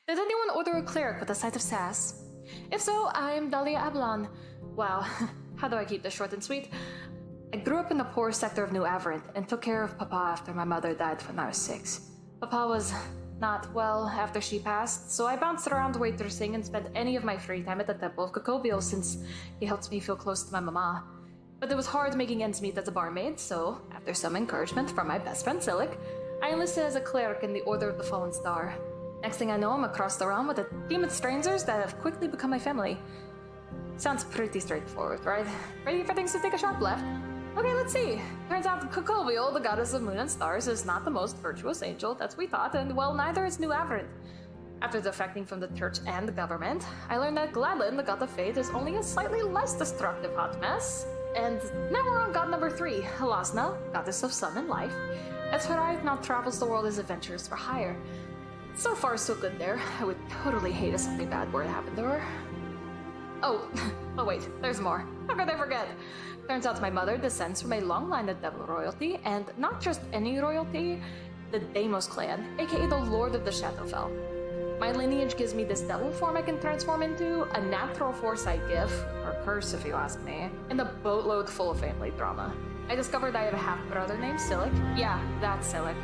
Did anyone order a cleric with a side of sass? If so, I'm Dahlia Avalon. Wow, how do I keep this short and sweet? I grew up in the poor sector of New Averant and took care of Papa after my mother died when I was 6. Papa was not well after she passed, so I bounced around waitressing and spent any of my free time at the Temple of Cocobio since he helped me feel close to my mama. But it was hard making ends meet as a barmaid, so after some encouragement from my best friend Silic, I enlisted as a cleric in the Order of the Fallen Star. Next thing I know, I'm across the realm with a team of strangers that have quickly become my family. Sounds pretty straightforward, right? Ready for things to take a sharp left? Okay, let's see. Turns out Cocobio, the goddess of moon and stars, is not the most virtuous angel that we thought, and well, neither is New Averant. After defecting from the church and the government, I learned that Gladlin, the god of fate, is only a slightly less destructive hot mess. And now we're on god number 3, Halasna, goddess of sun and life, as Horai now travels the world as adventurers for hire. So far, so good there. I would totally hate if something bad were to happen to her. Oh wait, there's more. How could I forget? Turns out my mother descends from a long line of devil royalty, and not just any royalty, the Deimos clan, aka the Lord of the Shadowfell. My lineage gives me this devil form I can transform into, a natural foresight gift, or curse if you ask me, and a boatload full of family drama. I discovered I have a half-brother named Silic. Yeah, that's Silic.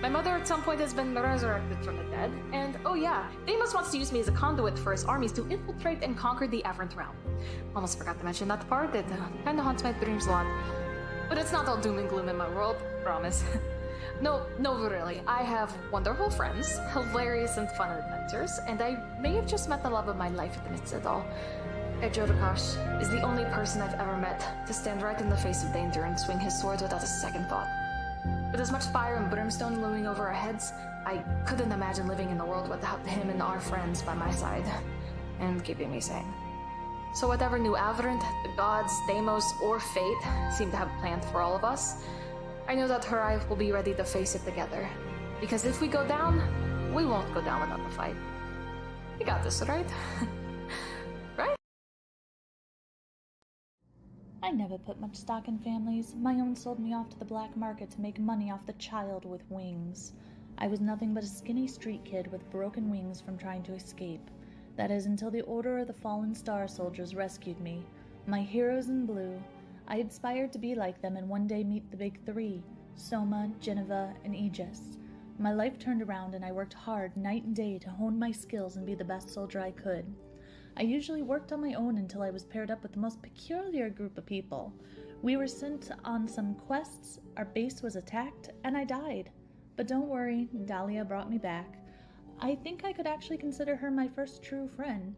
My mother at some point has been resurrected from the dead, and oh yeah, Deimos wants to use me as a conduit for his armies to infiltrate and conquer the Averant realm. Almost forgot to mention that part, it kinda haunts my dreams a lot. But it's not all doom and gloom in my world, promise. No, really, I have wonderful friends, hilarious and fun adventures, and I may have just met the love of my life amidst it all. Ejodakash is the only person I've ever met to stand right in the face of danger and swing his sword without a second thought. With as much fire and brimstone looming over our heads, I couldn't imagine living in a world without him and our friends by my side, and keeping me sane. So whatever New Averant, the gods, Deimos, or fate seem to have planned for all of us, I know that Horai will be ready to face it together. Because if we go down, we won't go down without the fight. We got this, right? Right? I never put much stock in families. My own sold me off to the black market to make money off the child with wings. I was nothing but a skinny street kid with broken wings from trying to escape. That is, until the Order of the Fallen Star Soldiers rescued me. My heroes in blue. I aspired to be like them and one day meet the big 3, Soma, Geneva, and Aegis. My life turned around and I worked hard night and day to hone my skills and be the best soldier I could. I usually worked on my own until I was paired up with the most peculiar group of people. We were sent on some quests, our base was attacked, and I died. But don't worry, Dahlia brought me back. I think I could actually consider her my first true friend.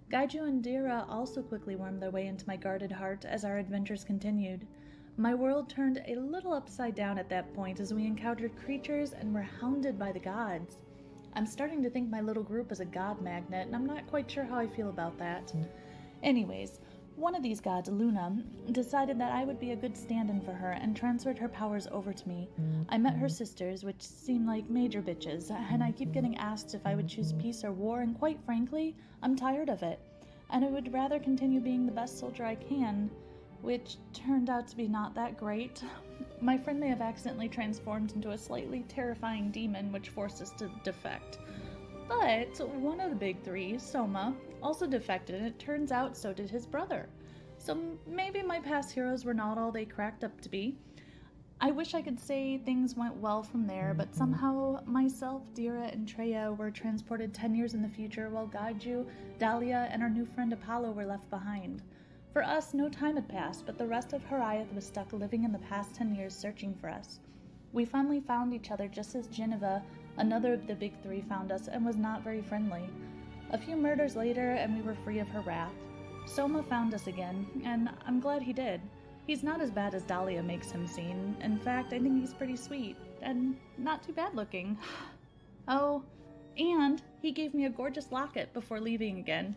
Gaiju and Dira also quickly wormed their way into my guarded heart as our adventures continued. My world turned a little upside down at that point as we encountered creatures and were hounded by the gods. I'm starting to think my little group is a god magnet, and I'm not quite sure how I feel about that. Anyways, one of these gods, Luna, decided that I would be a good stand-in for her and transferred her powers over to me. I met her sisters, which seem like major bitches, and I keep getting asked if I would choose peace or war, and quite frankly, I'm tired of it. And I would rather continue being the best soldier I can, which turned out to be not that great. My friend may have accidentally transformed into a slightly terrifying demon, which forced us to defect. But one of the big 3, Soma, also defected, and it turns out so did his brother. So maybe my past heroes were not all they cracked up to be. I wish I could say things went well from there, but somehow myself, Dira, and Treya were transported 10 years in the future, while Gaiju, Dahlia, and our new friend Apollo were left behind. For us, no time had passed, but the rest of Horiath was stuck living in the past 10 years searching for us. We finally found each other just as Geneva, another of the big 3, found us and was not very friendly. A few murders later, and we were free of her wrath. Soma found us again, and I'm glad he did. He's not as bad as Dahlia makes him seem. In fact, I think he's pretty sweet, and not too bad looking. Oh, and he gave me a gorgeous locket before leaving again.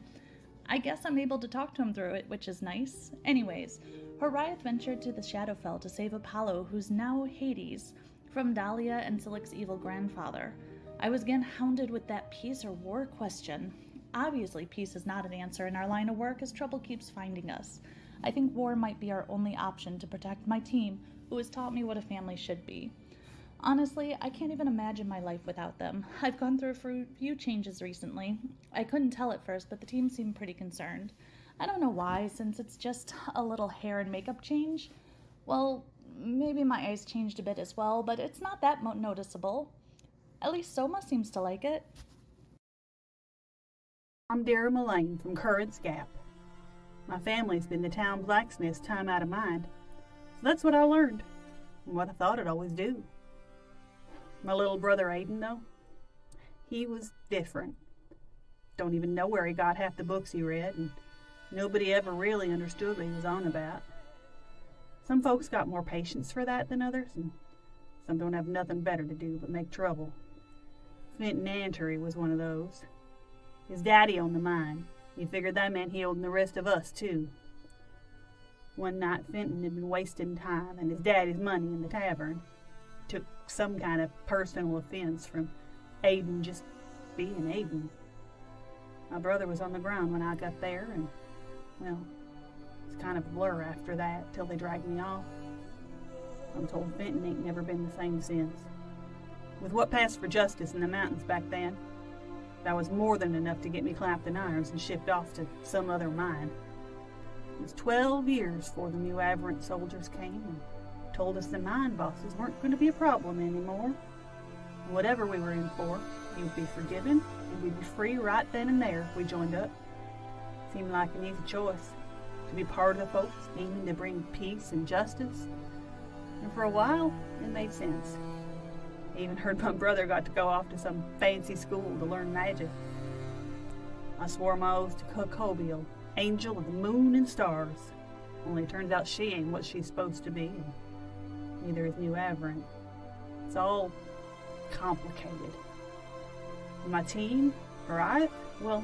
I guess I'm able to talk to him through it, which is nice. Anyways, Horiath ventured to the Shadowfell to save Apollo, who's now Hades, from Dahlia and Silic's evil grandfather. I was again hounded with that peace or war question. Obviously, peace is not an answer in our line of work as trouble keeps finding us. I think war might be our only option to protect my team, who has taught me what a family should be. Honestly, I can't even imagine my life without them. I've gone through a few changes recently. I couldn't tell at first, but the team seemed pretty concerned. I don't know why, since it's just a little hair and makeup change. Well, maybe my eyes changed a bit as well, but it's not that noticeable. At least Soma seems to like it. I'm Dara Mullane from Currants Gap. My family's been the town blacksmith's time out of mind, so that's what I learned, and what I thought I'd always do. My little brother Aiden, though, he was different. Don't even know where he got half the books he read, and nobody ever really understood what he was on about. Some folks got more patience for that than others, and some don't have nothing better to do but make trouble. Fenton Antery was one of those. His daddy owned the mine. He figured that meant he owned the rest of us, too. One night, Fenton had been wasting time and his daddy's money in the tavern. Took some kind of personal offense from Aiden just being Aiden. My brother was on the ground when I got there, and, well, it's kind of a blur after that till they dragged me off. I'm told Fenton ain't never been the same since. With what passed for justice in the mountains back then, that was more than enough to get me clapped in irons and shipped off to some other mine. It was 12 years before the New Aberrant soldiers came and told us the mine bosses weren't going to be a problem anymore. Whatever we were in for, we would be forgiven and we'd be free right then and there if we joined up. Seemed like an easy choice, to be part of the folks aiming to bring peace and justice. And for a while, it made sense. I even heard my brother got to go off to some fancy school to learn magic. I swore my oath to Kokobiel, angel of the moon and stars. Only it turns out she ain't what she's supposed to be, and neither is New Aberrant. It's all complicated. And my team, right? Well,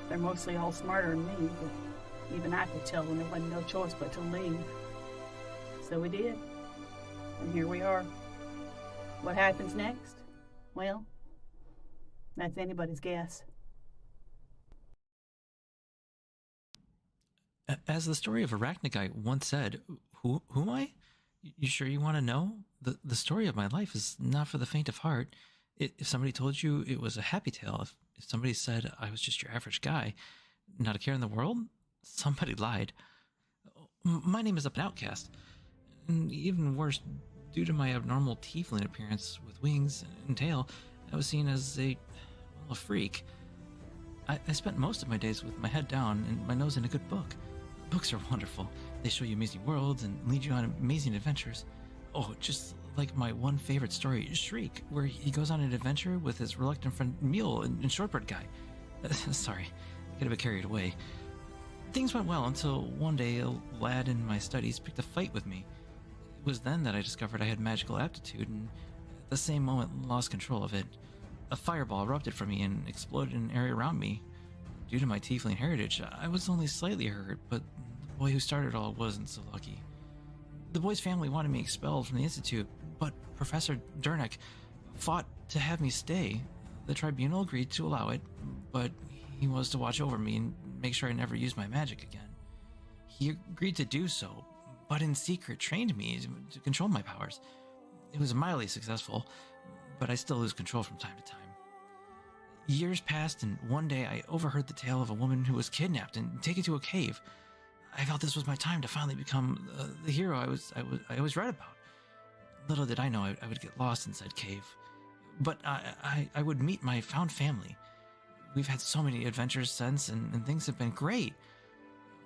they're mostly all smarter than me, but even I could tell when there wasn't no choice but to leave. So we did, and here we are. What happens next? Well, that's anybody's guess. As the story of Arachnaguy once said, who am I? You sure you want to know? The story of my life is not for the faint of heart. If somebody told you it was a happy tale, if somebody said I was just your average guy, not a care in the world, somebody lied. My name is an outcast. And even worse, due to my abnormal tiefling appearance with wings and tail, I was seen as a freak. I spent most of my days with my head down and my nose in a good book. Books are wonderful. They show you amazing worlds and lead you on amazing adventures. Oh, just like my one favorite story, Shriek, where he goes on an adventure with his reluctant friend Mule and Shortbread Guy. Sorry, I get a bit carried away. Things went well until one day a lad in my studies picked a fight with me. It was then that I discovered I had magical aptitude and at the same moment lost control of it. A fireball erupted from me and exploded in an area around me. Due to my tiefling heritage, I was only slightly hurt, but the boy who started it all wasn't so lucky. The boy's family wanted me expelled from the institute, but Professor Durnick fought to have me stay. The tribunal agreed to allow it, but he was to watch over me and make sure I never used my magic again. He agreed to do so, but in secret trained me to control my powers. It was mildly successful, but I still lose control from time to time. Years passed, and one day I overheard the tale of a woman who was kidnapped and taken to a cave. I felt this was my time to finally become the hero I always read about. Little did I know I would get lost inside cave, but I would meet my found family. We've had so many adventures since, and things have been great.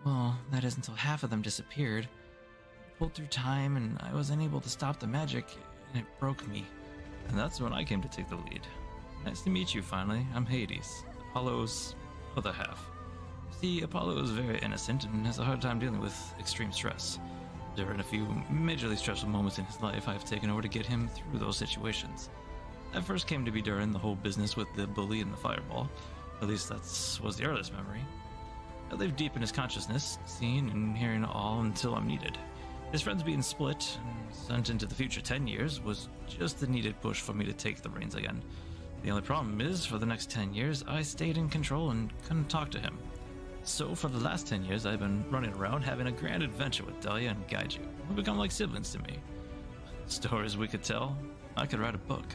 Well, that is until half of them disappeared. Pulled through time, and I was unable to stop the magic, and it broke me. And that's when I came to take the lead. Nice to meet you, finally. I'm Hades, Apollo's other half. See, Apollo is very innocent and has a hard time dealing with extreme stress. During a few majorly stressful moments in his life, I have taken over to get him through those situations. That first came to be during the whole business with the bully and the fireball. At least that was the earliest memory. I lived deep in his consciousness, seeing and hearing all until I'm needed. His friends being split and sent into the future 10 years was just the needed push for me to take the reins again. The only problem is, for the next 10 years, I stayed in control and couldn't talk to him. So for the last 10 years, I've been running around having a grand adventure with Dahlia and Gaiju, who become like siblings to me. Stories we could tell, I could write a book.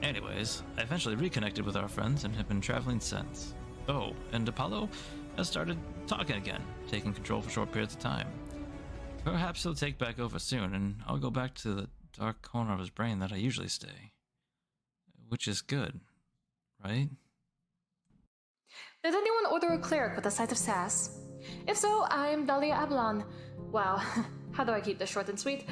Anyways, I eventually reconnected with our friends and have been traveling since. Oh, and Apollo has started talking again, taking control for short periods of time. Perhaps he'll take back over soon, and I'll go back to the dark corner of his brain that I usually stay. Which is good, right? Did anyone order a cleric with a side of sass? If so, I'm Dahlia. Wow, how do I keep this short and sweet?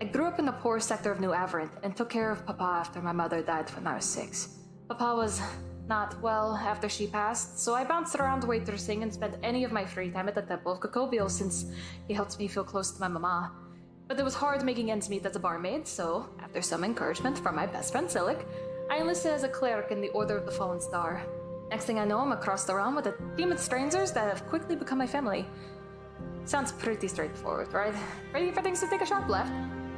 I grew up in the poor sector of New Averant and took care of Papa after my mother died when I was 6. Papa was not well after she passed, so I bounced around waitressing and spent any of my free time at the Temple of Cocobio since he helped me feel close to my mama. But it was hard making ends meet as a barmaid, so after some encouragement from my best friend Silic, I enlisted as a cleric in the Order of the Fallen Star. Next thing I know, I'm across the realm with a team of strangers that have quickly become my family. Sounds pretty straightforward, right? Ready for things to take a sharp left?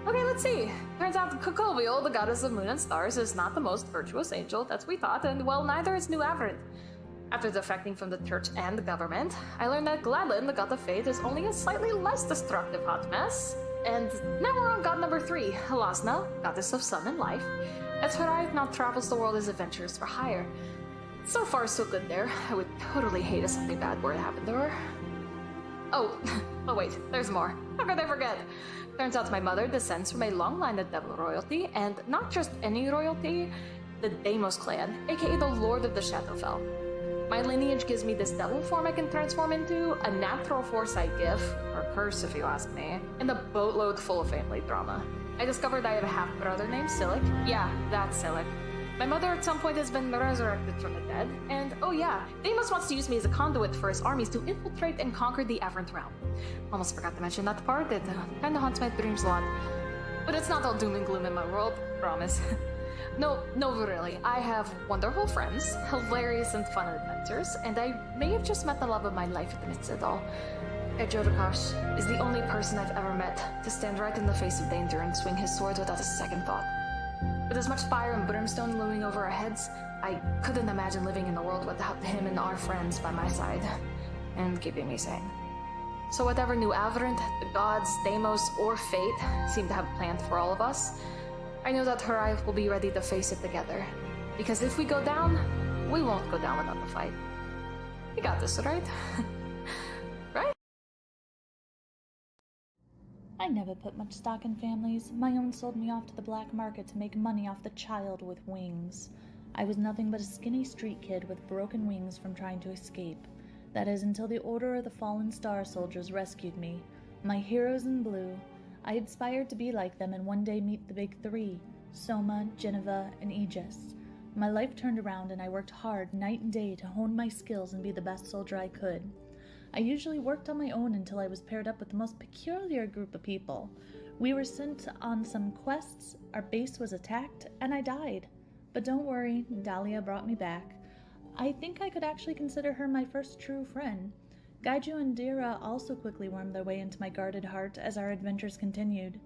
Okay, let's see. Turns out Cocovio, the goddess of moon and stars, is not the most virtuous angel that we thought, and well, neither is New Averant. After defecting from the church and the government, I learned that Gladlin, the god of fate, is only a slightly less destructive hot mess. And now we're on god number 3, Halasna, goddess of sun and life. As Horai now travels the world as adventurers for hire. So far, so good there. I would totally hate if something bad were to happen to her. Oh wait, there's more. How could I forget? Turns out my mother descends from a long line of devil royalty, and not just any royalty, the Deimos clan, aka the Lord of the Shadowfell. My lineage gives me this devil form I can transform into, a natural foresight gift, or curse if you ask me, and a boatload full of family drama. I discovered I have a half-brother named Silic. Yeah, that's Silic. My mother at some point has been resurrected from the dead, and oh yeah, Deimos wants to use me as a conduit for his armies to infiltrate and conquer the Averant realm. Almost forgot to mention that part, it kinda haunts my dreams a lot. But it's not all doom and gloom in my world, promise. No, really, I have wonderful friends, hilarious and fun adventures, and I may have just met the love of my life amidst it all. Ejodakash is the only person I've ever met to stand right in the face of danger and swing his sword without a second thought. With as much fire and brimstone looming over our heads, I couldn't imagine living in a world without him and our friends by my side, and keeping me sane. So whatever New Averant, the gods, Deimos, or fate seem to have planned for all of us, I know that Horai will be ready to face it together. Because if we go down, we won't go down without the fight. We got this, right? Right? I never put much stock in families. My own sold me off to the black market to make money off the child with wings. I was nothing but a skinny street kid with broken wings from trying to escape. That is, until the Order of the Fallen Star soldiers rescued me. My heroes in blue. I aspired to be like them and one day meet the big 3, Soma, Geneva, and Aegis. My life turned around and I worked hard night and day to hone my skills and be the best soldier I could. I usually worked on my own until I was paired up with the most peculiar group of people. We were sent on some quests, our base was attacked, and I died. But don't worry, Dahlia brought me back. I think I could actually consider her my first true friend. Gaiju and Dira also quickly wormed their way into my guarded heart as our adventures continued.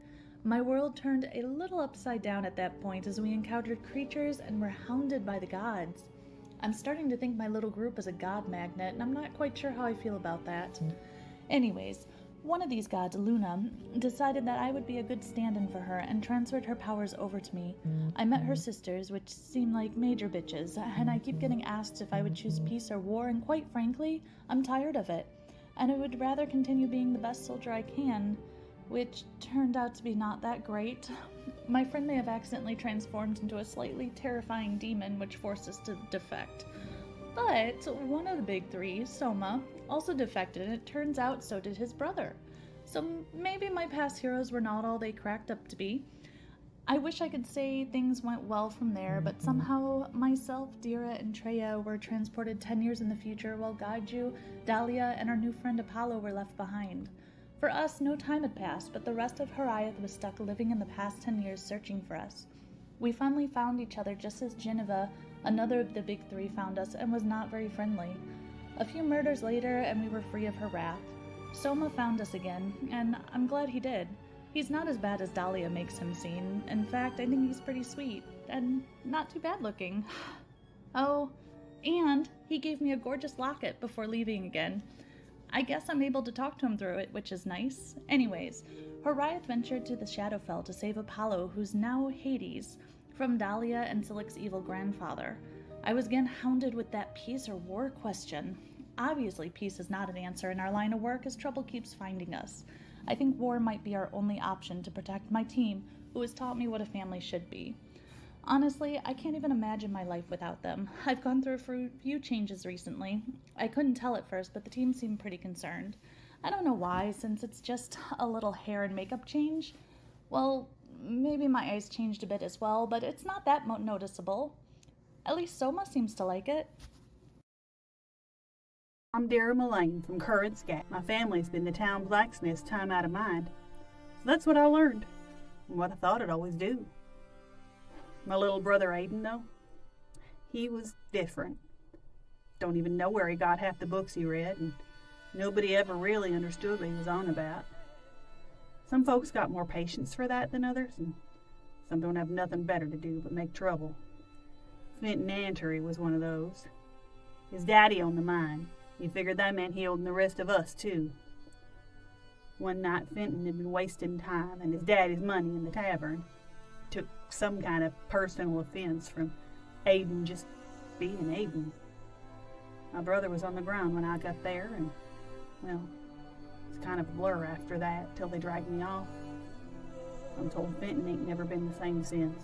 My world turned a little upside down at that point as we encountered creatures and were hounded by the gods. I'm starting to think my little group is a god magnet, and I'm not quite sure how I feel about that. Anyways, one of these gods, Luna, decided that I would be a good stand-in for her and transferred her powers over to me. I met her sisters, which seem like major bitches, and I keep getting asked if I would choose peace or war, and quite frankly, I'm tired of it. And I would rather continue being the best soldier I can, which turned out to be not that great. My friend may have accidentally transformed into a slightly terrifying demon, which forced us to defect. But one of the big 3, Soma, also defected, and it turns out so did his brother. So maybe my past heroes were not all they cracked up to be. I wish I could say things went well from there, but somehow myself, Dira, and Treya were transported 10 years in the future, while Gaiju, Dahlia, and our new friend Apollo were left behind. For us, no time had passed, but the rest of Horiath was stuck living in the past 10 years searching for us. We finally found each other just as Geneva, another of the big 3, found us and was not very friendly. A few murders later, and we were free of her wrath. Soma found us again, and I'm glad he did. He's not as bad as Dahlia makes him seem. In fact, I think he's pretty sweet, and not too bad looking. Oh, and he gave me a gorgeous locket before leaving again. I guess I'm able to talk to him through it, which is nice. Anyways, Horiath ventured to the Shadowfell to save Apollo, who's now Hades, from Dahlia and Silic's evil grandfather. I was again hounded with that peace or war question. Obviously, peace is not an answer in our line of work as trouble keeps finding us. I think war might be our only option to protect my team, who has taught me what a family should be. Honestly, I can't even imagine my life without them. I've gone through a few changes recently. I couldn't tell at first, but the team seemed pretty concerned. I don't know why, since it's just a little hair and makeup change. Well, maybe my eyes changed a bit as well, but it's not that noticeable. At least Soma seems to like it. I'm Dara Mullane from Currents Gap. My family's been the town blacksmith's time out of mind. So that's what I learned, and what I thought I'd always do. My little brother Aiden, though, he was different. Don't even know where he got half the books he read, and nobody ever really understood what he was on about. Some folks got more patience for that than others, and some don't have nothing better to do but make trouble. Fenton Antery was one of those. His daddy owned the mine. He figured that meant he owned the rest of us, too. One night, Fenton had been wasting time and his daddy's money in the tavern. Took some kind of personal offense from Aiden just being Aiden. My brother was on the ground when I got there, and, well, it's kind of a blur after that till they dragged me off. I'm told Fenton ain't never been the same since.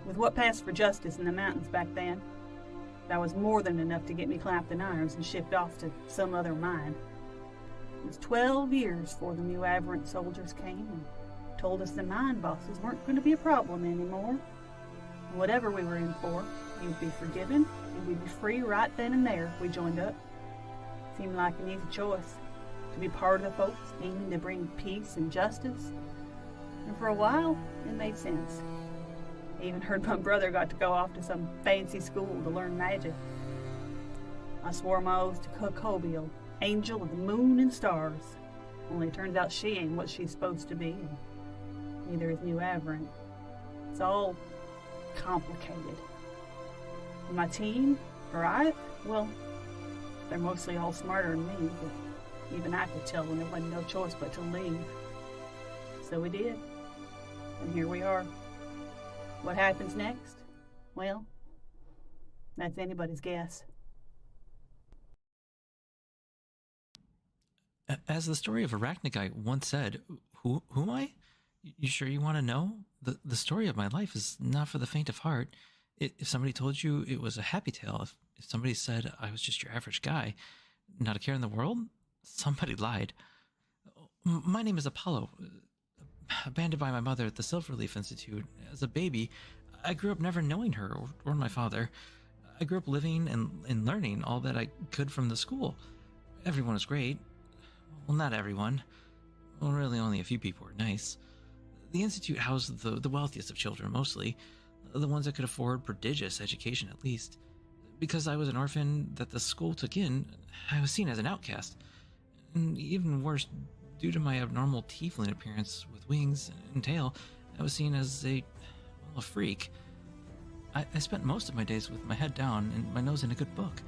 With what passed for justice in the mountains back then, that was more than enough to get me clapped in irons and shipped off to some other mine. It was 12 years before the new Averant soldiers came and told us the mine bosses weren't going to be a problem anymore. Whatever we were in for, you'd be forgiven and we'd be free right then and there if we joined up. Seemed like an easy choice, to be part of the folks aiming to bring peace and justice. And for a while, it made sense. I even heard my brother got to go off to some fancy school to learn magic. I swore my oath to Kokobiel, angel of the moon and stars. Only it turns out she ain't what she's supposed to be, and neither is New Averant. It's all complicated. And my team, right? Well, they're mostly all smarter than me, but even I could tell when there wasn't no choice but to leave. So we did, and here we are. What happens next? Well, that's anybody's guess. As the story of Arachnaguy once said, who am I? You sure you want to know? The story of my life is not for the faint of heart. If somebody told you it was a happy tale, if somebody said I was just your average guy, not a care in the world, somebody lied. My name is Apollo. Abandoned by my mother at the Silverleaf Institute. As a baby, I grew up never knowing her or my father. I grew up living and learning all that I could from the school. Everyone was great. Well, not everyone. Well, really only a few people were nice. The Institute housed the wealthiest of children, mostly. The ones that could afford prodigious education, at least. Because I was an orphan that the school took in, I was seen as an outcast. And even worse, due to my abnormal tiefling appearance with wings and tail, I was seen as a freak. I spent most of my days with my head down and my nose in a good book.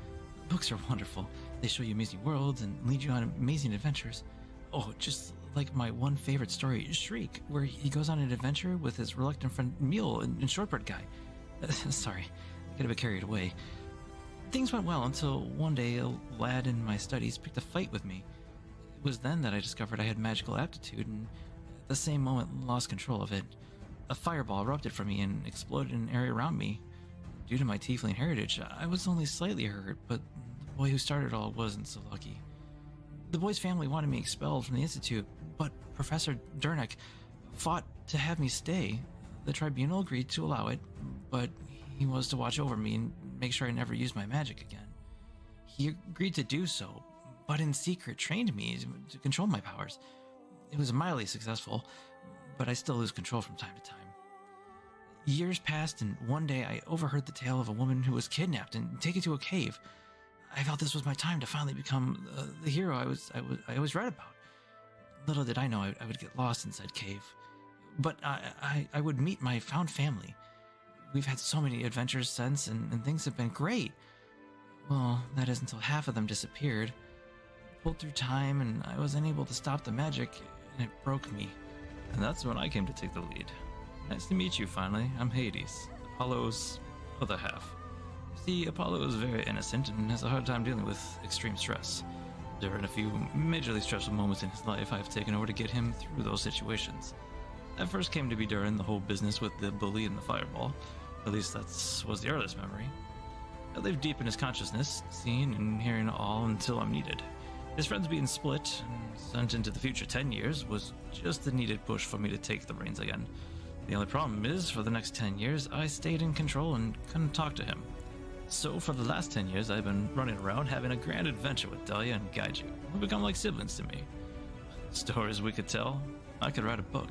Books are wonderful. They show you amazing worlds and lead you on amazing adventures. Oh, just like my one favorite story, Shriek, where he goes on an adventure with his reluctant friend Mule and Shortbread Guy. Sorry, I got a bit carried away. Things went well until one day a lad in my studies picked a fight with me. It was then that I discovered I had magical aptitude and at the same moment lost control of it. A fireball erupted from me and exploded in an area around me. Due to my tiefling heritage, I was only slightly hurt, but the boy who started it all wasn't so lucky. The boy's family wanted me expelled from the Institute, but Professor Durnick fought to have me stay. The tribunal agreed to allow it, but he was to watch over me and make sure I never used my magic again. He agreed to do so, but in secret trained me to control my powers. It was mildly successful, but I still lose control from time to time. Years passed, and one day I overheard the tale of a woman who was kidnapped and taken to a cave. I felt this was my time to finally become the hero I always read about. Little did I know I would get lost inside cave. But I would meet my found family. We've had so many adventures since, and things have been great. Well, that is until half of them disappeared. pulled through time, and I was unable to stop the magic, and it broke me. And that's when I came to take the lead. Nice to meet you, finally. I'm Hades, Apollo's other half. See, Apollo is very innocent and has a hard time dealing with extreme stress. During a few majorly stressful moments in his life, I've taken over to get him through those situations. That first came to be during the whole business with the bully and the fireball. At least that was the earliest memory. I lived deep in his consciousness, seeing and hearing all until I'm needed. His friends being split and sent into the future 10 years was just the needed push for me to take the reins again. The only problem is, for the next 10 years, I stayed in control and couldn't talk to him. So for the last 10 years, I've been running around having a grand adventure with Dahlia and Gaiju, who become like siblings to me. Stories we could tell. I could write a book.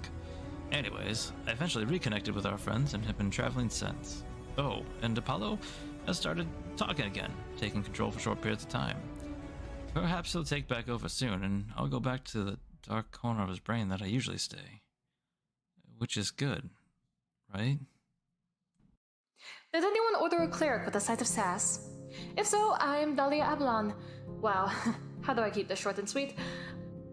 Anyways, I eventually reconnected with our friends and have been traveling since. Oh, and Apollo has started talking again, taking control for short periods of time. Perhaps he'll take back over soon, and I'll go back to the dark corner of his brain that I usually stay. Which is good, right? Did anyone order a cleric with a side of sass? If so, I'm Dahlia. Wow, how do I keep this short and sweet?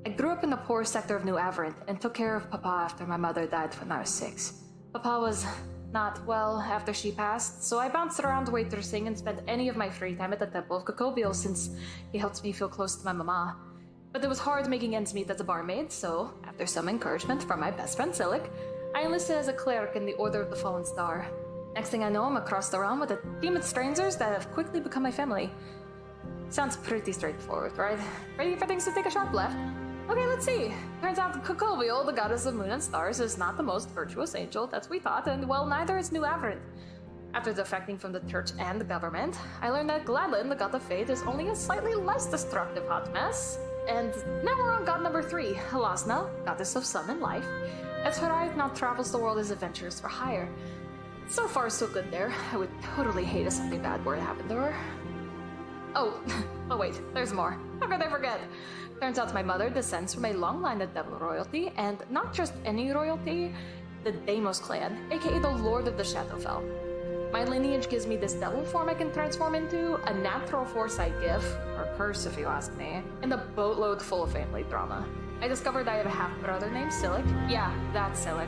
I grew up in the poor sector of New Averant and took care of Papa after my mother died when I was 6. Papa was not well after she passed, so I bounced around waitressing and spent any of my free time at the Temple of Cocobio since he helped me feel close to my mama. But it was hard making ends meet as a barmaid, so after some encouragement from my best friend Silic, I enlisted as a cleric in the Order of the Fallen Star. Next thing I know, I'm across the realm with a team of strangers that have quickly become my family. Sounds pretty straightforward, right? Ready for things to take a sharp left? Okay, let's see. Turns out Cocobio, the goddess of moon and stars, is not the most virtuous angel that we thought, and well, neither is New Averant. After defecting from the church and the government, I learned that Gladlin, the god of fate, is only a slightly less destructive hot mess. And now we're on god number 3, Halasna, goddess of sun and life. As Harai now travels the world as adventurers for hire. So far, so good there. I would totally hate if something bad were to happen to her. Oh wait, there's more. How could I forget? Turns out my mother descends from a long line of devil royalty, and not just any royalty, the Deimos clan, aka the Lord of the Shadowfell. My lineage gives me this devil form I can transform into, a natural foresight gift, or curse if you ask me, and a boatload full of family drama. I discovered I have a half-brother named Silic. Yeah, that's Silic.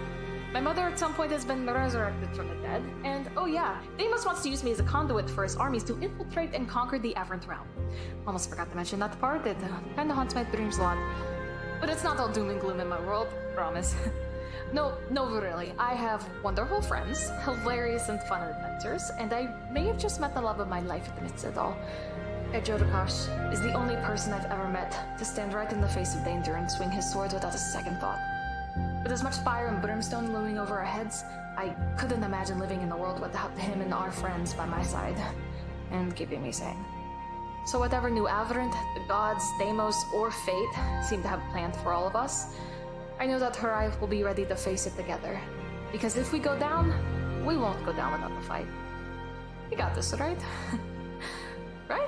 My mother at some point has been resurrected from the dead, and oh yeah, Deimos wants to use me as a conduit for his armies to infiltrate and conquer the Averant realm. Almost forgot to mention that part, it kinda haunts my dreams a lot. But it's not all doom and gloom in my world, promise. No, really, I have wonderful friends, hilarious and fun adventures, and I may have just met the love of my life amidst it all. Ejodakash is the only person I've ever met to stand right in the face of danger and swing his sword without a second thought. With as much fire and brimstone looming over our heads, I couldn't imagine living in a world without him and our friends by my side, and keeping me sane. So whatever New Averant, the gods, Deimos, or fate seem to have planned for all of us, I know that Harai will be ready to face it together. Because if we go down, we won't go down without the fight. You got this, right? Right?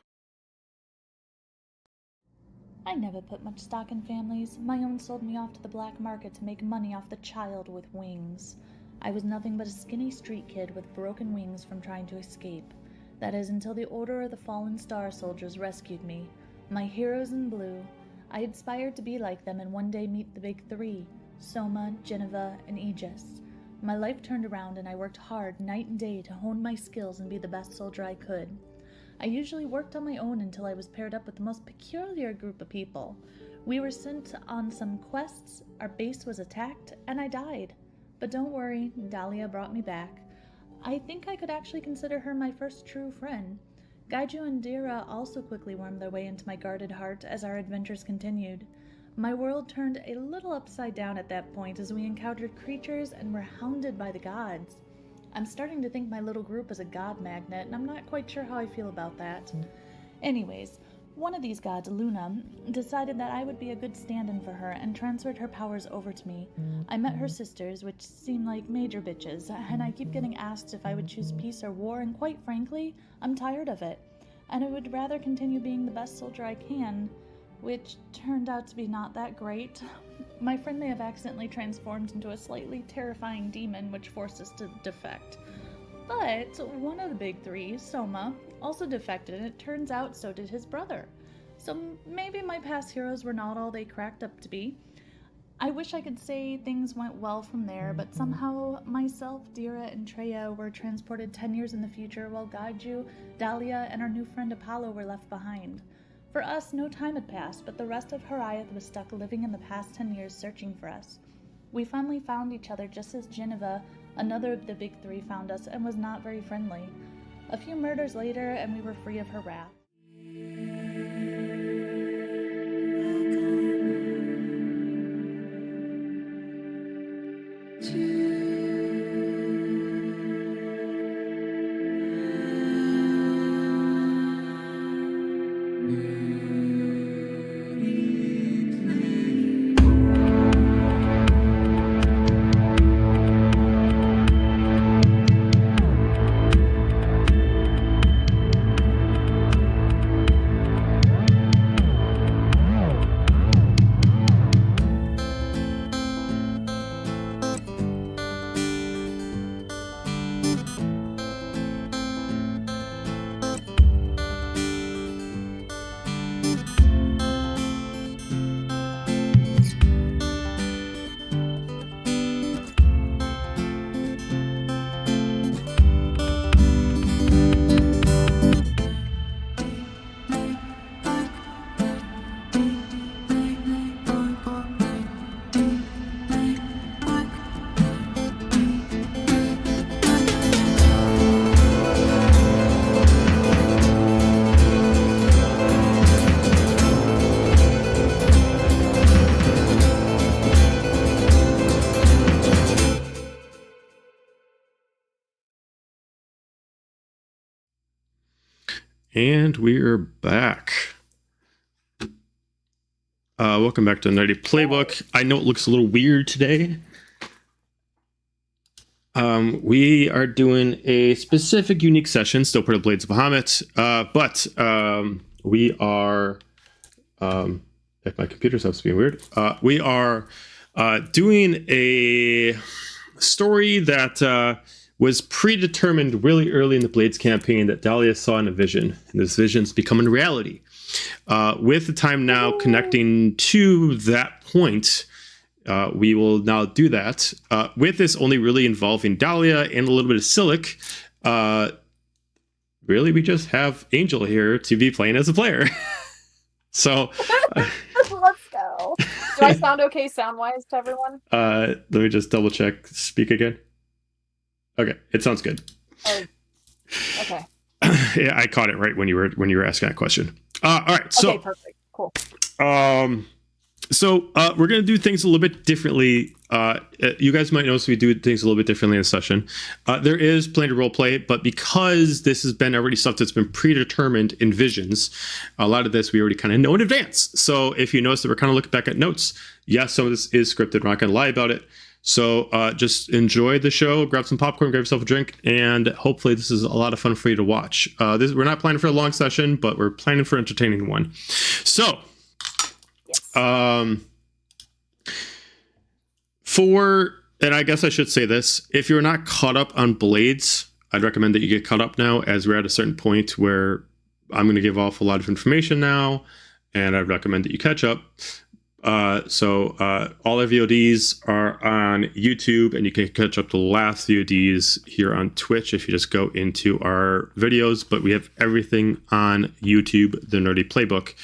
I never put much stock in families. My own sold me off to the black market to make money off the child with wings. I was nothing but a skinny street kid with broken wings from trying to escape. That is, until the Order of the Fallen Star soldiers rescued me. My heroes in blue. I aspired to be like them and one day meet the big 3, Soma, Geneva, and Aegis. My life turned around and I worked hard night and day to hone my skills and be the best soldier I could. I usually worked on my own until I was paired up with the most peculiar group of people. We were sent on some quests, our base was attacked, and I died. But don't worry, Dahlia brought me back. I think I could actually consider her my first true friend. Gaiju and Dira also quickly wormed their way into my guarded heart as our adventures continued. My world turned a little upside down at that point as we encountered creatures and were hounded by the gods. I'm starting to think my little group is a god magnet, and I'm not quite sure how I feel about that. Anyways, one of these gods, Luna, decided that I would be a good stand-in for her and transferred her powers over to me. I met her sisters, which seem like major bitches, and I keep getting asked if I would choose peace or war, and quite frankly, I'm tired of it. And I would rather continue being the best soldier I can, which turned out to be not that great. My friend may have accidentally transformed into a slightly terrifying demon, which forced us to defect. But one of the big 3, Soma, also defected, and it turns out so did his brother. So maybe my past heroes were not all they cracked up to be. I wish I could say things went well from there, but somehow myself, Dira, and Treya were transported 10 years in the future while Gaiju, Dahlia, and our new friend Apollo were left behind. For us, no time had passed, but the rest of Horiath was stuck living in the past 10 years searching for us. We finally found each other just as Geneva, another of the big three, found us and was not very friendly. A few murders later, and we were free of her wrath. And we're back. Welcome back to the Nerdy Playbook. I know it looks a little weird today. We are doing a specific, unique session, still part of Blades of Bahamut, but we are, if my computer stops being weird, we are doing a story that was predetermined really early in the Blades campaign that Dahlia saw in a vision, and this vision's becoming reality. With the time now connecting to that point, we will now do that. With this only really involving Dahlia and a little bit of Silic, really we just have Angel here to be playing as a player. So let's go. Do I sound okay sound-wise to everyone? Let me just double check. Speak again. Okay, it sounds good. Okay. Yeah, I caught it right when you were asking that question. All right, so okay, perfect, cool. So we're gonna do things a little bit differently. You guys might notice we do things a little bit differently in the session. There is plenty of role play, but because this has been already stuff that's been predetermined in visions, a lot of this we already kind of know in advance. So if you notice that we're kind of looking back at notes, yes, some of this is scripted. We're not gonna lie about it. So just enjoy the show, grab some popcorn, grab yourself a drink, and hopefully this is a lot of fun for you to watch. We're not planning for a long session, but we're planning for an entertaining one. So, Yes. And I guess I should say this, if you're not caught up on Blades, I'd recommend that you get caught up now, as we're at a certain point where I'm going to give off a lot of information now, and I'd recommend that you catch up. So all our VODs are on YouTube, and you can catch up to the last VODs here on Twitch if you just go into our videos, but we have everything on YouTube, the Nerdy Playbook.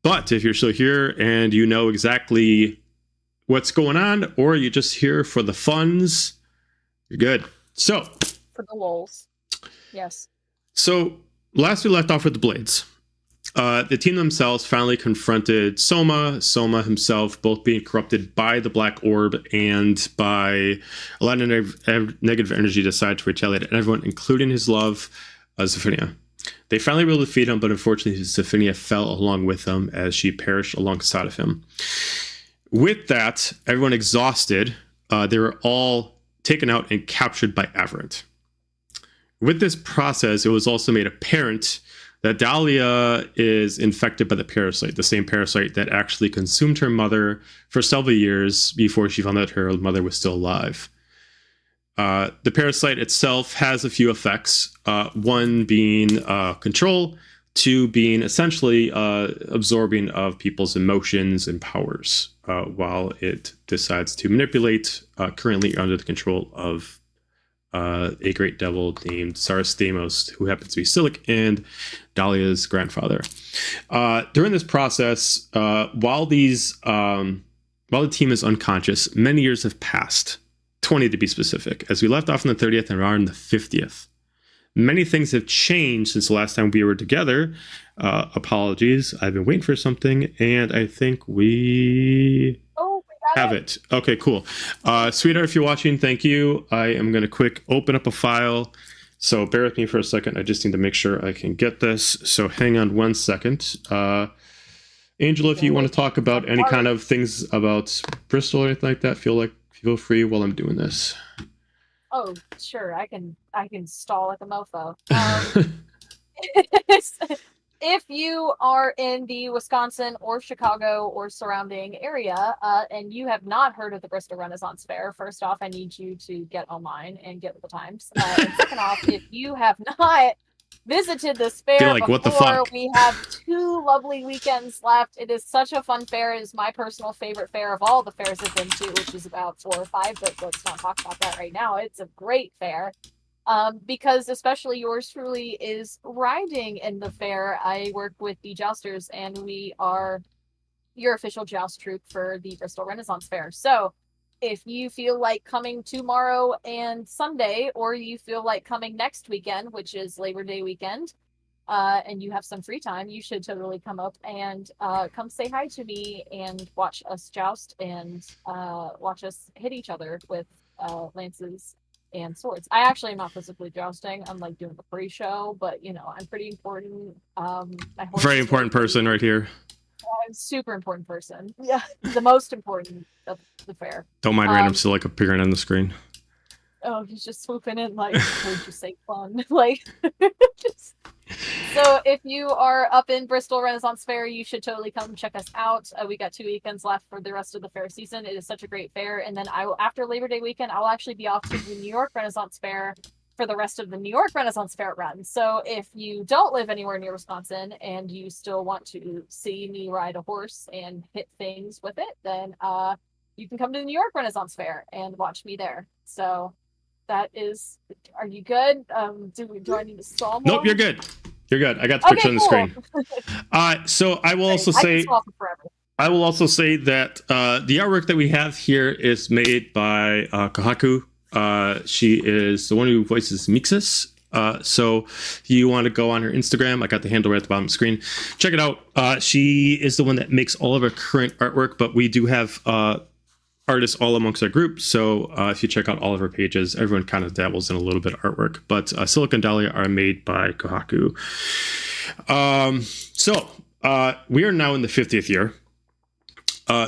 But if you're still here and you know exactly what's going on, or you're just here for the funs, you're good. So For the lols. Yes. So last we left off with the Blades. The team themselves finally confronted Soma himself, both being corrupted by the Black Orb and by a lot of negative energy, decided to retaliate at everyone, including his love, Zephynia. They finally were able to defeat him, but unfortunately Zephynia fell along with him as she perished alongside of him. With that, everyone exhausted, they were all taken out and captured by Aberrant. With this process, it was also made apparent that Dahlia is infected by the parasite, the same parasite that actually consumed her mother for several years before she found out her mother was still alive. The parasite itself has a few effects, one being control, to being essentially absorbing of people's emotions and powers while it decides to manipulate, currently under the control of a great devil named Sarastamos, who happens to be Silic and Dahlia's grandfather. During this process, while the team is unconscious, many years have passed, 20 to be specific, as we left off on the 30th and are in the 50th. Many things have changed since the last time we were together. Apologies, I've been waiting for something, and I think we have it. Okay, cool. Sweetheart, if you're watching, thank you. I am going to quick open up a file. So bear with me for a second. I just need to make sure I can get this. So hang on one second. Angela, if you want to talk about any kind of things about Bristol or anything like that, feel free while I'm doing this. Oh, sure. I can stall like a mofo. If you are in the Wisconsin or Chicago or surrounding area, and you have not heard of the Bristol Renaissance Fair, first off, I need you to get online and get with the times. And second off, if you have not visited this fair before, what the fuck? we have 2 lovely weekends left. It is such a fun fair. It is my personal favorite fair of all the fairs I've been to, which is about 4 or 5, but let's not talk about that right now. It's a great fair. Because especially yours truly is riding in the fair. I work with the Jousters, and we are your official joust troupe for the Bristol Renaissance Fair. So if you feel like coming tomorrow and Sunday, or you feel like coming next weekend, which is Labor Day weekend, and you have some free time, you should totally come up and come say hi to me and watch us joust and watch us hit each other with lances and swords. I actually am not physically jousting. I'm like doing the pre-show, but I'm pretty important. My horse Very important person right here. I'm a super important person. Yeah, the most important of the fair. Don't mind random Silic appearing on the screen. Oh, he's just swooping in like, would you say fun? Like, just... So if you are up in Bristol Renaissance Fair, you should totally come check us out. We got 2 weekends left for the rest of the fair season. It is such a great fair. And then after Labor Day weekend, I'll actually be off to the New York Renaissance Fair for the rest of the New York Renaissance Fair run. So if you don't live anywhere near Wisconsin and you still want to see me ride a horse and hit things with it, then you can come to the New York Renaissance Fair and watch me there. So that is, are you good? Do I need to stall more? Nope, you're good. You're good. I got the picture on the screen. So I will also say, that the artwork that we have here is made by Kohaku. She is the one who voices Mixus. So if you want to go on her Instagram, I got the handle right at the bottom of the screen. Check it out. She is the one that makes all of our current artwork, but we do have artists all amongst our group. So if you check out all of our pages, everyone kind of dabbles in a little bit of artwork. But Silic and Dahlia are made by Kohaku. So we are now in the 50th year.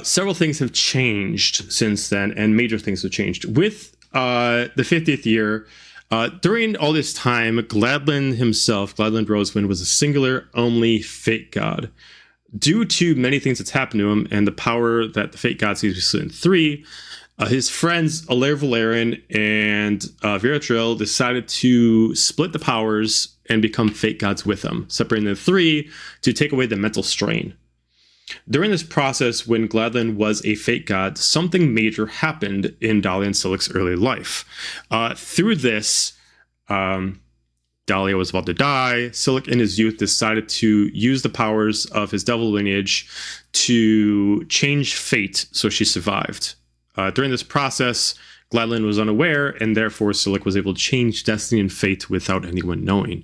Several things have changed since then, and major things have changed. With the 50th year, during all this time, Gladland himself, Gladland Rosewind, was a singular only fate god. Due to many things that's happened to him and the power that the fate god sees in 3, his friends Alair Valerian and Veratril decided to split the powers and become fate gods with him, separating the 3 to take away the mental strain. During this process, when Gladland was a fate god, something major happened in Dahlia and Silic's early life. Through this, Dahlia was about to die. Silic in his youth decided to use the powers of his devil lineage to change fate so she survived. During this process, Gladland was unaware, and therefore Silic was able to change destiny and fate without anyone knowing.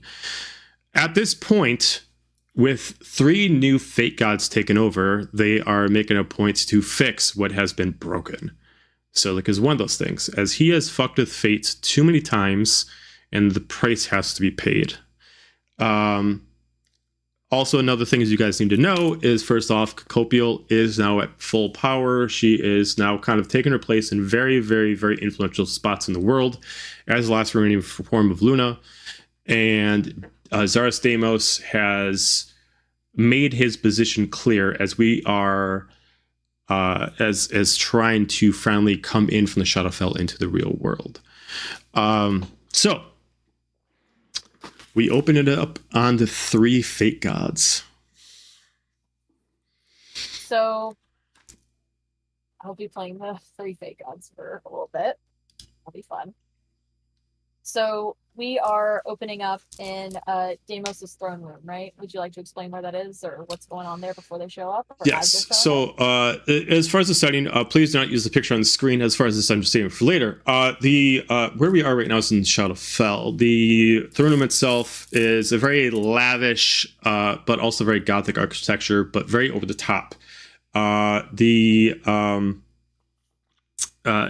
At this point, with 3 new fate gods taken over, they are making a point to fix what has been broken. Silic is one of those things, as he has fucked with fate too many times, and the price has to be paid. Also, another thing is you guys need to know is, first off, Copial is now at full power. She is now kind of taking her place in very, very, very influential spots in the world as the last remaining form of Luna. And Zarastamos has made his position clear as we are as trying to finally come in from the Shadowfell into the real world. So We open it up on the 3 fate gods. So I'll be playing the 3 fate gods for a little bit. That'll be fun. So we are opening up in Deimos' throne room, right? Would you like to explain where that is or what's going on there before they show up? Or Yes. So as far as the setting, please do not use the picture on the screen. As far as this, I'm just saving for later. Where we are right now is in Shadowfell. The throne room itself is a very lavish, but also very gothic architecture, but very over the top.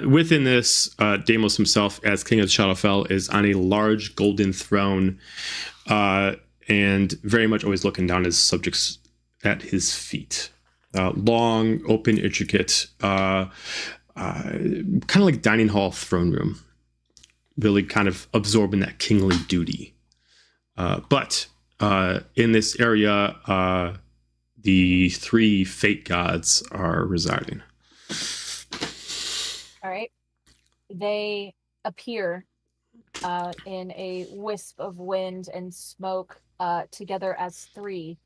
Within this, Deimos himself, as King of Shadowfell, is on a large golden throne, and very much always looking down his subjects at his feet. Long, open, intricate, kind of like dining hall throne room, really kind of absorbing that kingly duty. But in this area, the 3 fate gods are residing. All right. They appear in a wisp of wind and smoke together as 3,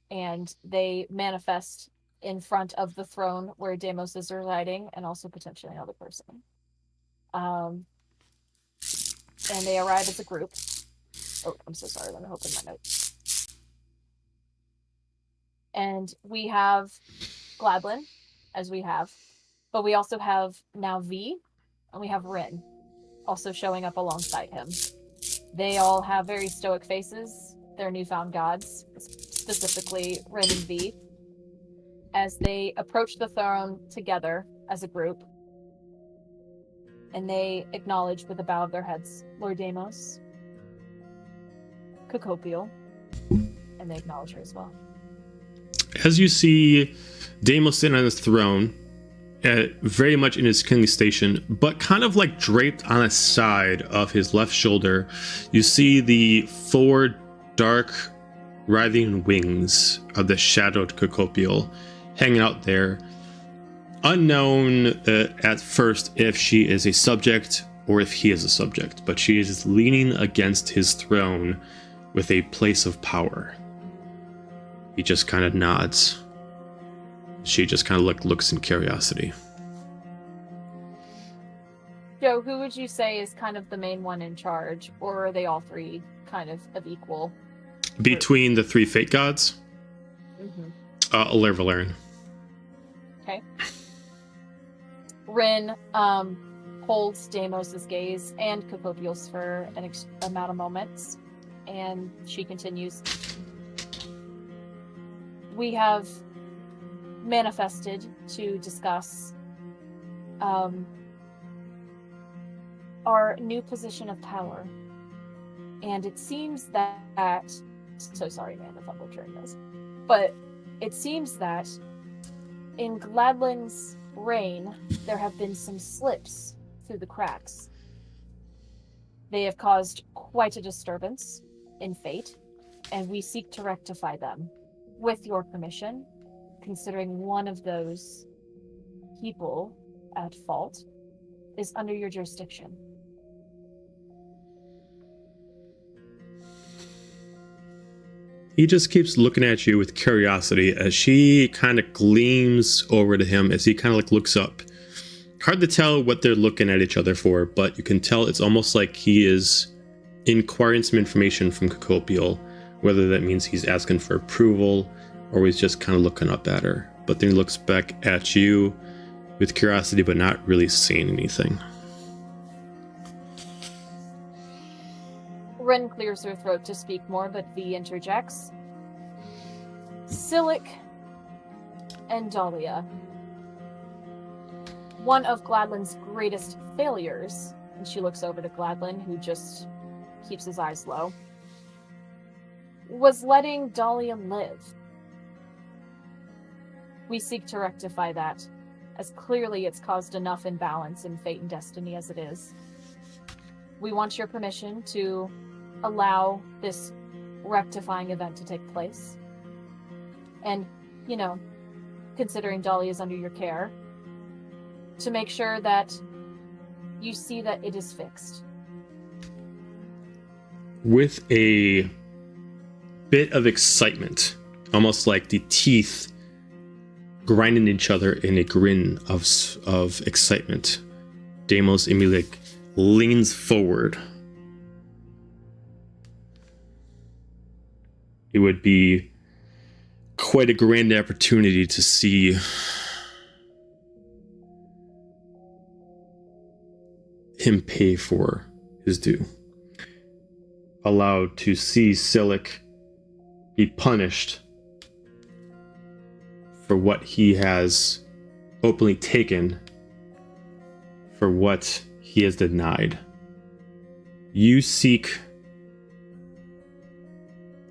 and they manifest in front of the throne where Deimos is residing, and also potentially another person. And they arrive as a group. Oh, I'm so sorry. Let me open my notes. And we have Gladlin, as we have. But we also have now V, and we have Rin also showing up alongside him. They all have very stoic faces. They're newfound gods, specifically Rin and V, as they approach the throne together as a group. And they acknowledge with a bow of their heads Lord Deimos, Cocopial, and they acknowledge her as well. As you see Deimos sitting on his throne, very much in his kingly station, but kind of like draped on the side of his left shoulder, you see the 4 dark, writhing wings of the shadowed Cocopial hanging out there. Unknown at first if she is a subject or if he is a subject, but she is leaning against his throne with a place of power. He just kind of nods. She just kind of looks in curiosity. Joe, who would you say is kind of the main one in charge, or are they all 3 kind of equal? Between the 3 fate gods? Mm-hmm. Alair Valerian. Okay. Rin holds Deimos' gaze and Cocopial's for an amount of moments, and she continues. We have manifested to discuss our new position of power, and it seems that so sorry, man, if I'm butchering this, but it seems that in Gladlin's reign there have been some slips through the cracks. They have caused quite a disturbance in fate, and we seek to rectify them with your permission, considering one of those people at fault is under your jurisdiction. He just keeps looking at you with curiosity as she kind of gleams over to him as he kind of looks up. Hard to tell what they're looking at each other for, but you can tell it's almost like he is inquiring some information from Cocopial, whether that means he's asking for approval or he's just kind of looking up at her. But then he looks back at you with curiosity, but not really saying anything. Ren clears her throat to speak more, but V interjects. Silic and Dahlia. One of Gladlin's greatest failures, and she looks over to Gladlin, who just keeps his eyes low, was letting Dahlia live. We seek to rectify that, as clearly it's caused enough imbalance in fate and destiny as it is. We want your permission to allow this rectifying event to take place. And, you know, considering Dahlia is under your care, to make sure that you see that it is fixed. with a bit of excitement, almost like the teeth grinding each other in a grin of excitement. Deimos immediately leans forward. It would be quite a grand opportunity to see him pay for his due. Allowed to see Silic be punished for what he has openly taken, for what he has denied. You seek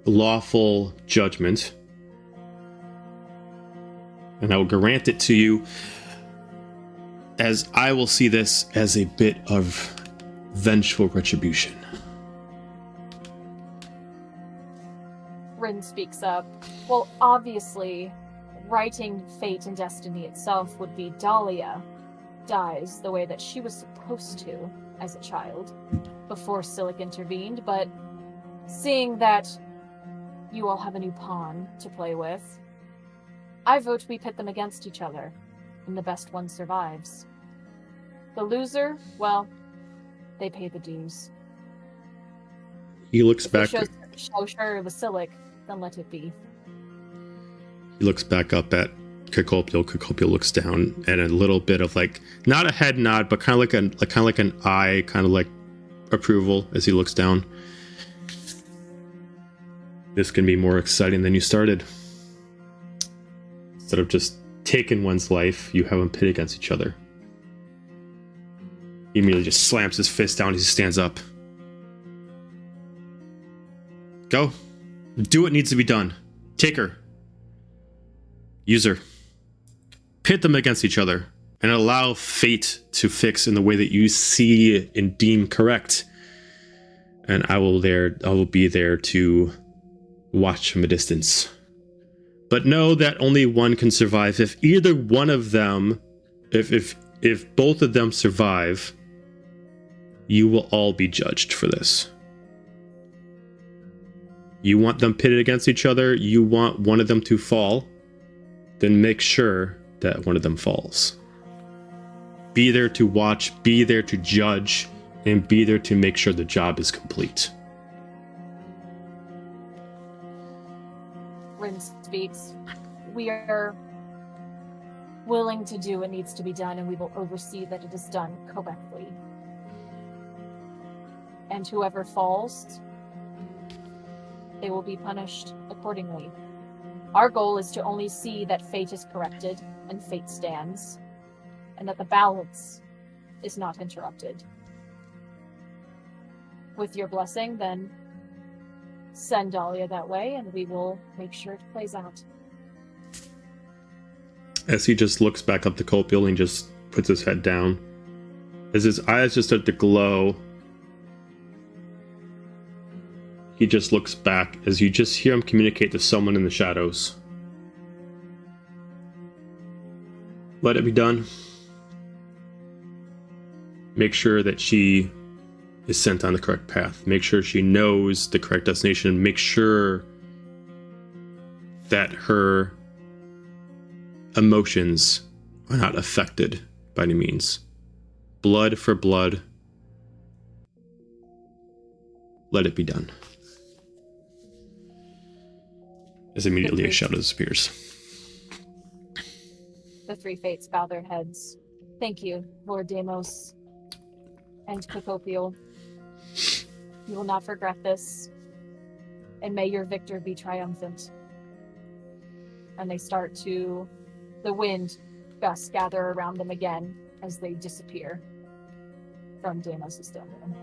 lawful judgment, and I will grant it to you, as I will see this as a bit of vengeful retribution. Rin speaks up. Well, obviously, writing fate and destiny itself would be Dahlia dies the way that she was supposed to as a child before Silic intervened, but seeing that you all have a new pawn to play with, I vote we pit them against each other, and the best one survives. The loser, well, they pay the dues. He looks back. Show sure it was Silic, then let it be. He looks back up at Cacopio. Cacopio looks down, and a little bit of like, not a head nod, but kind of like an eye, kind of like approval as he looks down. This can be more exciting than you started. Instead of just taking one's life, you have them pit against each other. He immediately just slams his fist down as he stands up. Go. Do what needs to be done. Take her. Use her. Pit them against each other and allow fate to fix in the way that you see and deem correct. And I will be there to watch from a distance. But know that only one can survive. If either one of them, if both of them survive, you will all be judged for this. You want them pitted against each other, you want one of them to fall, then make sure that one of them falls. Be there to watch, be there to judge, and be there to make sure the job is complete. Rin speaks. We are willing to do what needs to be done, and we will oversee that it is done correctly. And whoever falls, they will be punished accordingly. Our goal is to only see that fate is corrected and fate stands, and that the balance is not interrupted. With your blessing, then send Dahlia that way, and we will make sure it plays out. As he just looks back up the Copial and just puts his head down, as his eyes just start to glow, he just looks back as you just hear him communicate to someone in the shadows. Let it be done. Make sure that she is sent on the correct path. Make sure she knows the correct destination. Make sure that her emotions are not affected by any means. Blood for blood. Let it be done. As immediately a shadow disappears. The three fates bow their heads. Thank you, Lord Deimos and Cacopio. You will not regret this, and may your victor be triumphant. And they start to, the wind gusts gather around them again as they disappear from Deimos' stone room.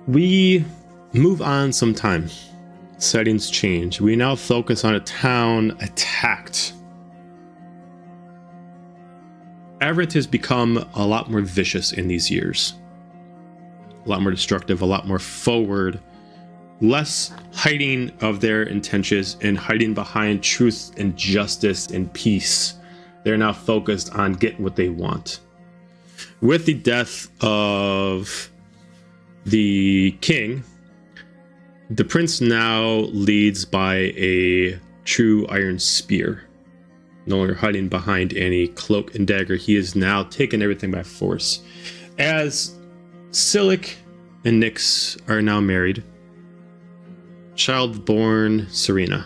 We move on some time. Settings change. We now focus on a town attacked. Everett has become a lot more vicious in these years. A lot more destructive, a lot more forward. Less hiding of their intentions and hiding behind truth and justice and peace. They're now focused on getting what they want. With the death of the king, the prince now leads by a true iron spear. No longer hiding behind any cloak and dagger, he is now taking everything by force. As Silic and Nyx are now married, child-born Serena.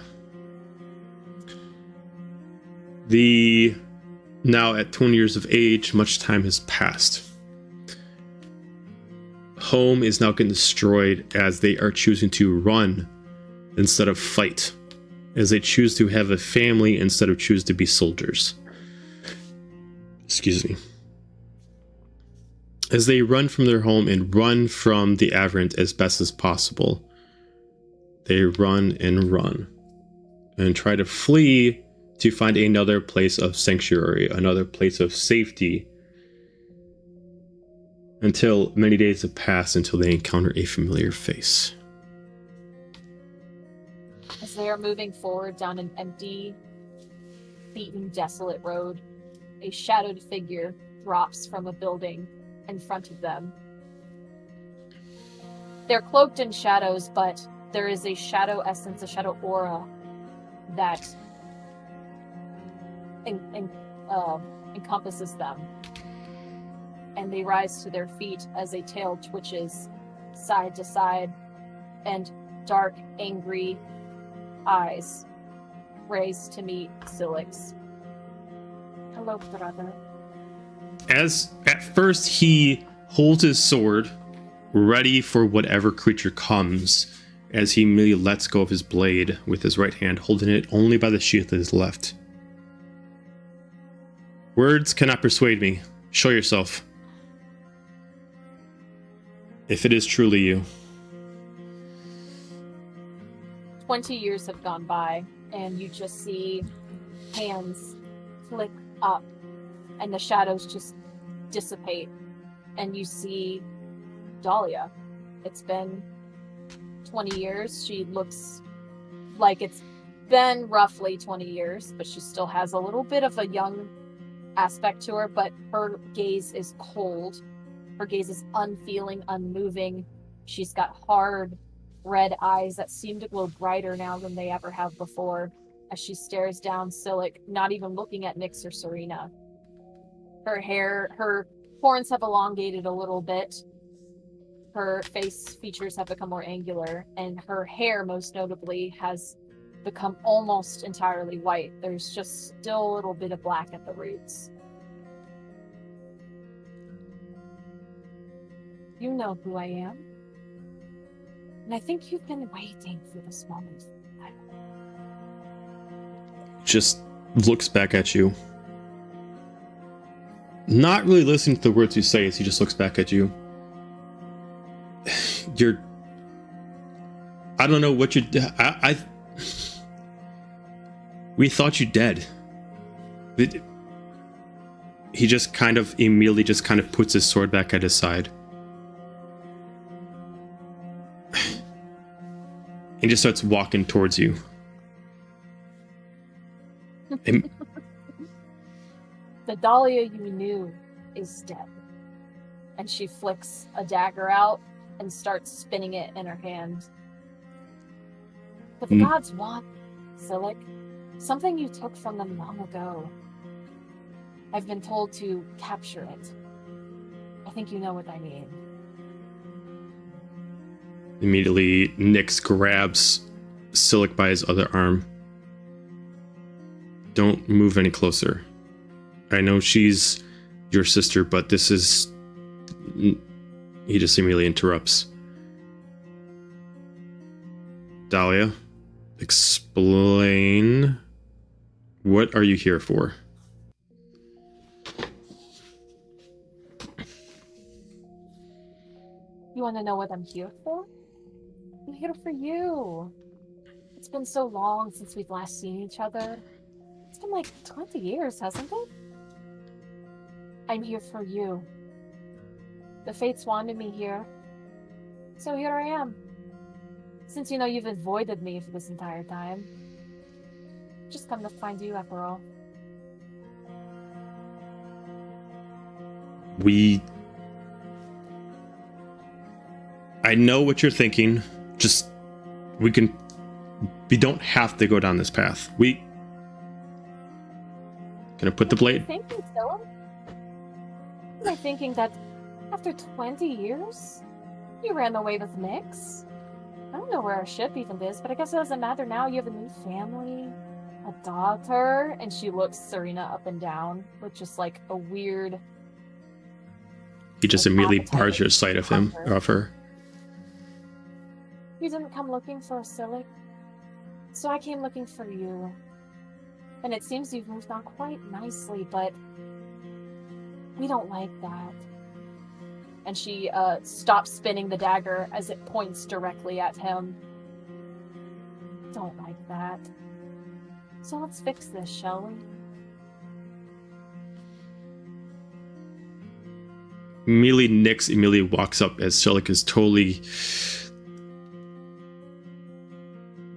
Now at 20 years of age, much time has passed. Home is now getting destroyed as they are choosing to run instead of fight, as they choose to have a family instead of choose to be soldiers. Excuse me. As they run from their home and run from the Aberrant as best as possible, they run and try to flee to find another place of sanctuary, another place of safety, until many days have passed until they encounter a familiar face. As they are moving forward down an empty, beaten, desolate road, a shadowed figure drops from a building in front of them. They're cloaked in shadows, but there is a shadow essence, a shadow aura that encompasses them. And they rise to their feet as a tail twitches side to side, and dark, angry eyes raise to meet Silic's. Hello, brother. As at first he holds his sword, ready for whatever creature comes, as he immediately lets go of his blade with his right hand, holding it only by the sheath of his left. Words cannot persuade me. Show yourself. If it is truly you. 20 years have gone by, and you just see hands flick up, and the shadows just dissipate, and you see Dahlia. It's been 20 years. She looks like it's been roughly 20 years, but she still has a little bit of a young aspect to her, but her gaze is cold. Her gaze is unfeeling, unmoving. She's got hard, red eyes that seem to glow brighter now than they ever have before, as she stares down Silic, not even looking at Nyx or Serena. Her horns have elongated a little bit. Her face features have become more angular, and her hair, most notably, has become almost entirely white. There's just still a little bit of black at the roots. You know who I am. And I think you've been waiting for this moment. Just looks back at you. Not really listening to the words you say as he just looks back at you. I don't know what you're... We thought you dead. He just kind of immediately just kind of puts his sword back at his side. And just starts walking towards you. The Dahlia you knew is dead. And she flicks a dagger out and starts spinning it in her hand. But the gods want, Silic, something you took from them long ago. I've been told to capture it. I think you know what I mean. Immediately, Nyx grabs Silic by his other arm. Don't move any closer. I know she's your sister, but this is... He just immediately interrupts. Dahlia, explain. What are you here for? You want to know what I'm here for? I'm here for you. It's been so long since we've last seen each other. It's been like 20 years, hasn't it? I'm here for you. The fates wanted me here. So here I am. Since you know you've avoided me for this entire time. Just come to find you after all. I know what you're thinking. Just, we don't have to go down this path. Can I put the blade? Thinking, Philip? Am I thinking that after 20 years, you ran away with Nix? I don't know where our ship even is, but I guess it doesn't matter now. You have a new family, a daughter, and she looks Serena up and down with just like a weird. He just immediately bars your sight of him, of her. You didn't come looking for a Silic, so I came looking for you. And it seems you've moved on quite nicely, but we don't like that. And she stops spinning the dagger as it points directly at him. Don't like that. So let's fix this, shall we? Nix immediately walks up as Silic is totally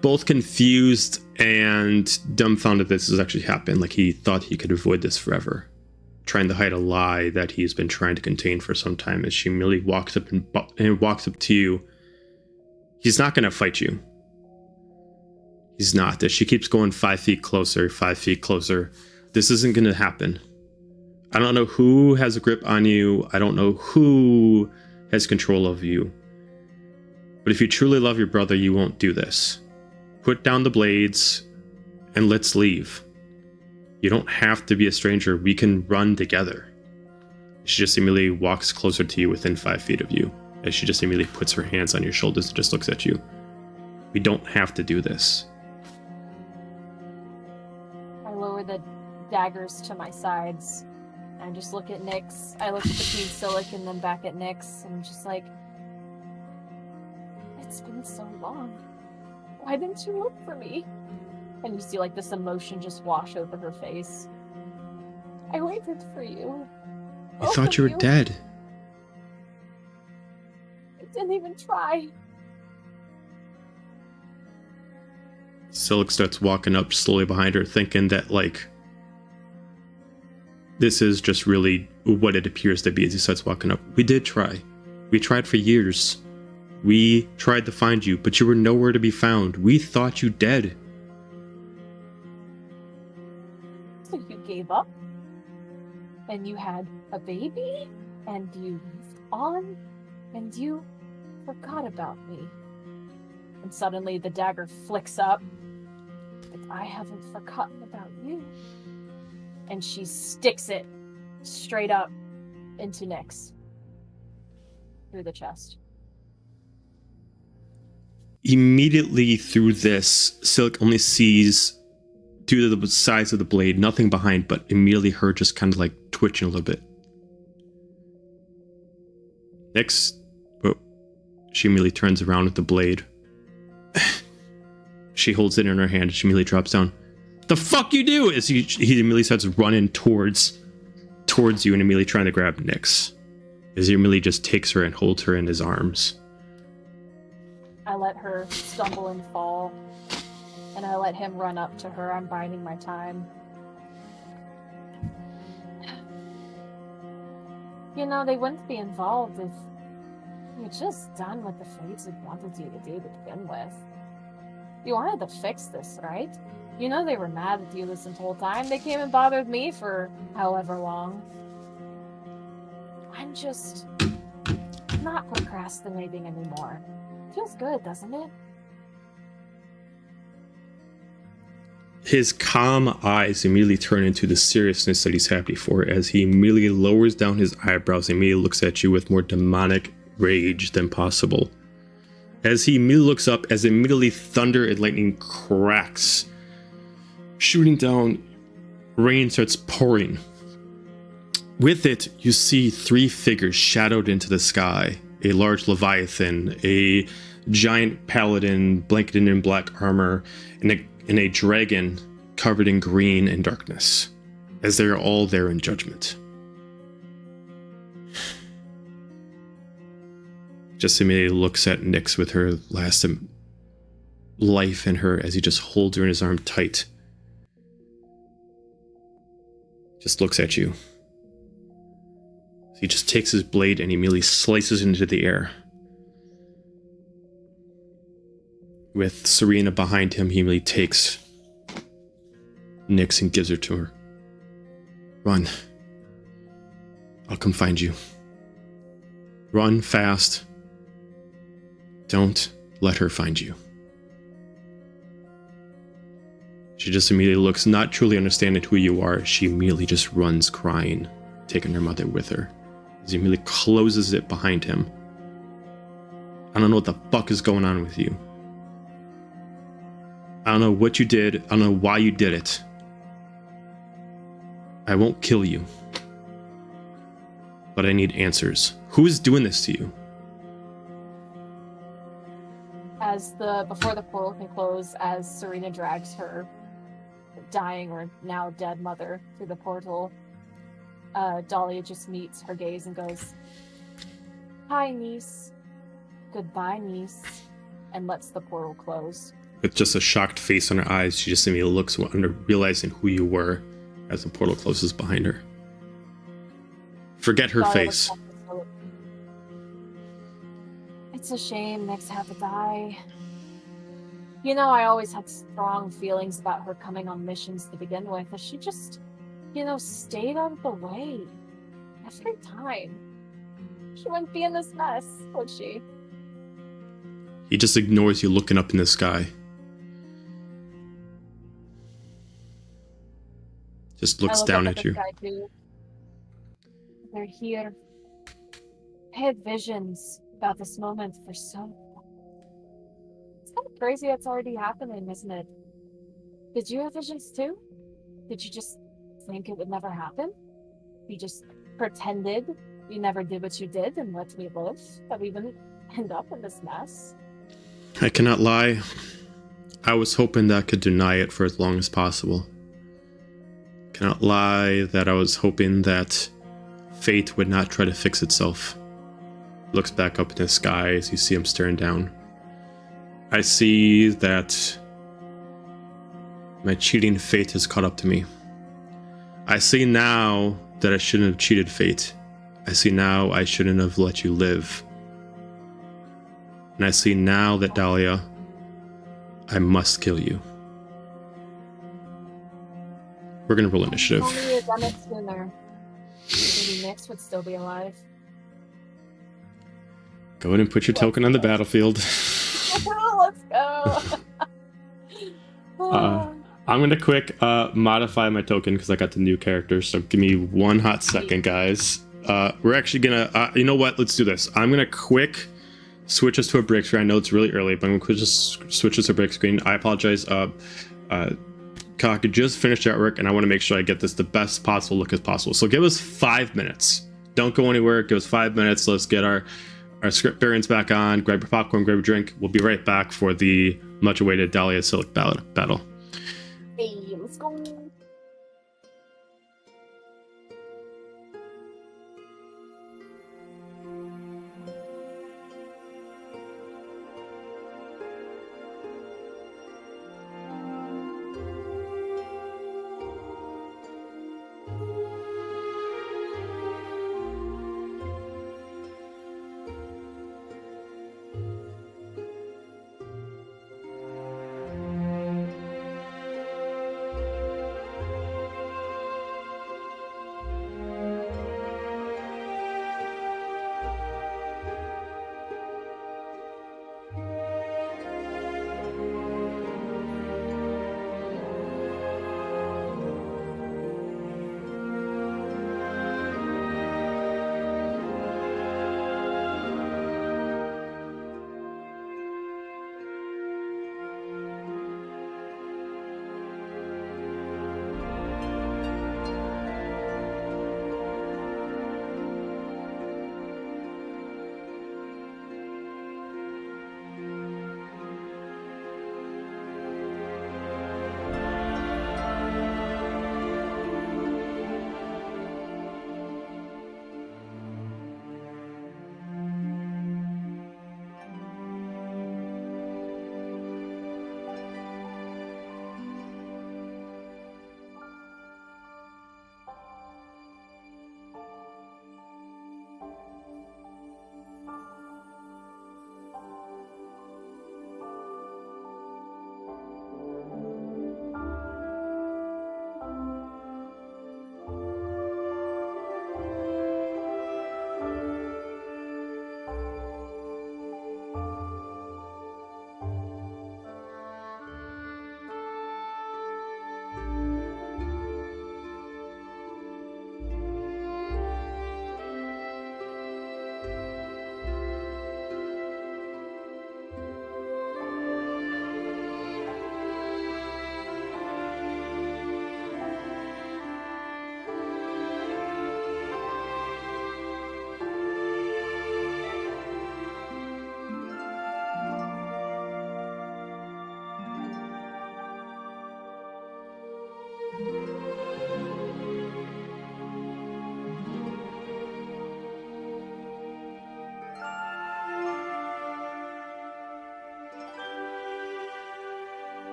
both confused and dumbfounded this has actually happened. Like he thought he could avoid this forever, trying to hide a lie that he's been trying to contain for some time. As she immediately walks up and walks up to you, he's not going to fight you. He's not. As she keeps going 5 feet closer, 5 feet closer, this isn't going to happen. I don't know who has a grip on you. I don't know who has control of you. But if you truly love your brother, you won't do this. Put down the blades and let's leave. You don't have to be a stranger. We can run together. She just immediately walks closer to you within 5 feet of you. As she just immediately puts her hands on your shoulders and just looks at you. We don't have to do this. I lower the daggers to my sides. I just look at Nix. I look between Silic and then back at Nix. And I'm just like, it's been so long. Why didn't you look for me? And you see like this emotion just wash over her face. I waited for you. I thought you were dead. I didn't even try. Silic starts walking up slowly behind her, thinking that, like, this is just really what it appears to be as he starts walking up. We did try. We tried for years. We tried to find you, but you were nowhere to be found. We thought you dead. So you gave up? And you had a baby? And you moved on? And you forgot about me? And suddenly the dagger flicks up. But I haven't forgotten about you. And she sticks it straight up into Nix. Through the chest. Immediately through this, Silic only sees, due to the size of the blade, nothing behind, but immediately her just kind of like twitching a little bit. Next, she immediately turns around with the blade. She holds it in her hand and she immediately drops down. The fuck you do? As he immediately starts running towards you and immediately trying to grab Nix. As he immediately just takes her and holds her in his arms. I let her stumble and fall, and I let him run up to her. I'm biding my time. You know, they wouldn't be involved if you'd just done what the Fates had wanted you to do to begin with. You wanted to fix this, right? You know they were mad at you this whole time. They came and bothered me for however long. I'm just not procrastinating anymore. Feels good, doesn't it? His calm eyes immediately turn into the seriousness that he's had before as he immediately lowers down his eyebrows and immediately looks at you with more demonic rage than possible. As he immediately looks up, as immediately thunder and lightning cracks, shooting down, rain starts pouring. With it, you see 3 figures shadowed into the sky. A large leviathan, a giant paladin blanketed in black armor, and a dragon covered in green and darkness, as they are all there in judgment. Just immediately looks at Nix with her last life in her as he just holds her in his arm tight. Just looks at you. He just takes his blade and he immediately slices into the air. With Serena behind him, he immediately takes Nyx and gives her to her. Run. I'll come find you. Run fast. Don't let her find you. She just immediately looks, not truly understanding who you are. She immediately just runs crying, taking her mother with her. He immediately closes it behind him. I don't know what the fuck is going on with you. I don't know what you did. I don't know why you did it. I won't kill you. But I need answers. Who is doing this to you? Before the portal can close, as Serena drags her dying or now dead mother through the portal, Dahlia just meets her gaze and goes, "Hi, niece. Goodbye, niece," and lets the portal close. With just a shocked face on her eyes, she just immediately looks under, realizing who you were as the portal closes behind her. Forget her Dahlia face. looks up. It's a shame Nyx had to die. You know, I always had strong feelings about her coming on missions to begin with. If she just, stayed out of the way every time, she wouldn't be in this mess, would she? He just ignores you looking up in the sky. Just looks down at you. They're here. I had visions about this moment for so long. It's kind of crazy it's already happening, isn't it? Did you have visions too? Did you just think it would never happen? You just pretended you never did what you did and let me live, that we wouldn't end up in this mess? I cannot lie. I was hoping that I could deny it for as long as possible. Cannot lie that I was hoping that fate would not try to fix itself. Looks back up in the sky as you see him staring down. I see that my cheating fate has caught up to me. I see now that I shouldn't have cheated fate. I see now I shouldn't have let you live. And I see now that, Dahlia, I must kill you. We're gonna roll initiative. If only you had done it sooner. Maybe Nyx would still be alive. Go ahead and put your token on the battlefield. Let's go! I'm gonna quick modify my token because I got the new character. So give me one hot second, guys. We're actually gonna, you know what? Let's do this. I'm gonna quick switch us to a break screen. I know it's really early, but I'm gonna just switch us to a break screen. I apologize. I could just finish the artwork, and I want to make sure I get this the best possible look as possible. So give us 5 minutes. Don't go anywhere. Give us 5 minutes. Let's get our script variants back on. Grab your popcorn, grab a drink. We'll be right back for the much-awaited Dahlia Silic battle. Hey, let's go.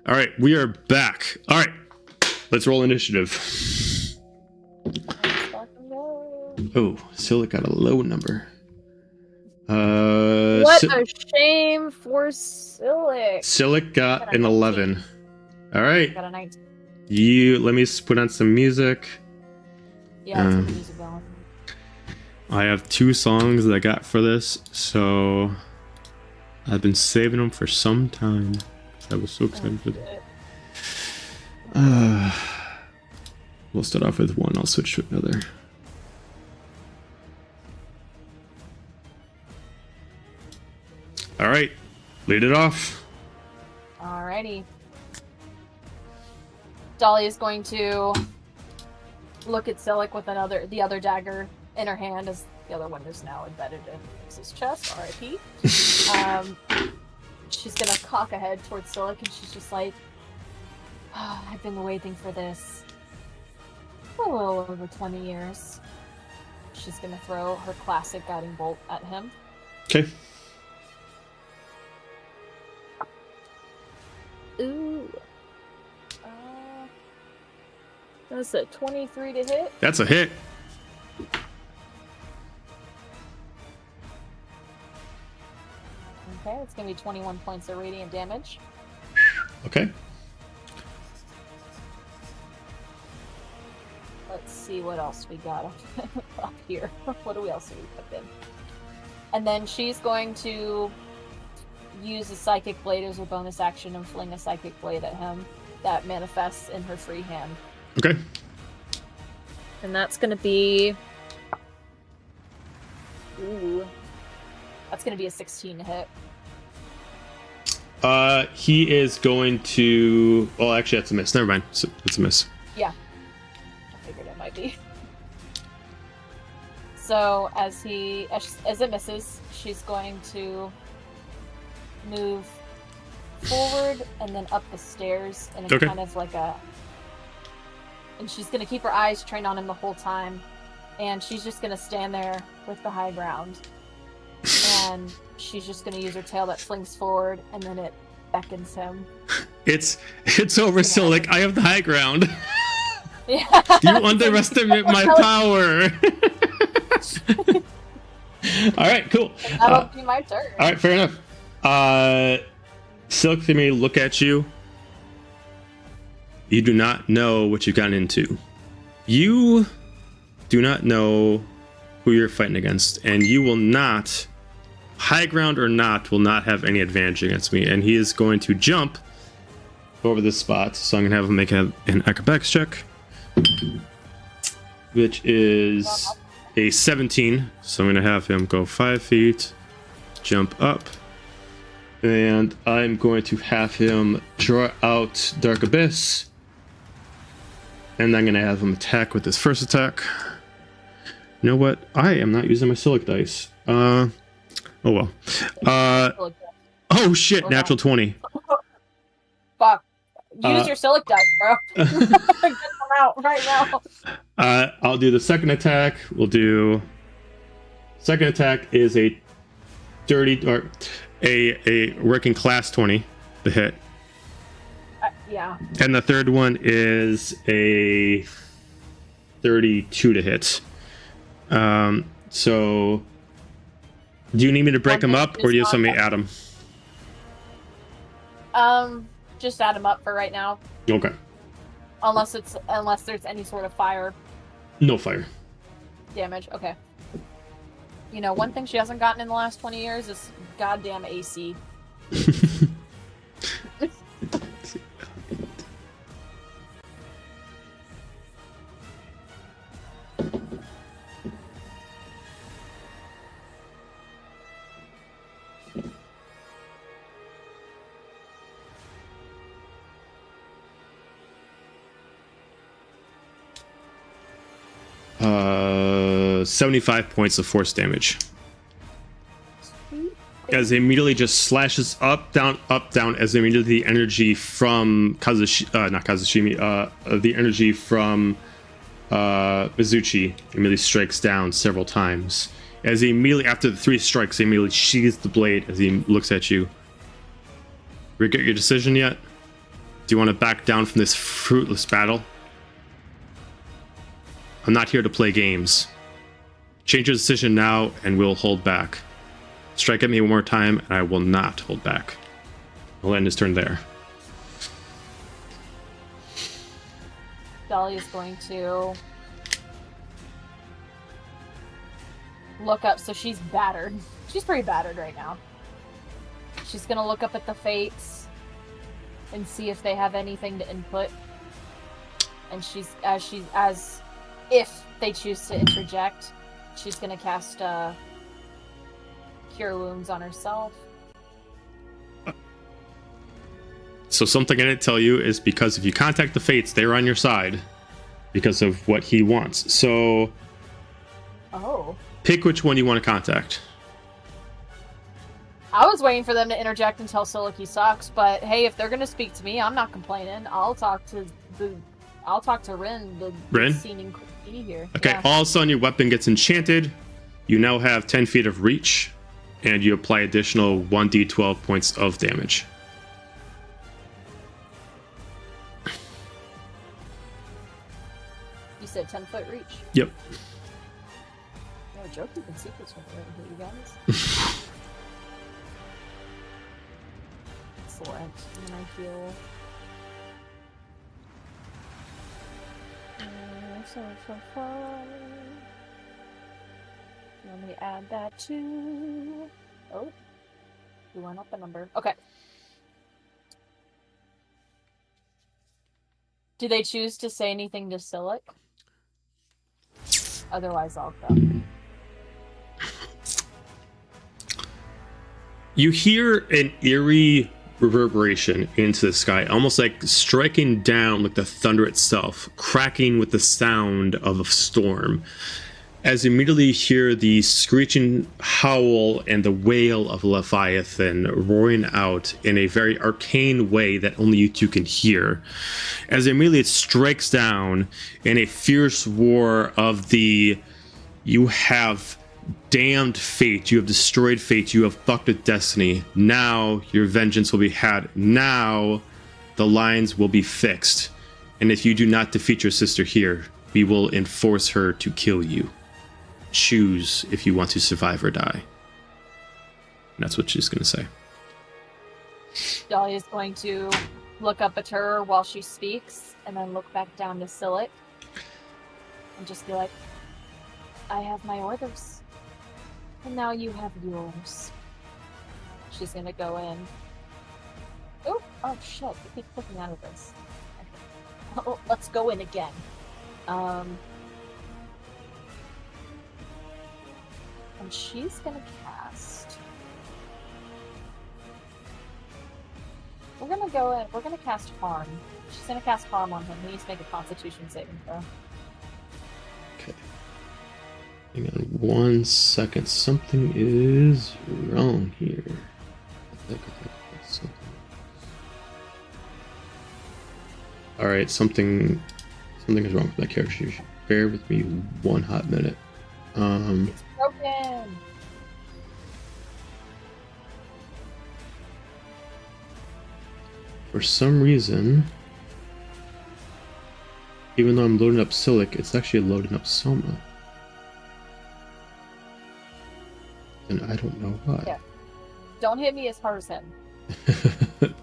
All right, we are back. All right, let's roll initiative. Oh, Silic got a low number. What a shame for Silic. Silic got an 11. All right. I got a 19. Let me put on some music. Yeah, it's a music going. I have 2 songs that I got for this, so I've been saving them for some time. I was so excited for that. We'll start off with one, I'll switch to another. Alright, lead it off. Alrighty. Dahlia is going to look at Silic with the other dagger in her hand, as the other one is now embedded in his chest, R.I.P. She's gonna cock a head towards Silic, and she's just like, oh, I've been waiting for this for a little over 20 years. She's gonna throw her classic guiding bolt at him. Okay. Ooh. That's a 23 to hit. That's a hit. Okay, it's gonna be 21 points of radiant damage. Okay. Let's see what else we got up here. What else do we put in? And then she's going to use a psychic blade as her bonus action and fling a psychic blade at him that manifests in her free hand. Okay. And that's gonna be... Ooh. That's gonna be a 16 to hit. He is going to... Well, actually, that's a miss. Never mind. It's a miss. Yeah. I figured it might be. So, as it misses, she's going to move forward and then up the stairs, and it's Okay. kind of like a. And she's gonna keep her eyes trained on him the whole time, and she's just gonna stand there with the high ground, and she's just gonna use her tail that slings forward, and then it beckons him. It's over, Silk. I have the high ground. Yeah. You underestimate my power. All right, cool. And that'll be my turn. All right, fair enough. Silk, let me look at you. You do not know what you've gotten into. You do not know who you're fighting against, and you will not, high ground or not, will not have any advantage against me. And he is going to jump over this spot, so I'm gonna have him make an acrobatics check, which is a 17. So I'm gonna have him go 5 feet, jump up, and I'm going to have him draw out Dark Abyss, and I'm gonna have him attack with his first attack. You know what? I am not using my Silic dice. Oh well. Oh shit! Natural 20. Fuck. Use your Silic dice, bro. Get them out right now. I'll do the second attack. We'll do. Second attack is a dirty or a working class 20 to hit, Yeah. and the third one is a 32 to hit. So do you need me to break them up, or do you just want me to add them? Just add them up for right now. Okay. Unless there's any sort of fire No fire. damage. Okay. You know, one thing she hasn't gotten in the last 20 years is goddamn AC. Uh, 75 points of force damage. As it immediately just slashes up, down, as immediately the energy from the energy from Mizuchi immediately strikes down several times. As he immediately, after the 3 strikes, he immediately sheathes the blade as he looks at you. Regret your decision yet? Do you want to back down from this fruitless battle? I'm not here to play games. Change your decision now and we'll hold back. Strike at me one more time and I will not hold back. I'll end his turn there. Dahlia is going to look up. So she's battered. She's pretty battered right now. She's going to look up at the fates and see if they have anything to input. And if they choose to interject, she's gonna cast Cure Wounds on herself. So something I didn't tell you is because if you contact the Fates, they're on your side because of what he wants. So Oh. pick which one you want to contact. I was waiting for them to interject and tell Silicky sucks, but hey, if they're gonna speak to me, I'm not complaining. I'll talk to Rin, the Rin? scene queen here. Okay, Yeah. all of a sudden your weapon gets enchanted. You now have 10 feet of reach, and you apply additional 1d12 points of damage. You said 10-foot reach. Yep. No joke, you can secrets from here, you guys. Excellent. And then I heal. So. Let me add that to. Oh, we went up a number. Okay. Do they choose to say anything to Silic? Otherwise, I'll go. You hear an eerie reverberation into the sky, almost like striking down like the thunder itself, cracking with the sound of a storm. as you immediately hear the screeching howl and the wail of Leviathan roaring out in a very arcane way that only you two can hear. As immediately it strikes down in a fierce war of the, you have damned fate, you have destroyed fate, you have fucked with destiny. Now your vengeance will be had. Now the lines will be fixed. And if you do not defeat your sister here, we will enforce her to kill you. Choose if you want to survive or die. And that's what she's going to say. Dahlia's going to look up at her while she speaks, and then look back down to Silik, and just be like, I have my orders, and now you have yours. She's going to go in. Oh shit, you keep clicking out of this. Okay. Oh, let's go in again. And she's gonna cast. We're gonna cast harm. She's gonna cast harm on him. He needs to make a Constitution saving throw. Okay. Hang on 1 second. Something is wrong here. I think something. Alright, something is wrong with my character. You should bear with me 1 hot minute. It's broken. For some reason, even though I'm loading up Silik, it's actually loading up Soma. And I don't know why. Yeah. Don't hit me as hard as him.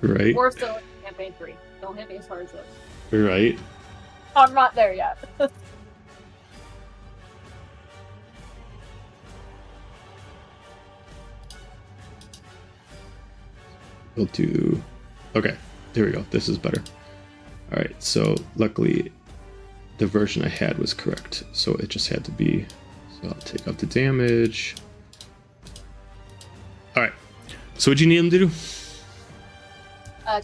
Right? Or Silik in campaign 3. Don't hit me as hard as him. Right? I'm not there yet. We'll do... Okay, there we go. This is better. Alright, so luckily the version I had was correct. So it just had to be... So I'll take out the damage. Alright, so what do you need him to do?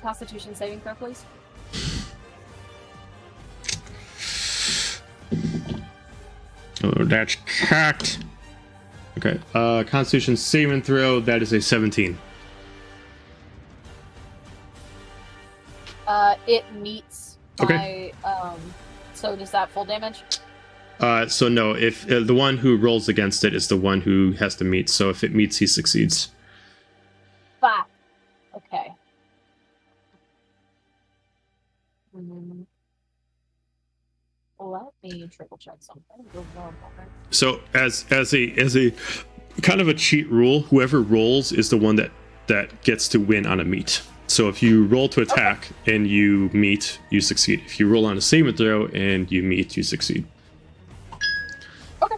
Constitution saving throw, please. Oh, that's cocked. Okay, Constitution saving throw, that is a 17. It meets Okay. my, so does that full damage? So no, if the one who rolls against it is the one who has to meet, so if it meets, he succeeds. 5. Okay. Let me triple check something. So as a kind of a cheat rule, whoever rolls is the one that gets to win on a meet. So if you roll to attack and you meet, you succeed. If you roll on a saving throw and you meet, you succeed. Okay.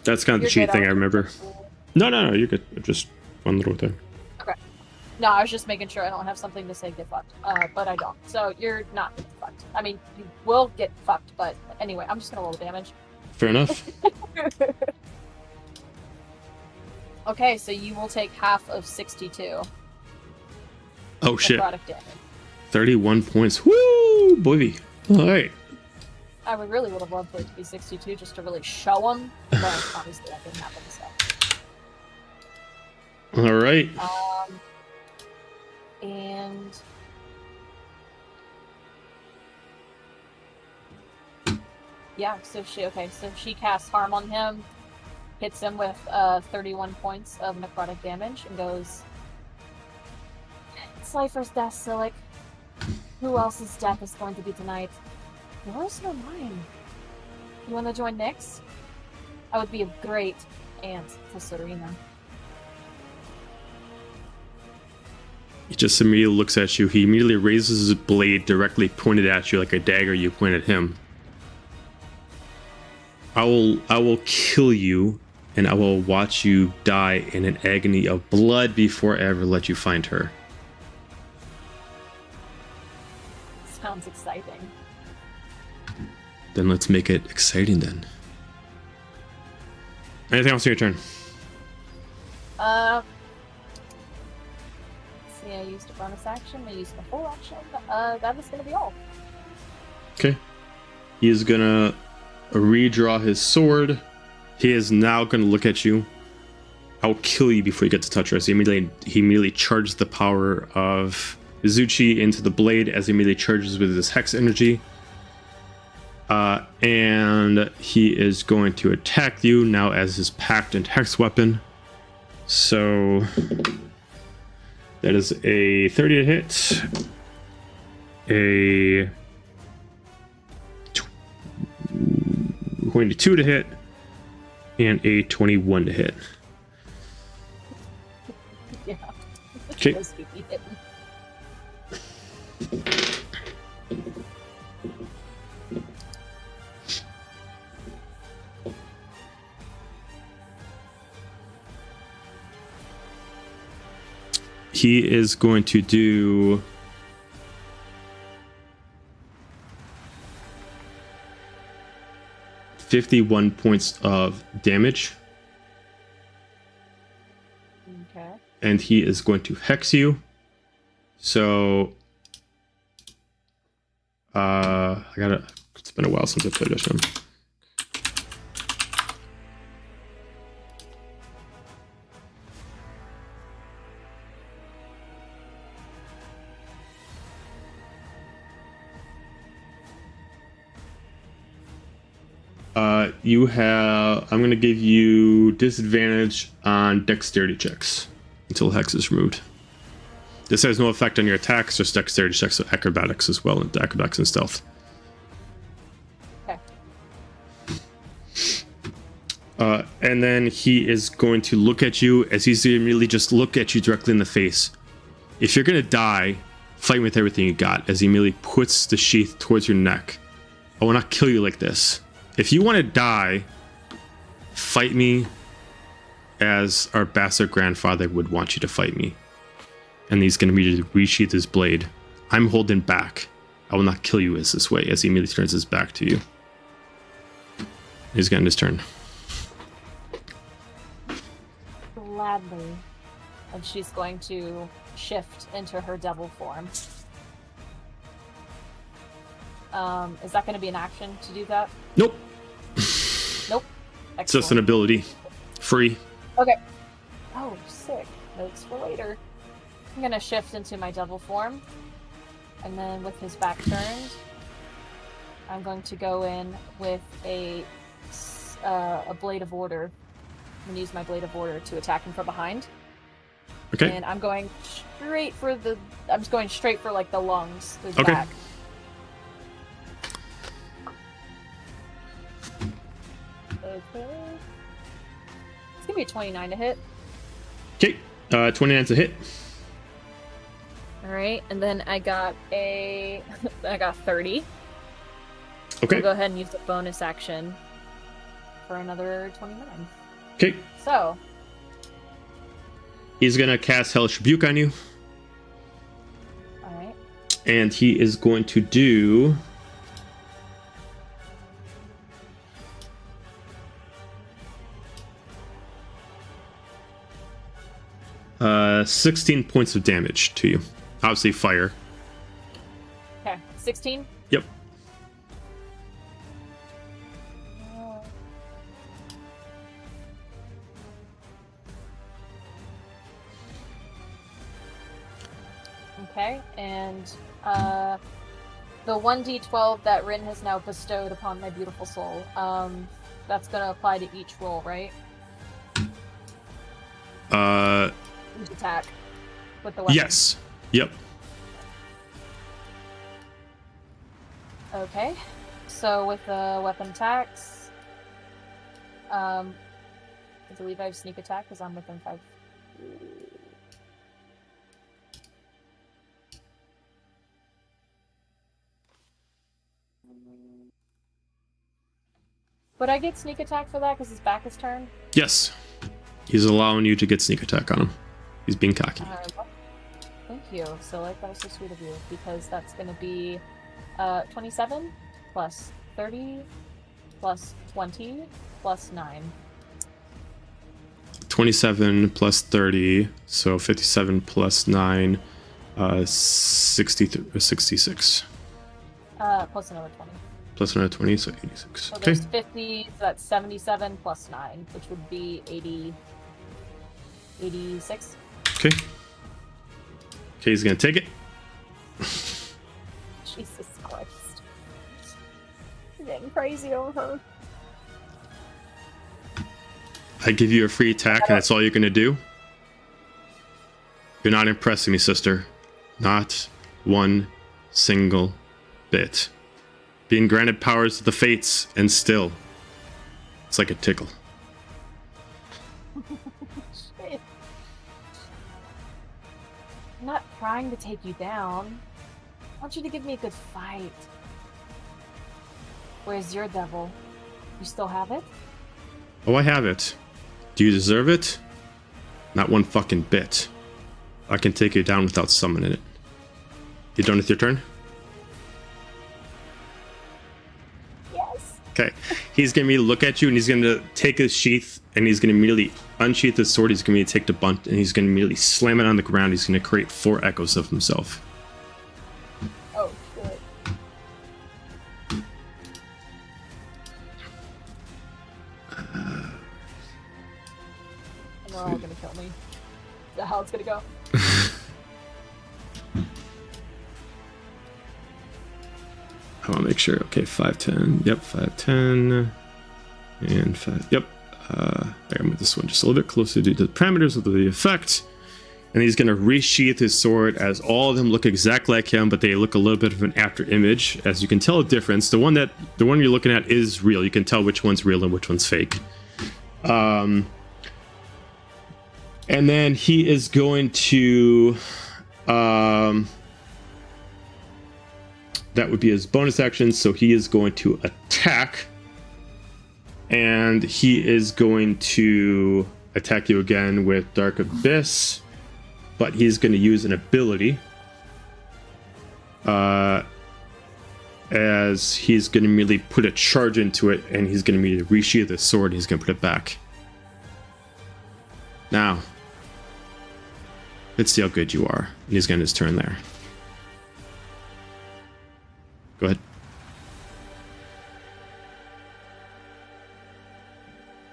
That's kind of the cheat thing I remember. No, you're good. Just one little thing. Okay. No, I was just making sure I don't have something to say get fucked. But I don't. So you're not getting fucked. I mean, you will get fucked, but anyway, I'm just gonna roll the damage. Fair enough. Okay, so you will take half of 62. Oh shit. Necrotic damage. 31 points. Woo, boy. All right. I really would have loved for it to be 62 just to really show them, but obviously that didn't happen. So. All right. And yeah, so she casts harm on him, hits him with 31 points of necrotic damage, and goes, "It's life or death, Silik. Who else's death is going to be tonight? Yours or mine? You want to join Nyx? I would be a great aunt to Serena." He just immediately looks at you. He immediately raises his blade directly pointed at you like a dagger you point at him. I will kill you, and I will watch you die in an agony of blood before I ever let you find her. Sounds exciting. Then let's make it exciting then. Anything else on your turn? See, I used a bonus action, I used a full action. That is gonna be all. Okay. He is gonna redraw his sword He is now going to look at you. I will kill you before you get to touch her. So he immediately charges the power of Izuchi into the blade as he immediately charges with his hex energy. And he is going to attack you now as his packed and hex weapon. So that is a 30 to hit, a 22 to hit, and a 21 to hit. Yeah. Okay. Those could be hidden. He is going to do 51 points of damage. Okay. And he is going to hex you. So it's been a while since I played this one. I'm going to give you disadvantage on dexterity checks until hex is removed. This has no effect on your attacks, just dexterity checks, so acrobatics as well, and acrobatics and stealth. Okay. And then he is going to look at you as he's immediately just look at you directly in the face. If you're going to die, fight with everything you got, as he immediately puts the sheath towards your neck. I will not kill you like this. If you want to die, fight me as our bastard grandfather would want you to fight me. And he's going to immediately resheath his blade. I'm holding back. I will not kill you as this way, as he immediately turns his back to you. He's getting his turn. Gladly. And she's going to shift into her devil form. Is that going to be an action to do that? Nope. Nope. It's just an ability. Free. Okay. Oh, sick. Notes for later. I'm going to shift into my devil form. And then with his back turned, I'm going to go in with a Blade of Order. I'm going to use my Blade of Order to attack him from behind. Okay. And I'm going straight for like the lungs, his Okay. back. Okay. It's gonna be a 29 to hit. Okay. 29's a hit. Alright, and then I got 30. Okay. I'll go ahead and use the bonus action for another 29. Okay. So, He's going to cast Hellish Rebuke on you. alright. And he is going to do... 16 points of damage to you. Obviously, fire. Okay, 16? Yep. Okay, and the 1d12 that Rin has now bestowed upon my beautiful soul, that's going to apply to each roll, right? Each attack with the weapon. Yes. Yep. Okay, so with the weapon attacks, I believe I have sneak attack because I'm within 5. Would I get sneak attack for that because his back is turned? Yes. He's allowing you to get sneak attack on him. He's being cocky. Thank you. So like that was so sweet of you because that's going to be 27 plus 30 plus 20 plus 9. 27 plus 30, so 57 plus 9, 66. Plus another 20. Plus another 20, so 86. So Okay. there's 50, so that's 77 plus 9, which would be 80, 86. Okay. Okay, he's gonna take it. Jesus Christ. You're getting crazy over her. I give you a free attack, and that's all you're gonna do? You're not impressing me, sister. Not one single bit. Being granted powers of the fates, and still, it's like a tickle. Shit. I'm not trying to take you down. I want you to give me a good fight. Where's your devil? You still have it? Oh, I have it. Do you deserve it? Not one fucking bit. I can take you down without summoning it. You done with your turn? Yes. Okay. He's gonna immediately look at you, and he's gonna take his sheath, and he's gonna immediately unsheath his sword. He's gonna take the bunt, and he's gonna immediately slam it on the ground. He's gonna create 4 echoes of himself. Oh, shit. I know how it's gonna kill me. Is that how it's gonna go? I want to make sure. Okay, 510. Yep, 510. And 5. Yep. I'm gonna move this one just a little bit closer to the parameters of the effect. And he's going to resheath his sword as all of them look exactly like him, but they look a little bit of an after image. As you can tell a difference. The one you're looking at is real. You can tell which one's real and which one's fake. And then he is going to that would be his bonus action, so he is going to attack. And he is going to attack you again with Dark Abyss. But he's going to use an ability. As he's going to immediately put a charge into it, and he's going to immediately resheath his sword, and he's going to put it back. Now, let's see how good you are. And he's going to his turn there. Go ahead.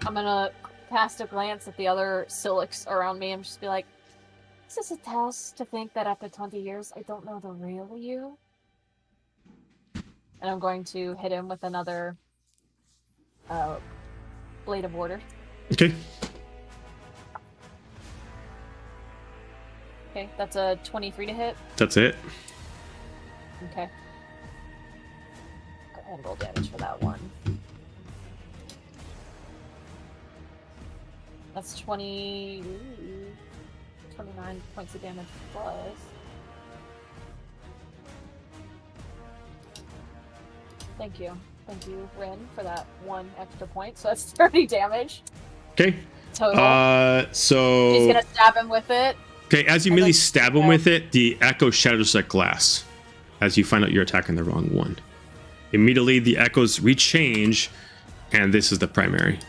I'm gonna cast a glance at the other Silix around me and just be like, is this a test to think that after 20 years I don't know the real you? And I'm going to hit him with another Blade of Order. Okay. Okay, that's a 23 to hit. That's it. Okay. Go ahead and roll damage for that one. That's 29 points of damage plus. Thank you, Rin, for that 1 extra point. So that's 30 damage Okay. total. So He's gonna stab him with it. okay, as you immediately stab him with it, the echo shatters like glass. As you find out you're attacking the wrong one. Immediately, the echoes rechange, and this is the primary.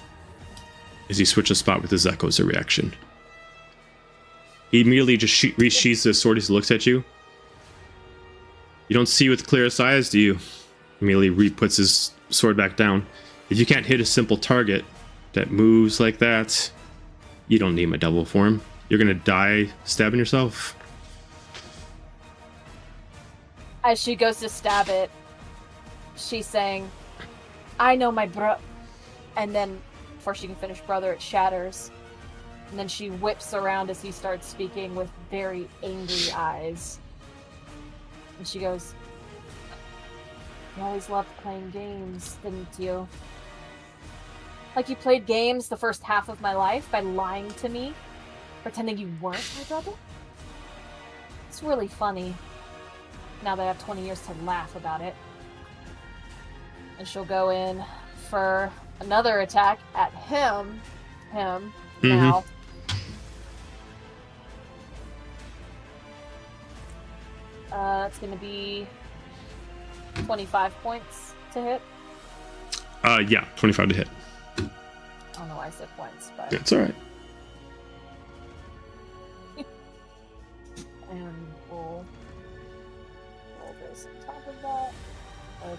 As he switches spot with his echo as a reaction. He immediately just resheaths his sword as he looks at you. You don't see with clearest eyes, do you? Immediately re-puts his sword back down. If you can't hit a simple target that moves like that, you don't need my double form. You're gonna die stabbing yourself. As she goes to stab it, she's saying, I know my and then before she can finish brother, it shatters. And then she whips around as he starts speaking with very angry eyes. And she goes, you always loved playing games, didn't you? Like you played games the first half of my life by lying to me, pretending you weren't my brother? It's really funny, now that I have 20 years to laugh about it. And she'll go in for another attack at him now. It's gonna be 25 points to hit. Yeah, 25 to hit. I don't know why I said points, but It's alright. and we'll roll this on top of that.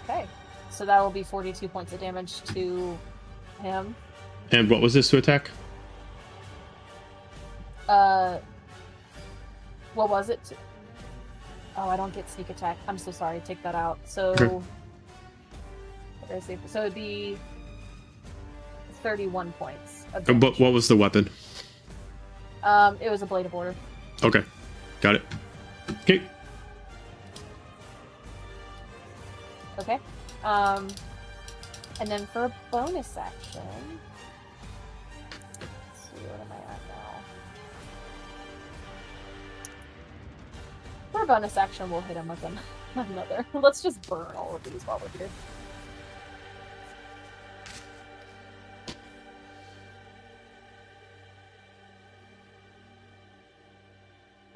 Okay. So that will be 42 points of damage to him. And what was this to attack? What was it? Oh, I don't get sneak attack. I'm so sorry. Take that out. So, Okay. what did I say? So it'd be 31 points. Of But damage. what was the weapon? It was a blade of order. Okay, got it. Okay. Okay. And then for a bonus action, let's see, what am I at now? For a bonus action, we'll hit him with another. Let's just burn all of these while we're here.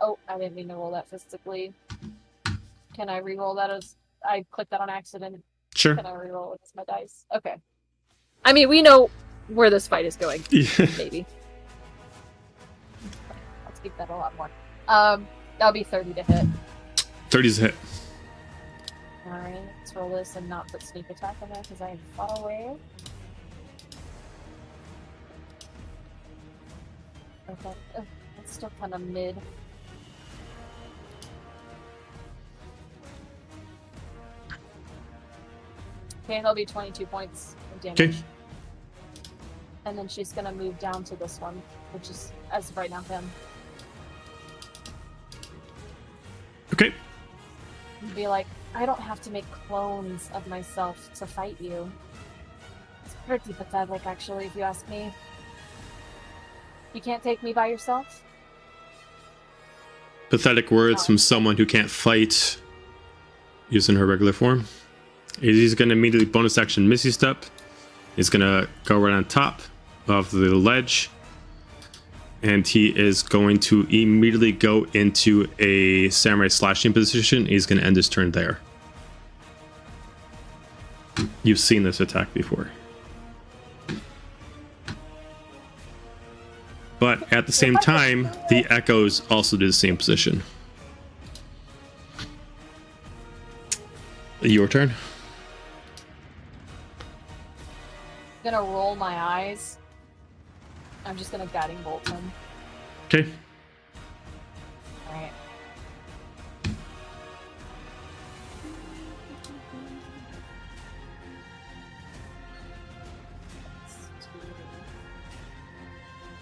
Oh, I didn't mean to roll that physically. Can I re-roll that as I clicked that on accident? Sure. Can I re-roll it as my dice? Okay. I mean, we know where this fight is going. Yeah. Maybe. Let's keep that a lot more. That'll be 30 to hit. 30's a hit. Alright, let's roll this and not put sneak attack in there because I am far away. Okay. Ugh, it's still kind of mid. Okay, that'll be 22 points of damage. Okay. And then she's gonna move down to this one, which is, as of right now, him. Okay. And be like, I don't have to make clones of myself to fight you. It's pretty pathetic, actually, if you ask me. You can't take me by yourself? Pathetic words from someone who can't fight using her regular form. He's going to immediately bonus action Misty Step. He's going to go right on top of the ledge. And he is going to immediately go into a samurai slashing position. He's going to end his turn there. You've seen this attack before. But at the same time, the echoes also do the same position. Your turn. I'm gonna roll my eyes. I'm just gonna guiding bolt him. Okay. Alright.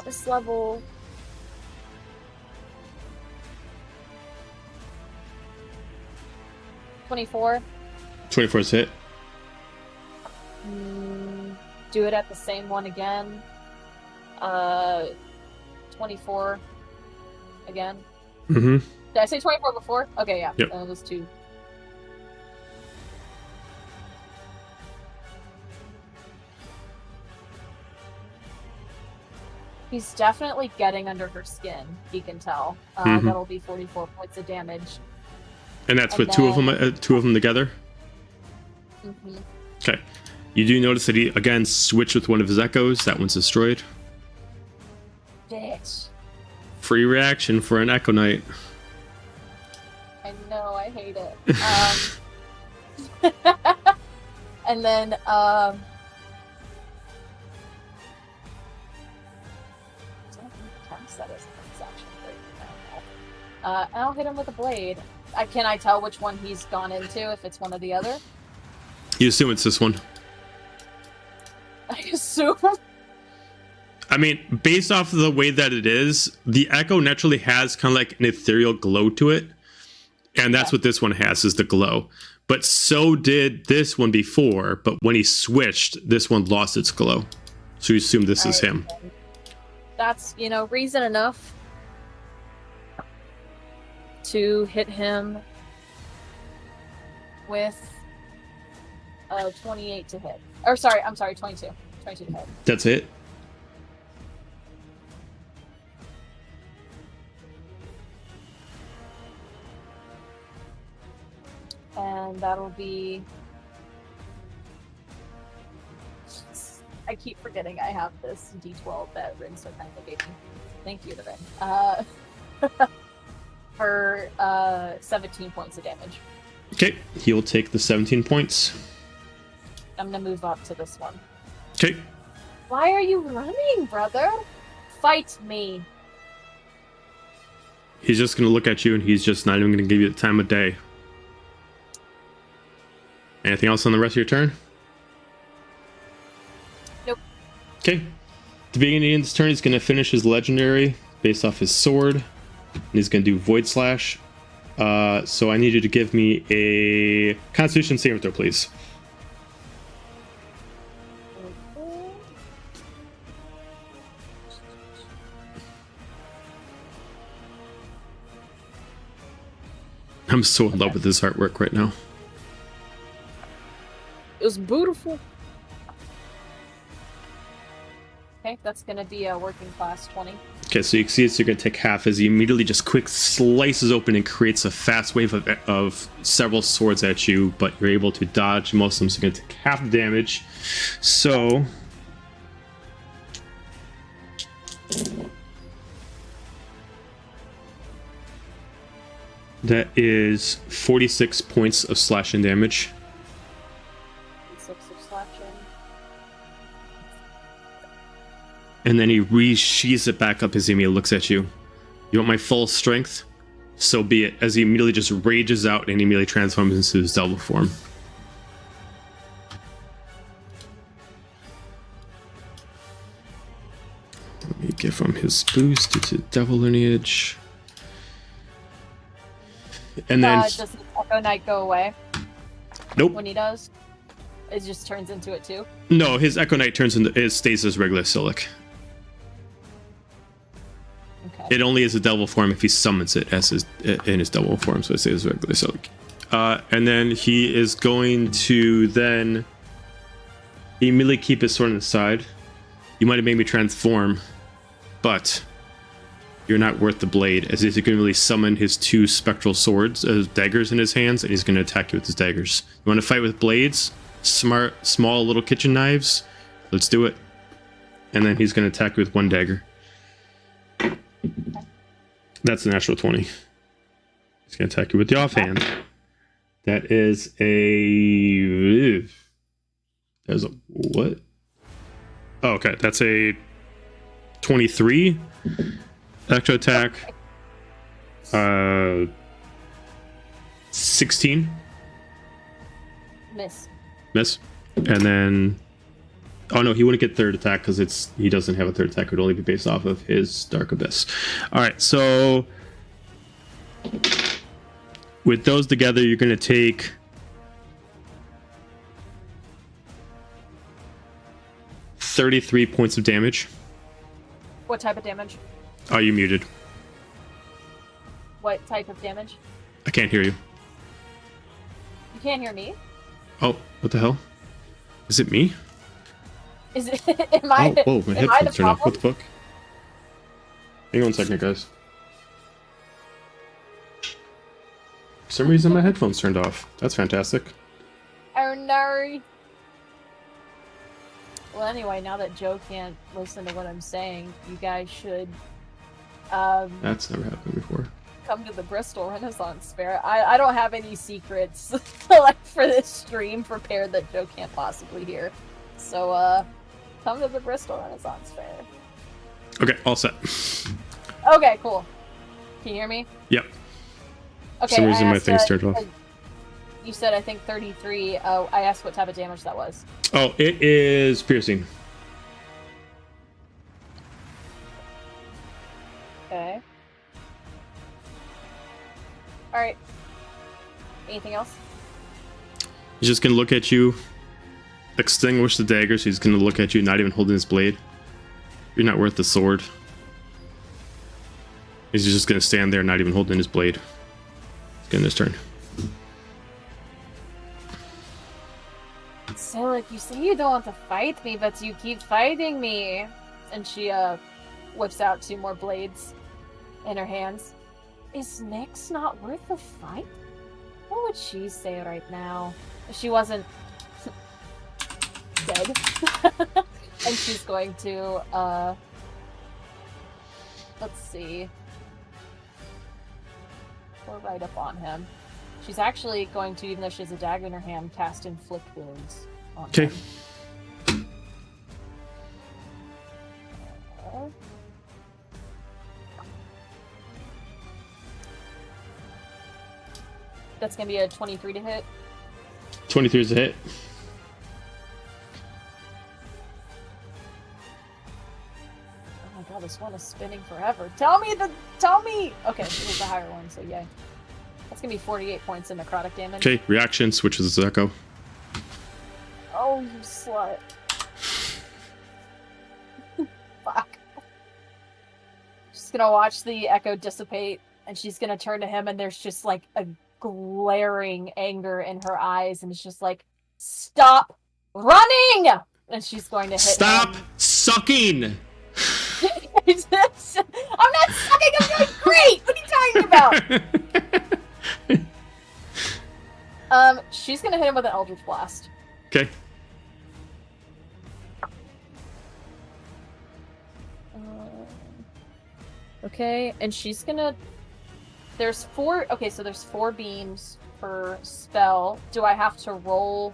This level. $24. 24's hit. Do it at the same one again. 24 again. Mm-hmm. Did I say 24 before? Okay, yeah. Yep. That was 2. He's definitely getting under her skin. He can tell. Mhm. That'll be 44 points of damage. And that's And with two of them together. Mm-hmm. Okay. You do notice that he again switched with one of his echoes. That one's destroyed. Bitch. Free reaction for an Echo Knight. I know, I hate it. And then, I'll hit him with a blade. Can I tell which one he's gone into if it's one or the other? You assume it's this one. I assume. I mean, based off of the way that it is, the Echo naturally has kind of like an ethereal glow to it. And that's Yeah. what this one has, is the glow. But so did this one before, but when he switched, this one lost its glow. So you assume this is him. That's, reason enough to hit him with a 28 to hit. Or I'm sorry, 22. 22 to hit. That's it? And that'll be... I keep forgetting I have this D12 that Rin so kindly gave me. Thank you to Rin. For 17 points of damage. Okay, he'll take the 17 points. I'm gonna move up to this one. Okay. Why are you running, brother? Fight me. He's just going to look at you, and he's just not even going to give you the time of day. Anything else on the rest of your turn? Nope. Okay. At the beginning of this turn, he's going to finish his legendary based off his sword. And he's going to do Void Slash. So I need you to give me a Constitution saving throw, please. I'm so in love with this artwork right now. It was beautiful. Okay, that's gonna be a working class 20. Okay, so you can see you're going to take half as he immediately just quick slices open and creates a fast wave of several swords at you, but you're able to dodge most of them, so you're going to take half the damage. So that is 46 points of slashing damage. 6 of slashing. And then he re-sheaths it back up as he immediately looks at you. You want my full strength? So be it. As he immediately just rages out and immediately transforms into his devil form. Let me give him his boost to devil lineage. And then Does the Echo Knight go away nope. when he does? It just turns into it too? No, his Echo Knight turns into it stays as regular Silic. Okay. It only is a devil form if he summons it as in his devil form, so it stays as regular Silic. And then he is going to then immediately keep his sword on the side. You might have made me transform, but you're not worth the blade, as he's going to really summon his 2 spectral swords, daggers in his hands, and he's going to attack you with his daggers. You want to fight with blades? Small little kitchen knives? Let's do it. And then he's going to attack you with 1 dagger. That's a natural 20. He's going to attack you with the offhand. That is a... There's a... What? Oh, okay. That's a 23. Extra attack. 16. Miss. Miss. And then... Oh no, he wouldn't get third attack because he doesn't have a third attack. It would only be based off of his Dark Abyss. Alright, so... With those together, you're going to take... 33 points of damage. What type of damage? Are you muted? What type of damage? I can't hear you. You can't hear me? Oh, what the hell? Is it me? Is it? Am I? Oh, whoa, my am I the headphones turned off. What problem? the fuck? Hang on a second, guys. For some reason, my headphones turned off. That's fantastic. Oh no. Well, anyway, now that Joe can't listen to what I'm saying, you guys should That's never happened before. come to the Bristol Renaissance Fair. I don't have any secrets like for this stream prepared that Joe can't possibly hear. So come to the Bristol Renaissance Fair. Okay, all set. Okay, cool. Can you hear me? Yep. Okay. For some reason, I my asked, thing's turned off. You said I think 33. Oh, I asked what type of damage that was. Oh, it is piercing. Okay. Alright. Anything else? He's just gonna look at you, extinguish the dagger, so he's gonna look at you, not even holding his blade. You're not worth the sword. He's just gonna stand there, not even holding his blade. He's getting his turn. Silic, you say you don't want to fight me, but you keep fighting me. And she whips out 2 more blades in her hands. Is Nyx not worth a fight? What would she say right now? If she wasn't dead. And she's going to let's see. Go right up on him. She's actually going to, even though she has a dagger in her hand, cast Inflict Wounds. on Okay. him. That's gonna be a 23 to hit. 23 is a hit. Oh my god, this one is spinning forever. Tell me! Okay, so it's the higher one, so yay. That's gonna be 48 points in necrotic damage. Okay, reaction switches to Echo. Oh, you slut. Fuck. She's gonna watch the echo dissipate, and she's gonna turn to him, and there's just like a glaring anger in her eyes, and it's just like, stop running! And she's going to hit Stop him. sucking! I'm not sucking, I'm doing great! What are you talking about? She's gonna hit him with an Eldritch Blast. Okay. Okay, and she's gonna... There's 4... Okay, so there's 4 beams per spell. Do I have to roll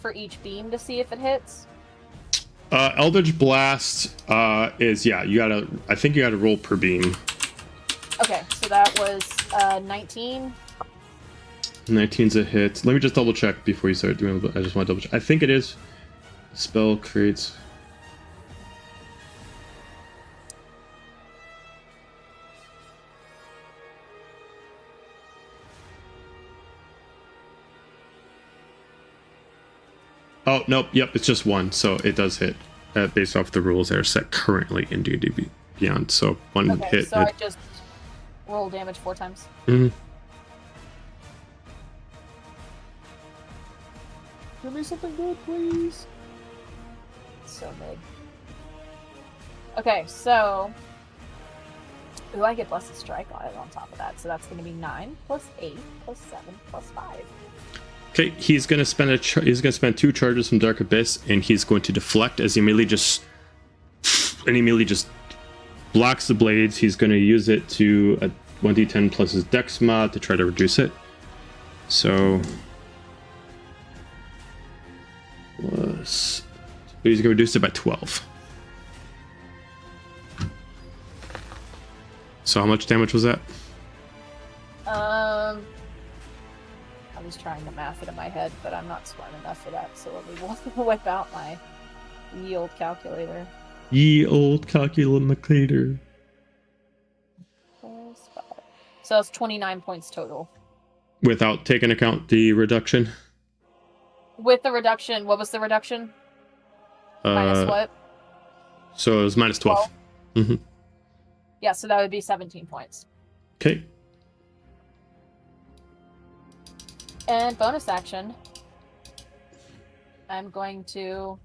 for each beam to see if it hits? Eldritch Blast is, yeah, I think you gotta roll per beam. Okay, so that was 19. 19's a hit. Let me just double check before you start doing it. I just want to double check. I think it is. Spell creates... Oh, nope, yep, it's just 1, so it does hit based off the rules that are set currently in D&D Beyond. So 1 Okay, hit. so I just roll damage 4 times. Mm-hmm. Give me something good, please. So mid. Okay, so... Ooh, I get Blessed Strike on it on top of that, so that's going to be 9 plus 8 plus 7 plus 5. Okay, he's gonna spend two charges from Dark Abyss, and he's going to deflect as he immediately just blocks the blades. He's going to use it to a 1d10 plus his Dex mod to try to reduce it. So he's going to reduce it by 12. So how much damage was that? I was trying to math it in my head, but I'm not smart enough for that, so let me whip out my yield calculator. Ye old calculator. So that's 29 points total. Without taking account the reduction? With the reduction, what was the reduction? Minus what? So it was minus 12. Mm-hmm. Yeah, so that would be 17 points. Okay. And bonus action, I'm going to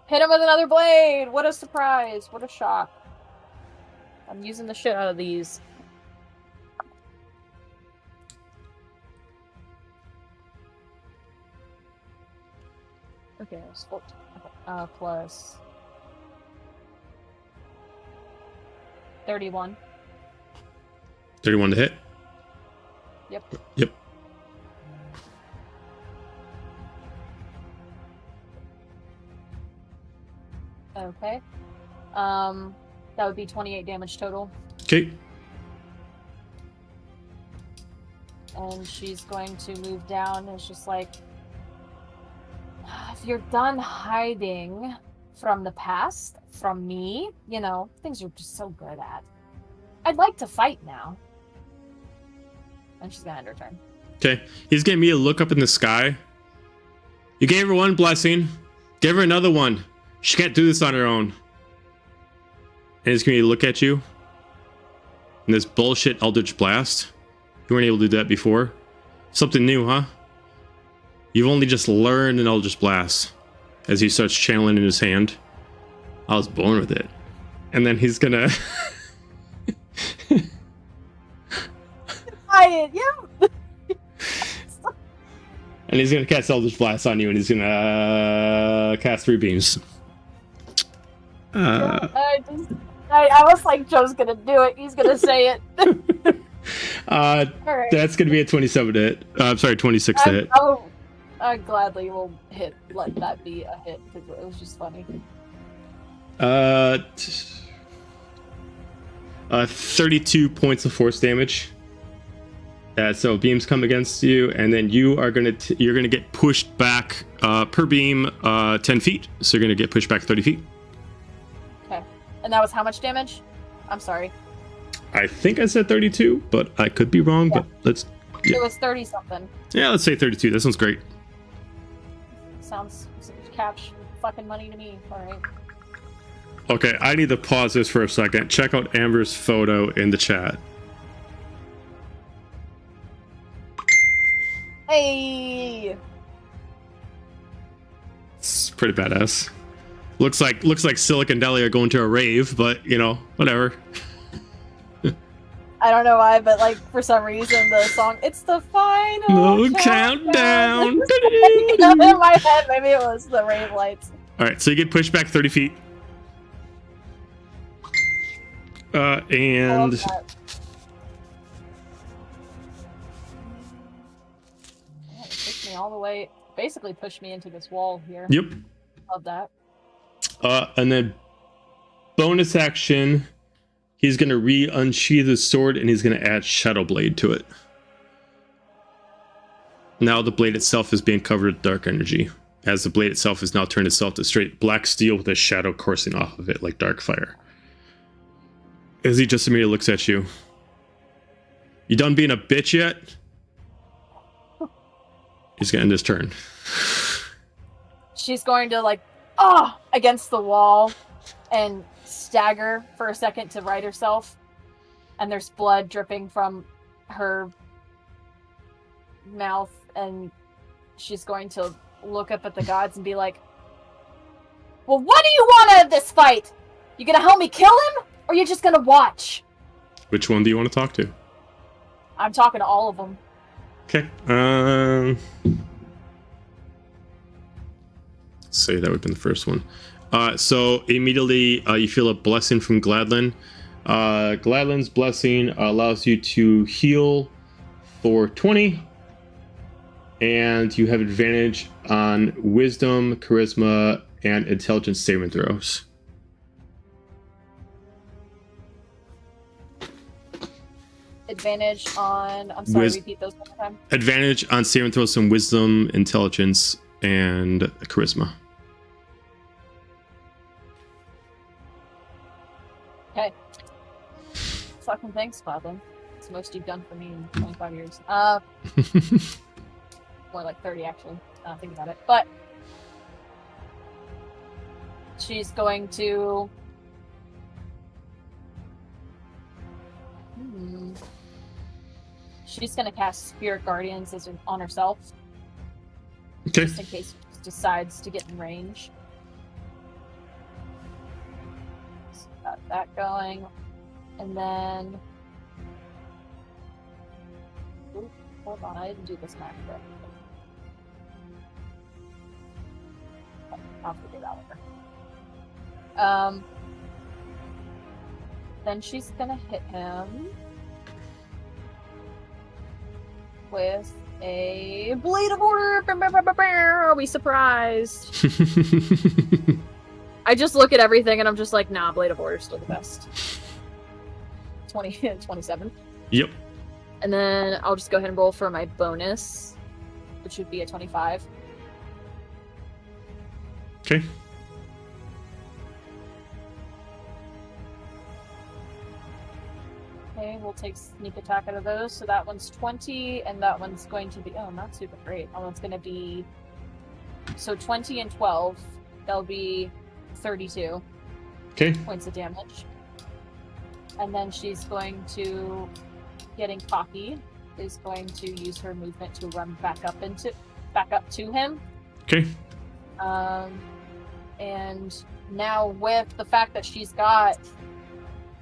hit him with another blade! What a surprise! What a shock. I'm using the shit out of these. Okay, it's 14. Plus 31. 31 to hit? Yep. Yep. Okay. That would be 28 damage total. Okay. And she's going to move down, and it's just like, if you're done hiding from the past, from me, you know, things you're just so good at, I'd like to fight now. And she's gonna end her turn. Okay. He's getting me to look up in the sky. You gave her one blessing. Give her another one. She can't do this on her own. And he's going to look at you. And this bullshit Eldritch Blast. You weren't able to do that before. Something new, huh? You've only just learned an Eldritch Blast. As he starts channeling in his hand. I was born with it. And then he's gonna... Yeah. And he's gonna cast Eldritch Blast on you, and he's gonna cast 3 beams. I was like, Joe's gonna do it. He's gonna say it. All right. That's going to be a 27 to hit. I'm sorry, 26 to hit. I gladly will let that be a hit because it was just funny. 32 points of force damage. So beams come against you, and then you're gonna get pushed back per beam 10 feet. So you're gonna get pushed back 30 feet. Okay, and that was how much damage? I'm sorry. I think I said 32, but I could be wrong. Yeah. But let's. Yeah. It was 30 something. Yeah, let's say 32. That sounds great. Sounds cash fucking money to me. All right. Okay, I need to pause this for a second. Check out Amber's photo in the chat. Hey. It's pretty badass. Looks like Silic and Dahlia are going to a rave, but whatever. I don't know why, but like for some reason the song "It's the Final No countdown. in my head. Maybe it was the rave lights. All right, so you get pushed back 30 feet. And It pushed me all the way. Basically, pushed me into this wall here. yep. Love that. And then bonus action, he's gonna unsheath his sword and he's gonna add Shadow Blade to it. Now the blade itself is being covered with dark energy, as the blade itself has now turned itself to straight black steel with a shadow coursing off of it like dark fire. As he just immediately looks at you. You done being a bitch yet? He's gonna end his turn. She's going to against the wall and stagger for a second to right herself, and there's blood dripping from her mouth, and she's going to look up at the gods and be like, well, what do you want out of this fight? You gonna help me kill him, or you just gonna watch? Which one do you want to talk to? I'm talking to all of them. Okay. Say that would have been the first one. So immediately you feel a blessing from Gladlin. Gladlin's blessing allows you to heal for 20, and you have advantage on wisdom, charisma, and intelligence saving throws. Advantage on... I'm sorry, repeat those one more time. Advantage on saving throws from wisdom, intelligence, and charisma. Okay. Fucking thanks, Boblin. It's the most you've done for me in 25 years. More like 30, actually. Think about it. But she's going to... She's going to cast Spirit Guardians on herself. Okay. Just in case she decides to get in range. So got that going. And then... Ooh, hold on, I didn't do this math correctly. Okay, I'll figure that out later. Then she's going to hit him with a Blade of Order. Are we surprised? I just look at everything and I'm just like, nah, Blade of Order is still the best. 27. Yep. And then I'll just go ahead and roll for my bonus, which would be a 25. Okay. Okay, we'll take sneak attack out of those. So that one's 20, and that one's going to be... Oh, not super great. That one's going to be... So 20 and 12. That'll be 32 Okay. points of damage. And then she's going to, getting cocky, is going to use her movement to run back up to him. Okay. And now with the fact that she's got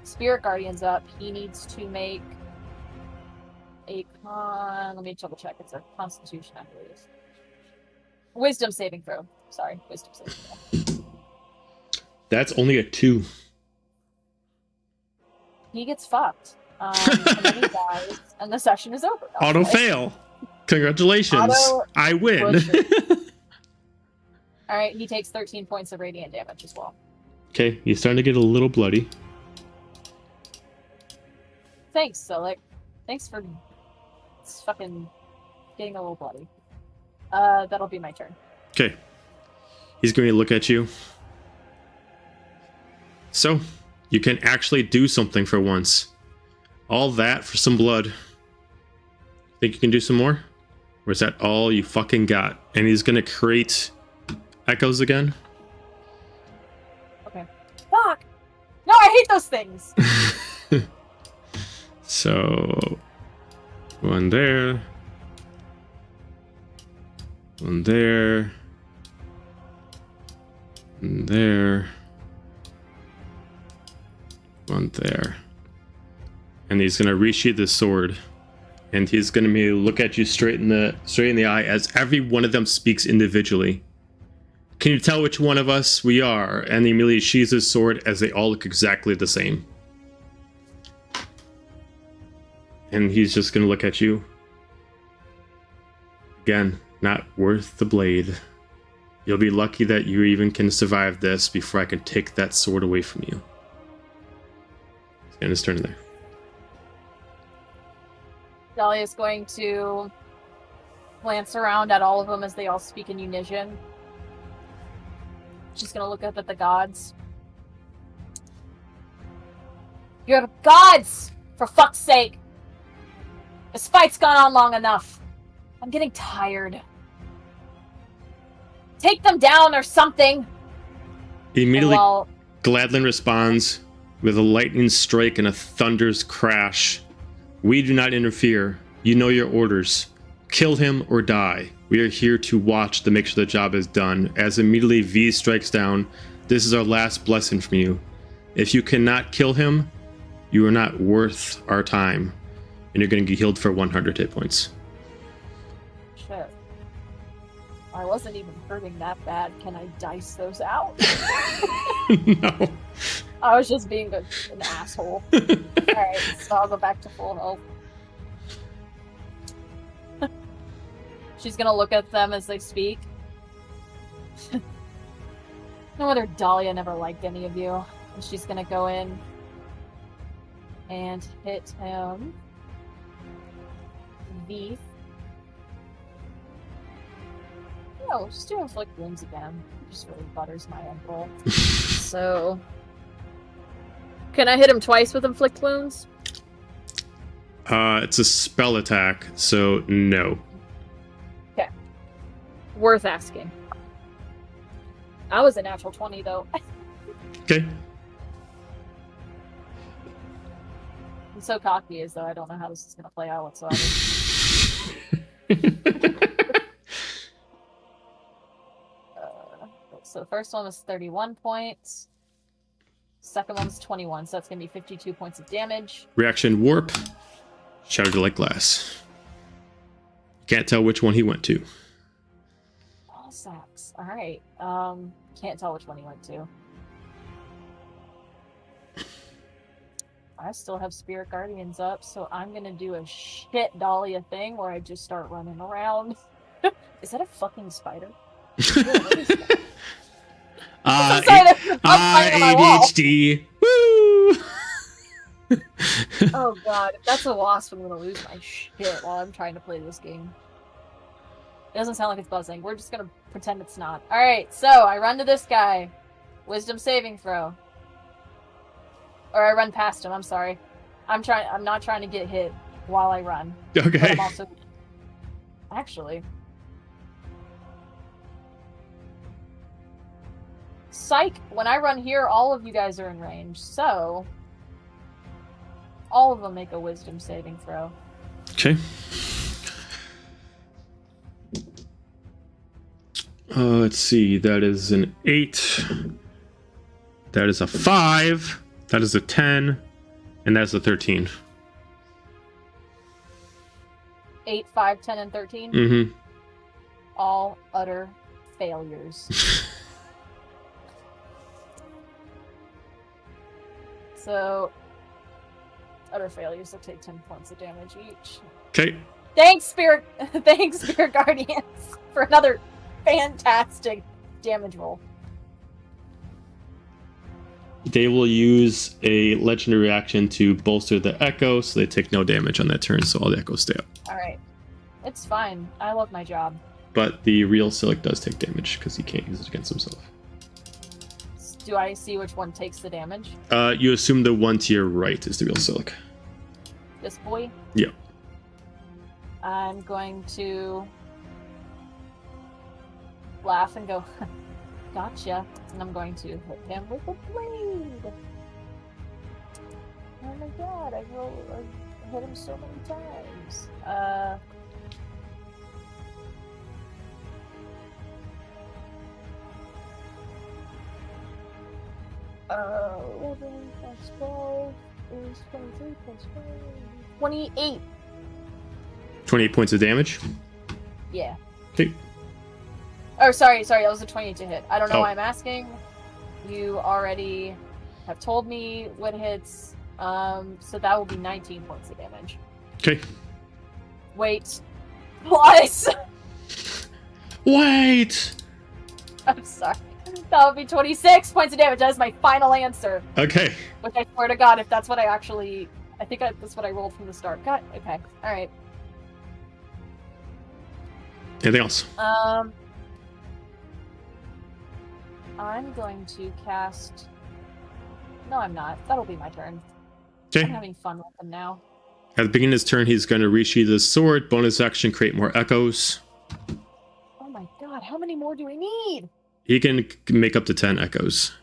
Spirit Guardians up, he needs to make a let me double check. It's a Constitution, I believe. Wisdom saving throw. Sorry, wisdom saving throw. That's only a 2. He gets fucked. And then he dies, and the session is over. No, Auto okay. fail. Congratulations. Auto I win. butcher. All right, he takes 13 points of radiant damage as well. Okay, he's starting to get a little bloody. Thanks, Silic. Thanks for fucking getting a little bloody. That'll be my turn. Okay. He's going to look at you. So, you can actually do something for once. All that for some blood. Think you can do some more? Or is that all you fucking got? And he's going to create echoes again. Okay. Fuck! No, I hate those things! So, one there. One there. One there. One there. And he's gonna resheath his sword. And he's gonna look at you straight in the eye as every one of them speaks individually. Can you tell which one of us we are? And he immediately sheathes his sword as they all look exactly the same. And he's just gonna look at you. Again, not worth the blade. You'll be lucky that you even can survive this before I can take that sword away from you. And his turn there. Dahlia's going to glance around at all of them as they all speak in unison. She's gonna look up at the gods. You're gods! For fuck's sake! This fight's gone on long enough. I'm getting tired. Take them down or something! Immediately, Well, Gladlin responds with a lightning strike and a thunder's crash. We do not interfere. You know your orders. Kill him or die. We are here to watch to make sure the job is done. As immediately V strikes down, this is our last blessing from you. If you cannot kill him, you are not worth our time. And you're going to get healed for 100 hit points. shit. I wasn't even hurting that bad. Can I dice those out? No. I was just being an asshole. Alright, so I'll go back to full health. She's gonna look at them as they speak. No wonder Dahlia never liked any of you. And she's gonna go in and hit him. V. No, just do inflict wounds again. Just really butters my uncle. So, can I hit him twice with inflict wounds? It's a spell attack, so no. Okay. Worth asking. I was a natural 20 though. Okay. I'm so cocky as though I don't know how this is gonna play out whatsoever. So the first one was 31 points. Second one was 21, so that's gonna be 52 points of damage. Reaction warp. Shattered like glass. Can't tell which one he went to. Oh, sucks. Alright. Can't tell which one he went to. I still have Spirit Guardians up, so I'm gonna do a shit Dahlia thing where I just start running around. Is that a fucking spider? ADHD. Woo! Oh god, if that's a wasp, I'm gonna lose my shit while I'm trying to play this game. It doesn't sound like it's buzzing. We're just gonna pretend it's not. Alright, so I run to this guy. Wisdom saving throw. Or I run past him, I'm sorry. I'm not trying to get hit while I run. Okay. But I'm also... Actually... Psych! When I run here, all of you guys are in range, so... All of them make a wisdom saving throw. Okay. Let's see. That is an 8. That is a 5. That is a 10. And that's a 13. 8, 5, 10, and 13? Mm-hmm. All utter failures. So... utter failures will take 10 points of damage each. Okay. Thanks, Spirit Guardians, for another fantastic damage roll. They will use a legendary reaction to bolster the echo, so they take no damage on that turn, so all the echoes stay up. Alright. It's fine. I love my job. But the real Silic does take damage because he can't use it against himself. Do I see which one takes the damage? You assume the one to your right is the real Silic. This boy? Yeah. I'm going to laugh and go, gotcha. And I'm going to hit him with a blade. Oh my god, I hit him so many times. 11 plus 12 is 23 plus 5. 28. 28 points of damage. Yeah. Okay. Oh, sorry, that was a 28 to hit. I don't know Oh. why I'm asking. You already have told me what hits. So that will be 19 points of damage. Okay. Wait. Plus! Wait! I'm sorry. That would be 26 points of damage. That is my final answer. Okay. Which I swear to God, if that's what I actually... that's what I rolled from the start. God, okay. Alright. Anything else? I'm going to cast... No, I'm not. That'll be my turn. Okay. I'm having fun with them now. At the beginning of his turn, he's going to resheath his sword. Bonus action, create more echoes. Oh my god, how many more do we need? He can make up to 10 echoes.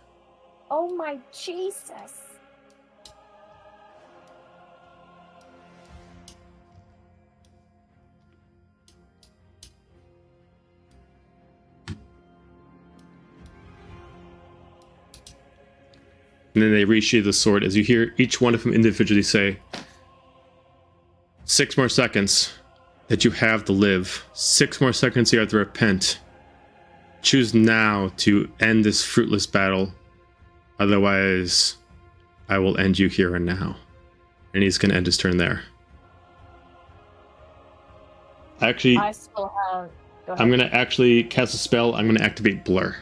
Oh my Jesus. And then they resheath the sword as you hear each one of them individually say, 6 more seconds that you have to live. 6 more seconds you have to repent. Choose now to end this fruitless battle. Otherwise, I will end you here and now. And he's going to end his turn there. Actually, I still have... Go ahead. I'm going to actually cast a spell. I'm going to activate Blur.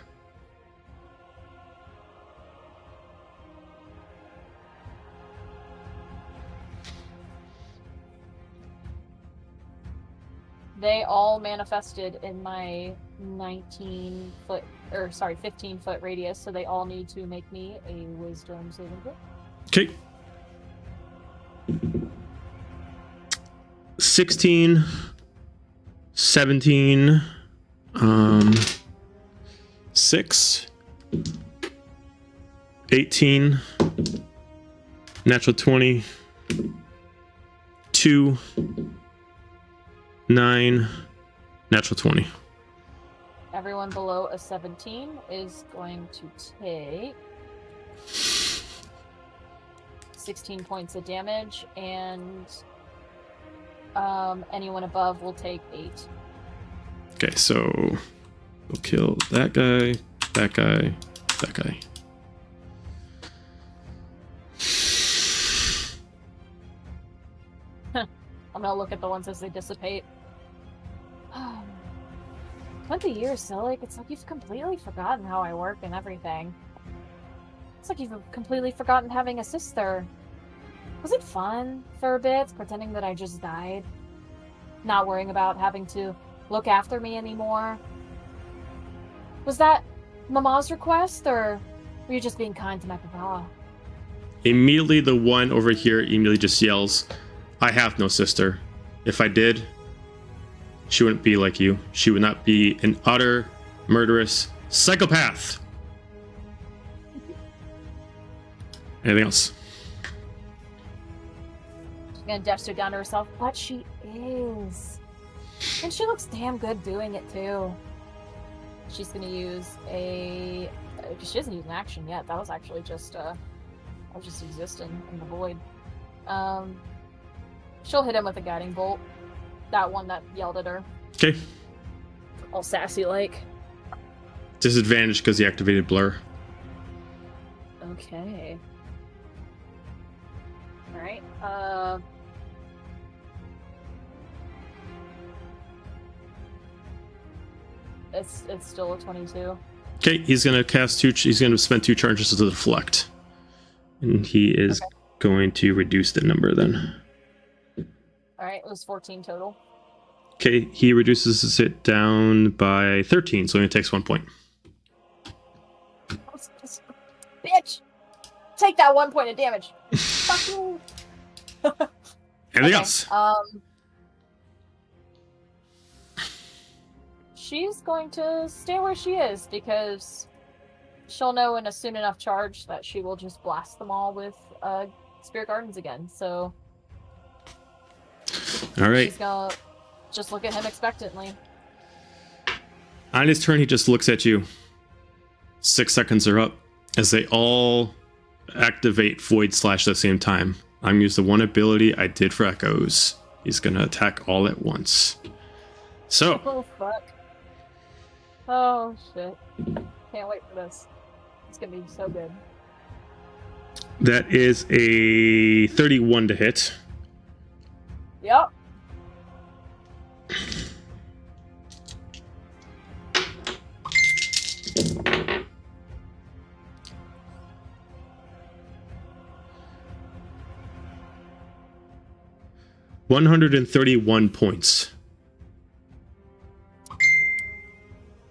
They all manifested in my 15-foot radius, so they all need to make me a wisdom saving throw. Okay. 16, 17, 6, 18, natural 20, 2, 9, natural 20. Everyone below a 17 is going to take 16 points of damage, and anyone above will take 8. Okay, so we'll kill that guy, that guy, that guy. I'm gonna look at the ones as they dissipate. 20 years, Silic. It's like you've completely forgotten how I work and everything. It's like you've completely forgotten having a sister. Was it fun for a bit, pretending that I just died? Not worrying about having to look after me anymore? Was that Mama's request, or were you just being kind to my papa? Immediately, the one over here immediately just yells, I have no sister. If I did, she wouldn't be like you. She would not be an utter, murderous psychopath. Anything else? She's gonna gesture down to herself, but she is. And she looks damn good doing it, too. She's gonna use a... She hasn't used an action yet. That was actually just, I was just existing in the void. She'll hit him with a guiding bolt. That one that yelled at her. Okay. All sassy-like. Disadvantage because he activated Blur. Okay. All right. It's still a 22. Okay, he's gonna cast two. He's gonna spend 2 charges to deflect, and he is going to reduce the number then. All right, it was 14 total. Okay, he reduces it down by 13, so he only takes 1 point. Bitch! Take that 1 point of damage. Fuck you. Anything else? She's going to stay where she is because she'll know in a soon enough charge that she will just blast them all with Spirit Gardens again. So All right. she's gonna just look at him expectantly. On his turn, he just looks at you. 6 seconds are up as they all activate Void Slash at the same time. I'm gonna use the one ability I did for Echoes. He's gonna attack all at once. So, Oh fuck. Oh shit. Can't wait for this. It's gonna be so good. that is a 31 to hit. Yep. $131 points.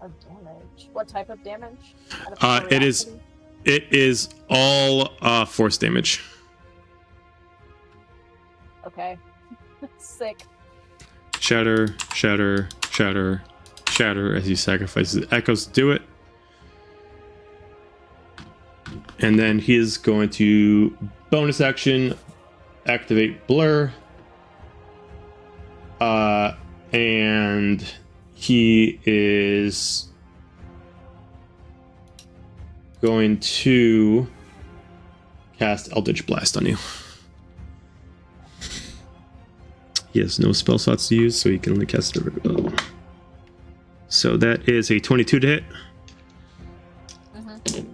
Of damage. What type of damage? It is all force damage. Okay. Sick. Shatter, shatter, shatter, shatter as he sacrifices echoes to do it. And then he is going to bonus action activate blur. And he is going to cast Eldritch Blast on you. He has no spell slots to use, so he can only cast it. So that is a 22 to hit. Mm-hmm.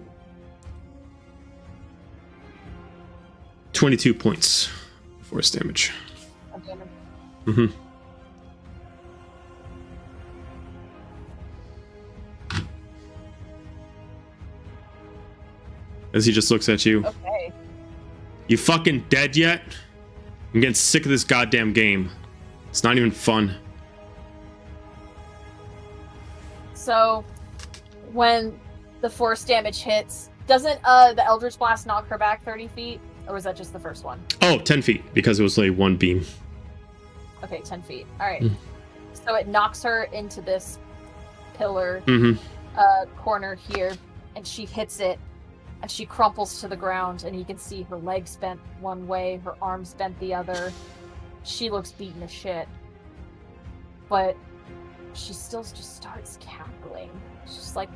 22 points of force damage. Of damage. Mm-hmm. As he just looks at you. Okay. You fucking dead yet? I'm getting sick of this goddamn game. It's not even fun. So, when the force damage hits, doesn't the Eldritch Blast knock her back 30 feet? Or was that just the first one? Oh, 10 feet, because it was like one beam. Okay, 10 feet. Alright. Mm. So it knocks her into this pillar corner here, and she hits it, and she crumples to the ground, and you can see her legs bent one way, her arms bent the other. She looks beaten as shit. But she still just starts cackling. She's like...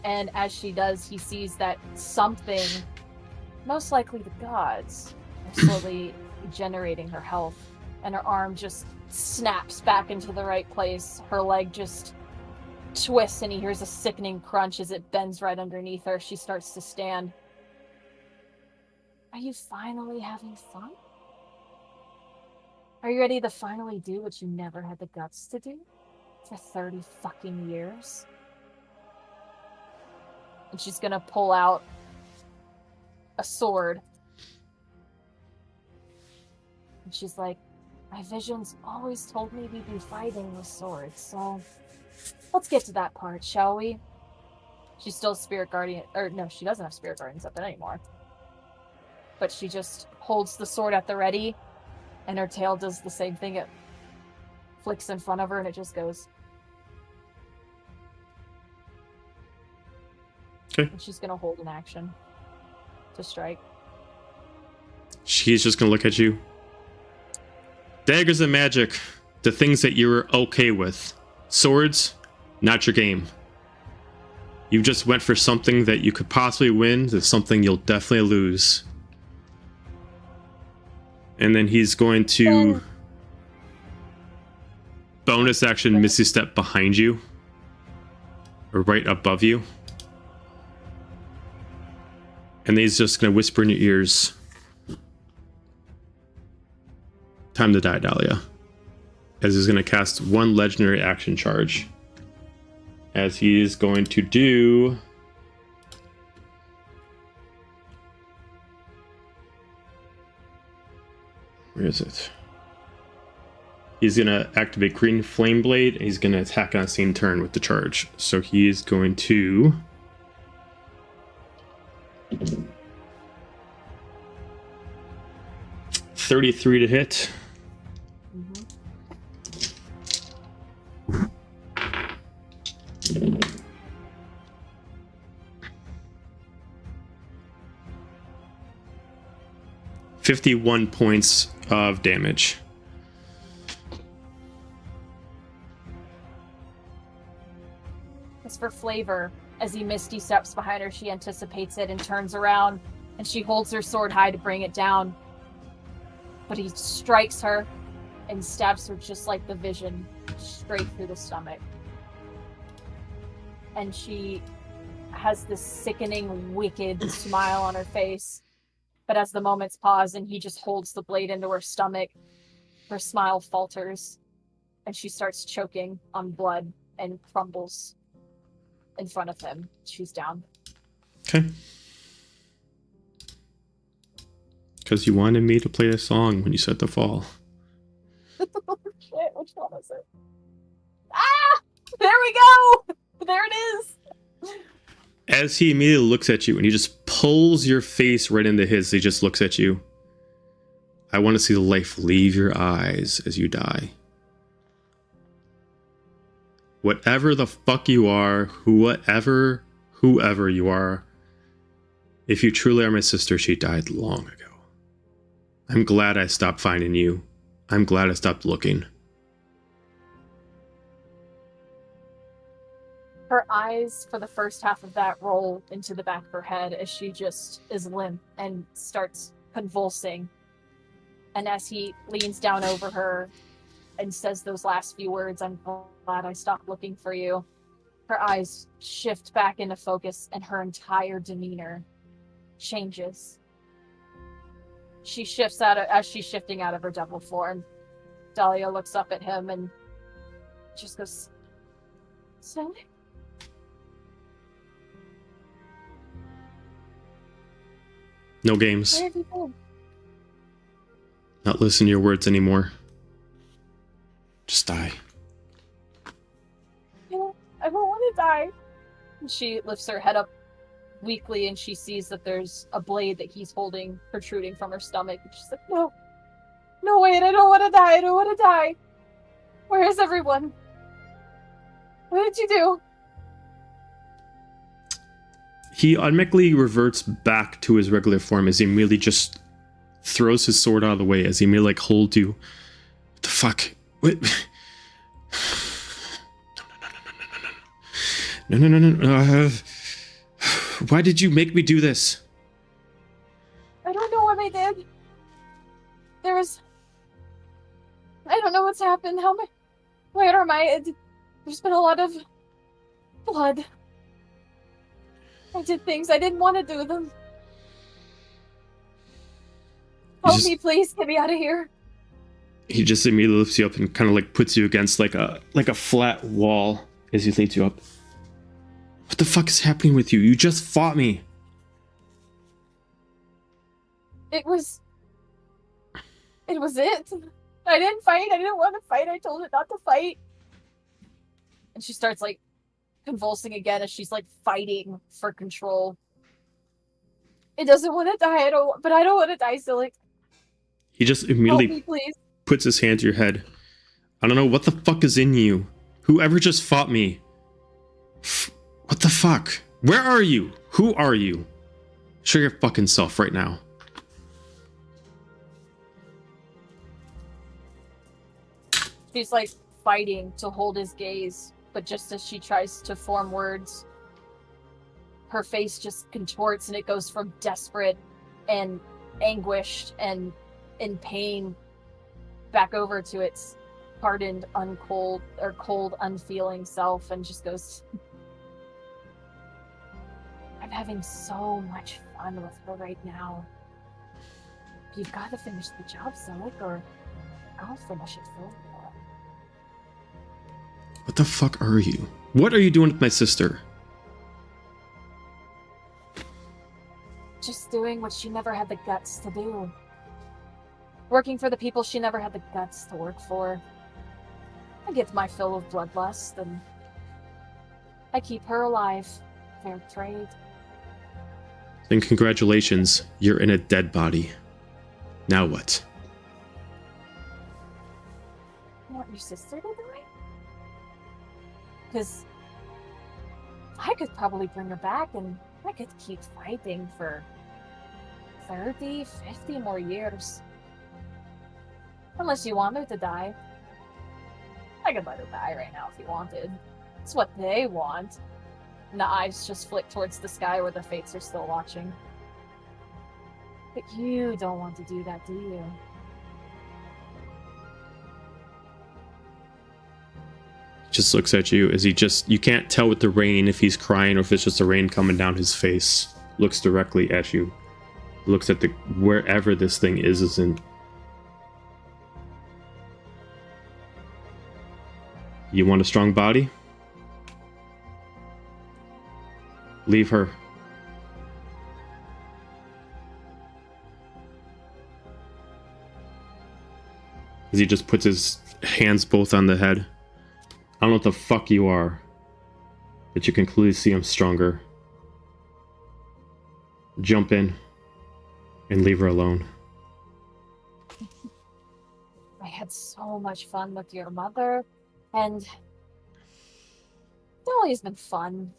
And as she does, he sees that something, most likely the gods, are slowly generating her health. And her arm just snaps back into the right place. Her leg just twists, and he hears a sickening crunch as it bends right underneath her. She starts to stand. Are you finally having fun? Are you ready to finally do what you never had the guts to do? For 30 fucking years? And she's gonna pull out a sword. And she's like, my visions always told me we'd be fighting with swords, so let's get to that part, shall we? She's still Spirit Guardian, or no, she doesn't have Spirit Guardians up anymore. But she just holds the sword at the ready, and her tail does the same thing. It flicks in front of her, and it just goes. Okay. And she's gonna hold an action to strike. She's just gonna look at you. Daggers and magic, the things that you're okay with. Swords, not your game. You just went for something that you could possibly win, that's something you'll definitely lose. And then he's going to bonus action Misty Step behind you. Or right above you. And he's just going to whisper in your ears. Time to die, Dahlia. As he's going to cast one legendary action charge. As he is going to do... Where is it? He's going to activate Green Flame Blade, and he's going to attack on the same turn with the charge. So he is going to... $33 to hit. Mm-hmm. 51 points of damage. As for Flavor, as he misty steps behind her, she anticipates it and turns around, and she holds her sword high to bring it down. But he strikes her and stabs her just like the vision, straight through the stomach. And she has this sickening, wicked smile on her face. But as the moments pause and he just holds the blade into her stomach, her smile falters, and she starts choking on blood and crumbles in front of him. She's down. Okay. Because you wanted me to play a song when you said to fall. Oh, shit, which one is it? Ah! There we go! There it is! As he immediately looks at you and he just pulls your face right into his, he just looks at you. I want to see the life leave your eyes as you die. Whatever the fuck you are, whoever you are, if you truly are my sister, she died long ago. I'm glad I stopped finding you. I'm glad I stopped looking. Her eyes, for the first half of that, roll into the back of her head as she just is limp and starts convulsing. And as he leans down over her and says those last few words, I'm glad I stopped looking for you, her eyes shift back into focus and her entire demeanor changes. She shifts as she's shifting out of her devil form. Dahlia looks up at him and just goes, Sally? No games. Where have you been? Not listen to your words anymore. Just die. I don't want to die. And she lifts her head up weakly and she sees that there's a blade that he's holding protruding from her stomach. And she's like, no. No, wait, I don't want to die. I don't want to die. Where is everyone? What did you do? He automatically reverts back to his regular form as he immediately just throws his sword out of the way as he immediately like holds you. What the fuck? What? No. Why did you make me do this? I don't know what I did. I don't know what's happened. Where am I? There's been a lot of blood. I did things I didn't want to do them. Help me, please. Get me out of here. He just immediately lifts you up and kind of like puts you against like a flat wall as he leads you up. What the fuck is happening with you? You just fought me. It was it. I didn't fight. I didn't want to fight. I told it not to fight. And she starts like convulsing again as she's like fighting for control. It doesn't want to die. I don't want to die, so like. He just immediately help me, please. Puts his hand to your head. I don't know what the fuck is in you. Whoever just fought me. What the fuck? Where are you? Who are you? Show your fucking self right now. She's like fighting to hold his gaze, but just as she tries to form words, her face just contorts and it goes from desperate and anguished and in pain back over to its hardened, cold, unfeeling self and just goes, I'm having so much done with her right now. You've got to finish the job, Zelig, or I'll finish it for you. What the fuck are you? What are you doing with my sister? Just doing what she never had the guts to do. Working for the people she never had the guts to work for. I get my fill of bloodlust, and I keep her alive. Fair trade. Then congratulations, you're in a dead body. Now what? You want your sister to die? Because I could probably bring her back, and I could keep fighting for 30, 50 more years. Unless you want her to die. I could let her die right now if you wanted. It's what they want. And the eyes just flick towards the sky where the fates are still watching. But you don't want to do that, do you? Just looks at you as you can't tell with the rain if he's crying or if it's just the rain coming down his face. Looks directly at you. Looks at wherever this thing is in. You want a strong body? Leave her. As he just puts his hands both on the head. I don't know what the fuck you are, but you can clearly see I'm stronger. Jump in and leave her alone. I had so much fun with your mother, and Dahlia's been fun.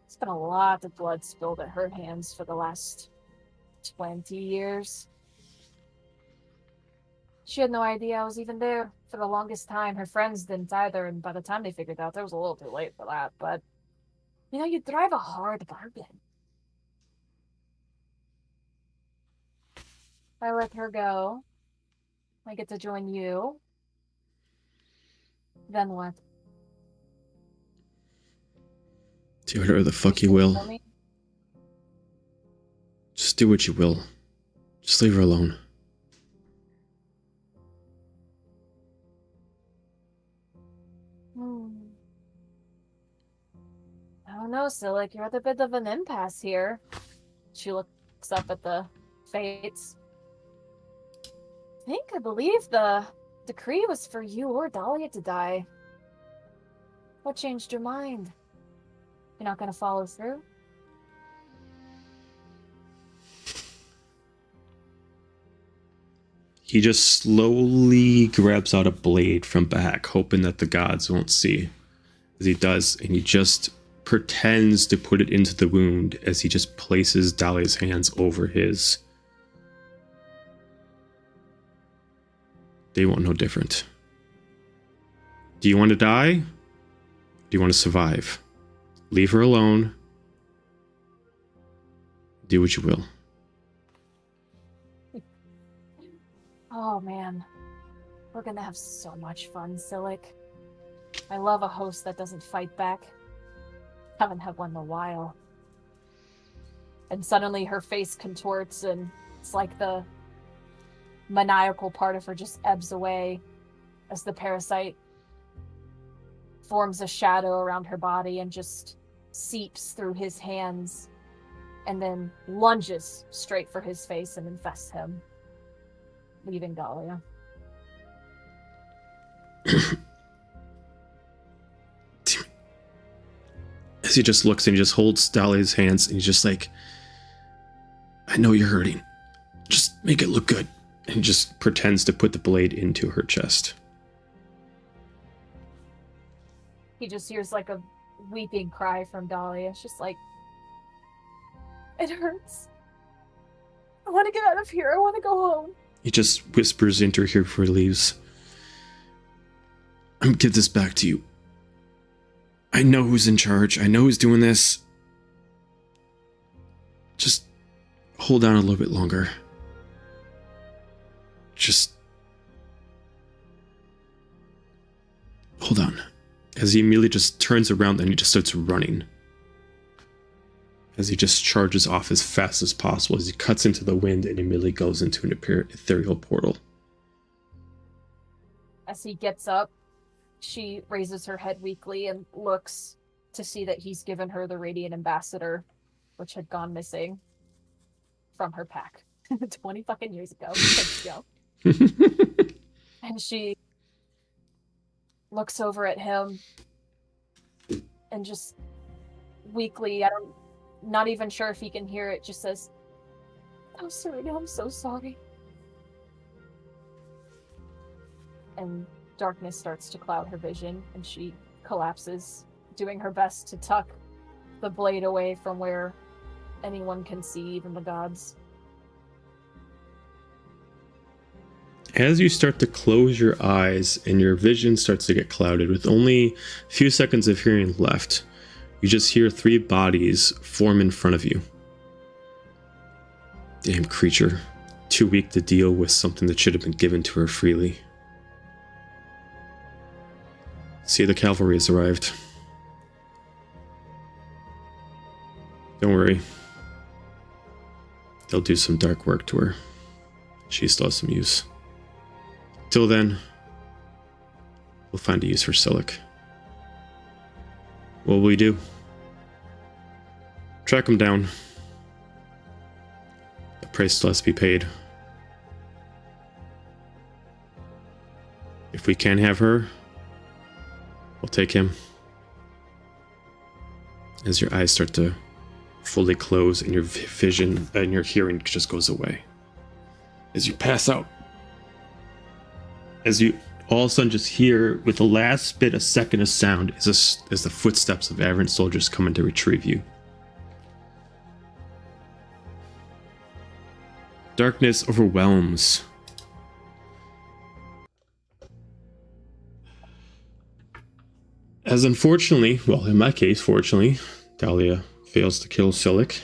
It's been a lot of blood spilled at her hands for the last 20 years. She had no idea I was even there for the longest time. Her friends didn't either, and by the time they figured out, it was a little too late for that. But, you know, you drive a hard bargain. If I let her go, I get to join you. Then what? Do whatever the fuck you will. Just do what you will. Just leave her alone. I don't know, Silik, you're at a bit of an impasse here. She looks up at the fates. I believe the decree was for you or Dahlia to die. What changed your mind? You're not gonna follow through? He just slowly grabs out a blade from back, hoping that the gods won't see. As he does, and he just pretends to put it into the wound as he just places Dahlia's hands over his. They won't know different. Do you want to die? Do you want to survive? Leave her alone. Do what you will. Oh man, we're gonna have so much fun, Silik. I love a host that doesn't fight back. Haven't had one in a while. And suddenly her face contorts and it's like the maniacal part of her just ebbs away as the parasite forms a shadow around her body and just seeps through his hands and then lunges straight for his face and infests him, leaving Dahlia. As he just looks and he just holds Dahlia's hands and he's just like, I know you're hurting. Just make it look good. And he just pretends to put the blade into her chest. He just hears like a weeping cry from Dahlia. It's just like, it hurts. I want to get out of here. I want to go home. He just whispers into her ear before he leaves. I'm gonna give this back to you. I know who's in charge. I know who's doing this. Just hold on a little bit longer. Just hold on. As he immediately just turns around and he just starts running. as he just charges off as fast as possible as he cuts into the wind and immediately goes into an ethereal portal. As he gets up, she raises her head weakly and looks to see that he's given her the Radiant Ambassador, which had gone missing from her pack 20 fucking years ago. And she looks over at him and just weakly, not even sure if he can hear it, just says, "Oh, Serena, I'm so sorry." And darkness starts to cloud her vision, and she collapses, doing her best to tuck the blade away from where anyone can see, even the gods. As you start to close your eyes and your vision starts to get clouded, with only a few seconds of hearing left, you just hear 3 bodies form in front of you. Damn creature, too weak to deal with something that should have been given to her freely. See, the cavalry has arrived. Don't worry. They'll do some dark work to her. She still has some use. Till then, we'll find a use for Silic. What will we do? Track him down. The price still has to be paid. If we can't have her, we'll take him. As your eyes start to fully close and your vision and your hearing just goes away. As you pass out. As you all of a sudden just hear, with the last bit, a second of sound, as the footsteps of errant soldiers coming to retrieve you. Darkness overwhelms. As unfortunately, well, in my case, fortunately, Dahlia fails to kill Silic.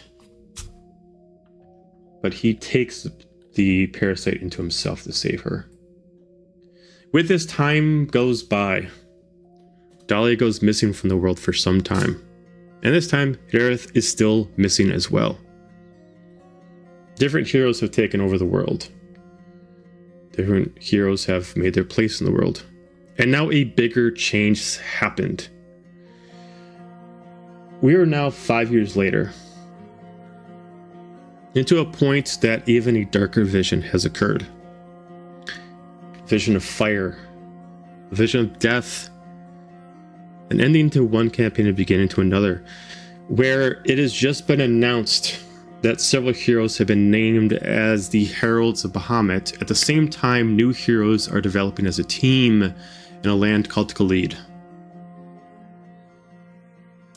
But he takes the parasite into himself to save her. With this, time goes by. Dahlia goes missing from the world for some time. And this time, Aerith is still missing as well. Different heroes have taken over the world. Different heroes have made their place in the world. And now a bigger change has happened. We are now 5 years later. Into a point that even a darker vision has occurred. Vision of fire, vision of death, an ending to one campaign and beginning to another, where it has just been announced that several heroes have been named as the Heralds of Bahamut. At the same time, new heroes are developing as a team in a land called Khalid,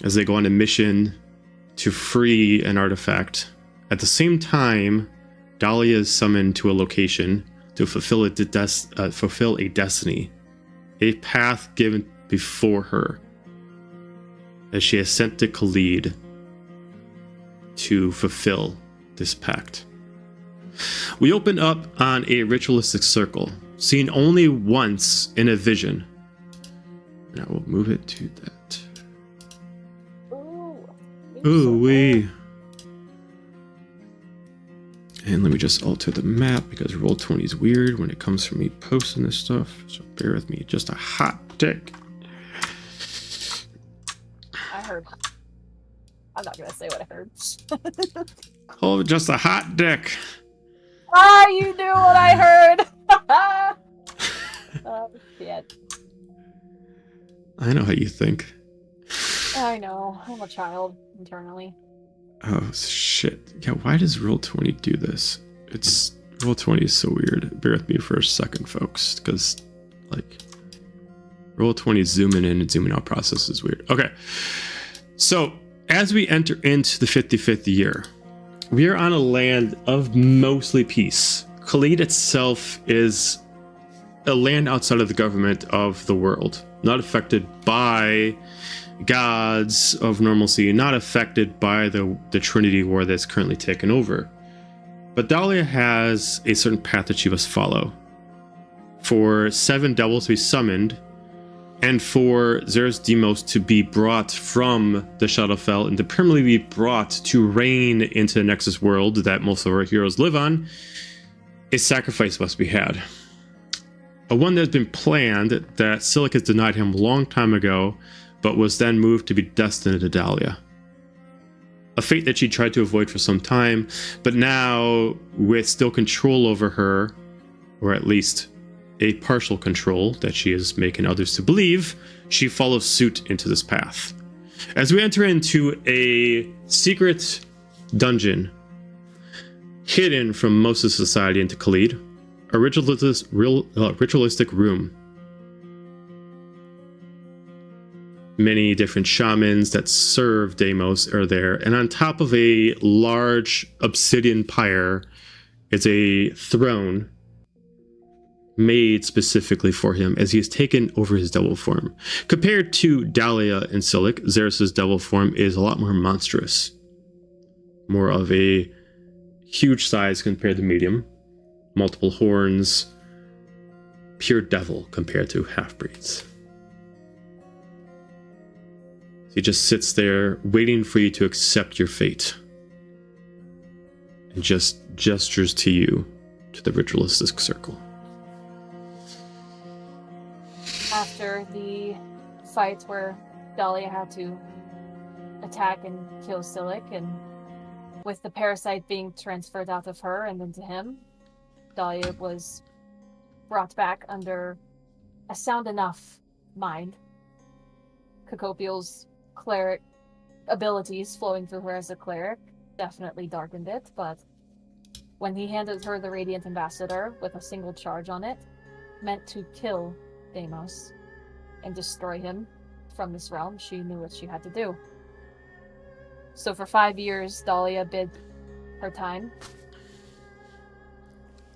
as they go on a mission to free an artifact. At the same time, Dahlia is summoned to a location to fulfill a destiny, a path given before her, as she is sent to Khalid to fulfill this pact. We open up on a ritualistic circle, seen only once in a vision. And I will move it to that. Ooh, wee. And let me just alter the map because Roll20 is weird when it comes from me posting this stuff. So bear with me. Just a hot tick. I heard. I'm not going to say what I heard. Oh, just a hot dick. Ah, you knew what I heard. Oh, shit. I know how you think. I know. I'm a child internally. Oh, shit. Yeah, why does Roll20 do this? Roll20 is so weird. Bear with me for a second, folks, because, like, Roll20 zooming in and zooming out process is weird. Okay. So, as we enter into the 55th year, we are on a land of mostly peace. Khalid itself is a land outside of the government of the world, not affected by gods of normalcy, not affected by the Trinity War that's currently taken over. But Dahlia has a certain path that she must follow. For 7 devils to be summoned and for Xeris Deimos to be brought from the Shadowfell and to permanently be brought to reign into the Nexus world that most of our heroes live on, a sacrifice must be had. A one that's been planned that Silic has denied him a long time ago, but was then moved to be destined to Dahlia. A fate that she tried to avoid for some time, but now, with still control over her, or at least a partial control that she is making others to believe, she follows suit into this path. As we enter into a secret dungeon, hidden from most of society into Khalid, a ritualistic room. Many different shamans that serve Deimos are there, and on top of a large obsidian pyre is a throne made specifically for him as he has taken over his devil form. Compared to Dahlia and Silic, Xeris' devil form is a lot more monstrous. More of a huge size compared to medium. Multiple horns. Pure devil compared to half-breeds. He just sits there waiting for you to accept your fate. And just gestures to you, to the ritualistic circle. After the fight where Dahlia had to attack and kill Silic, and with the parasite being transferred out of her and into him, Dahlia was brought back under a sound enough mind. Cacopiel's cleric abilities flowing through her as a cleric definitely darkened it, but when he handed her the Radiant Ambassador with a single charge on it, meant to kill Deimos and destroy him from this realm, she knew what she had to do. So for 5 years, Dahlia bid her time.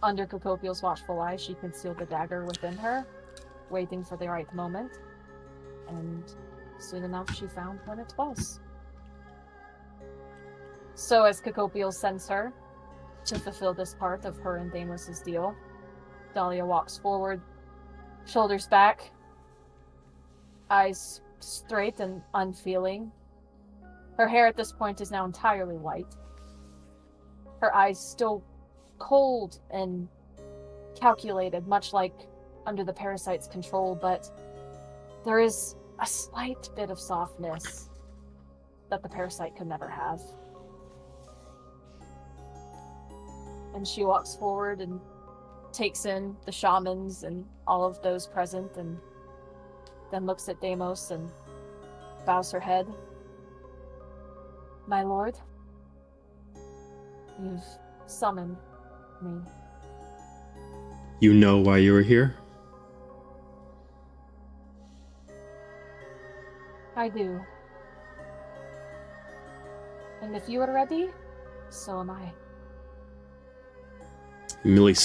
Under Cacopiel's watchful eye, she concealed the dagger within her, waiting for the right moment. And soon enough, she found when it was. So as Cacopiel sends her to fulfill this part of her and Deimos' deal, Dahlia walks forward, shoulders back, eyes straight and unfeeling. Her hair at this point is now entirely white. Her eyes still cold and calculated, much like under the parasite's control, but there is a slight bit of softness that the parasite could never have. And she walks forward and takes in the shamans and all of those present, and then looks at Deimos and bows her head. My lord, you've summoned me. You know why you were here? I do. And if you are ready, so am I. Millie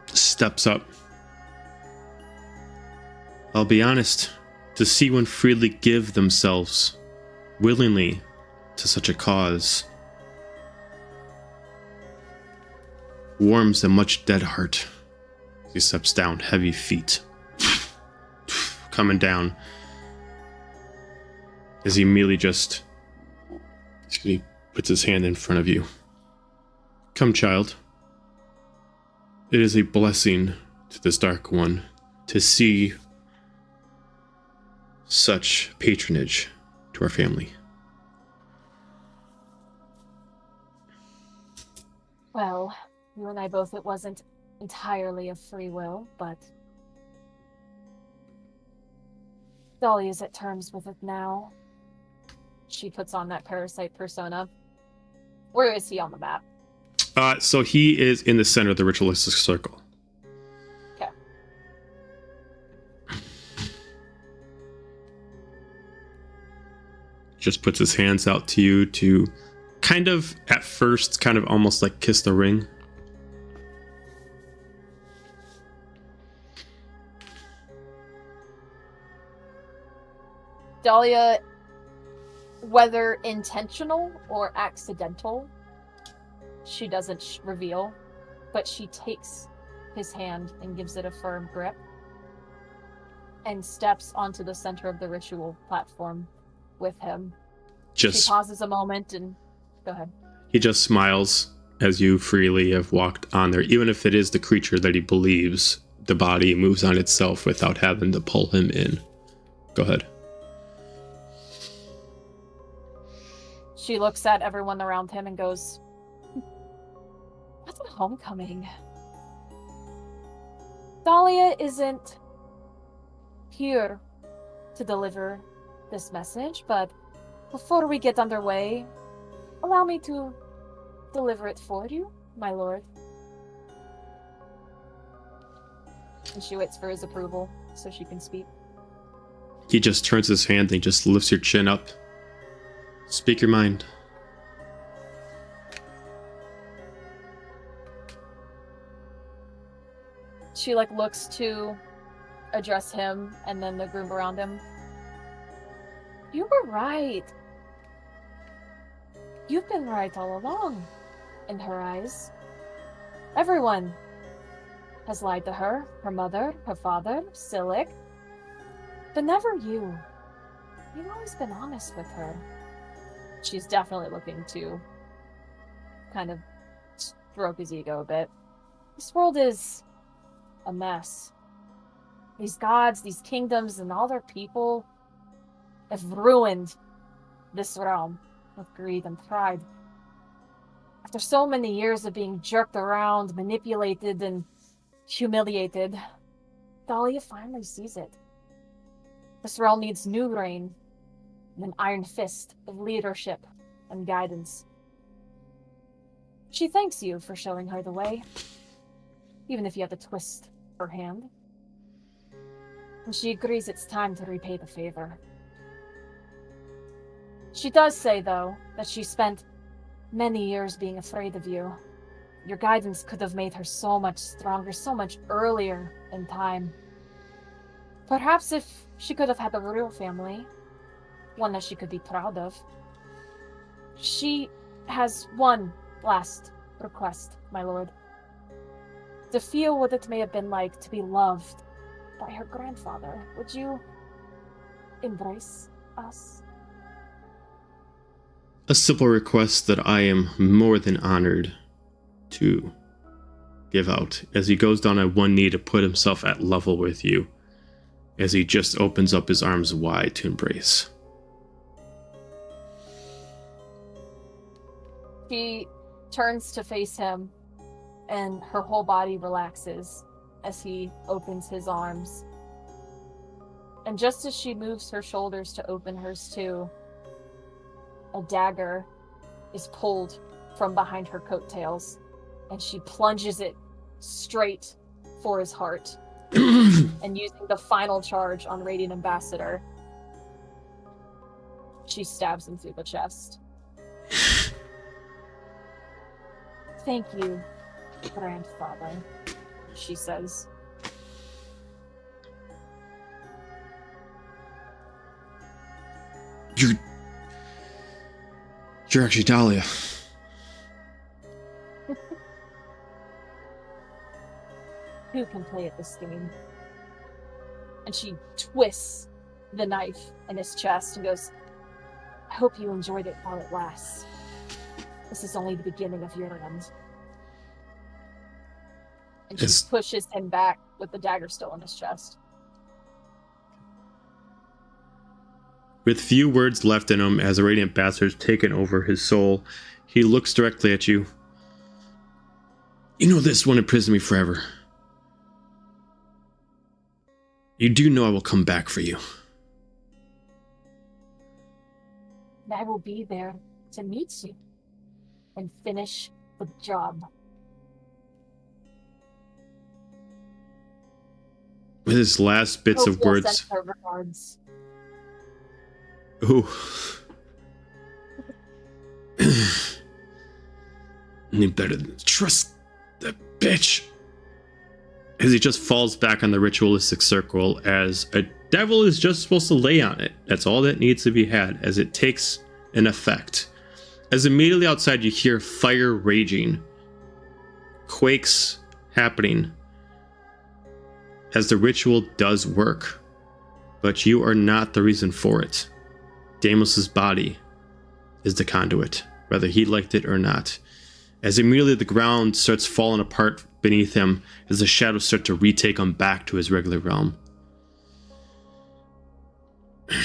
steps up. I'll be honest, to see one freely give themselves willingly to such a cause warms a much dead heart. He steps down, heavy feet coming down as he immediately just he puts his hand in front of you. Come, child. It is a blessing to this Dark One to see such patronage to our family. Well, you and I both, it wasn't entirely of free will, but Dahlia's at terms with it now. She puts on that parasite persona. Where is he on the map? So he is in the center of the ritualistic circle. Okay. Just puts his hands out to you to kind of, at first, kind of almost like kiss the ring. Dahlia, whether intentional or accidental, she doesn't reveal, but she takes his hand and gives it a firm grip. and steps onto the center of the ritual platform with him. She Just pauses a moment and go ahead. he just smiles as you freely have walked on there, even if it is the creature that he believes. The body moves on itself without having to pull him in. Go ahead. She looks at everyone around him and goes, "What's a homecoming? Dahlia isn't here to deliver this message, but before we get underway, allow me to deliver it for you, my lord." And she waits for his approval so she can speak. He just turns his hand and just lifts your chin up. Speak your mind. She looks to address him and then the group around him. "You were right. You've been right all along, in her eyes. Everyone has lied to her, her mother, her father, Silic. But never you. You've always been honest with her." She's definitely looking to kind of stroke his ego a bit. This world is a mess. These gods, these kingdoms, and all their people have ruined this realm with greed and pride. After so many years of being jerked around, manipulated, and humiliated, Dahlia finally sees it. This realm needs new reign and an iron fist of leadership and guidance. She thanks you for showing her the way, even if you had to twist her hand. And she agrees it's time to repay the favor. She does say, though, that she spent many years being afraid of you. Your guidance could have made her so much stronger, so much earlier in time. Perhaps if she could have had a real family, one that she could be proud of. She has one last request, my lord. To feel what it may have been like to be loved by her grandfather. Would you embrace us? A simple request that I am more than honored to give out, as he goes down on one knee to put himself at level with you, as he just opens up his arms wide to embrace. She turns to face him, and her whole body relaxes as he opens his arms. And just as she moves her shoulders to open hers too, a dagger is pulled from behind her coattails, and she plunges it straight for his heart. And using the final charge on Radiant Ambassador, she stabs him through the chest. "Thank you, grandfather," she says. You're actually Dahlia. Who can play at this game? And she twists the knife in his chest and goes, "I hope you enjoyed it while it lasts. This is only the beginning of your end." And she pushes him back with the dagger still in his chest. With few words left in him, as the Radiant Bastard's taken over his soul, he looks directly at you. "You know this won't imprison me forever. You do know I will come back for you." And I will be there to meet you and finish the job. With his last bits Hope of you'll words. send her regards. Ooh. You better trust that bitch. As he just falls back on the ritualistic circle, as a devil is just supposed to lay on it. That's all that needs to be had, as it takes an effect. As immediately outside you hear fire raging, quakes happening, as the ritual does work. but you are not the reason for it. Deimos's body is the conduit, whether he liked it or not. As immediately the ground starts falling apart beneath him, as the shadows start to retake him back to his regular realm.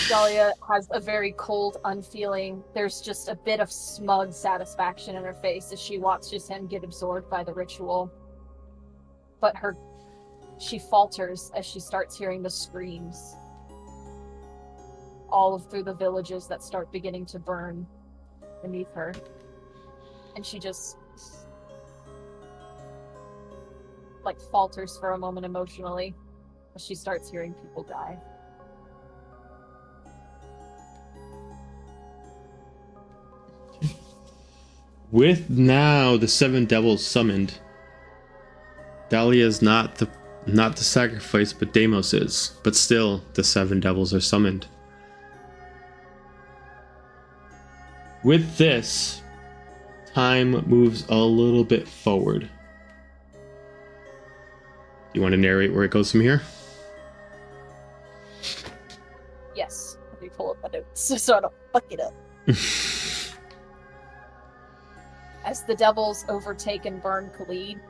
Dahlia has a very cold unfeeling. There's just a bit of smug satisfaction in her face as she watches him get absorbed by the ritual. But she falters as she starts hearing the screams. All through the villages that start beginning to burn beneath her. And she just falters for a moment emotionally as she starts hearing people die. With now the 7 devils summoned, Dahlia is not the sacrifice, but Deimos is. But still, the 7 devils are summoned. With this, time moves a little bit forward. Do you want to narrate where it goes from here? Yes. Let me pull up my notes so I don't fuck it up. As the devils overtake and burn Khalid,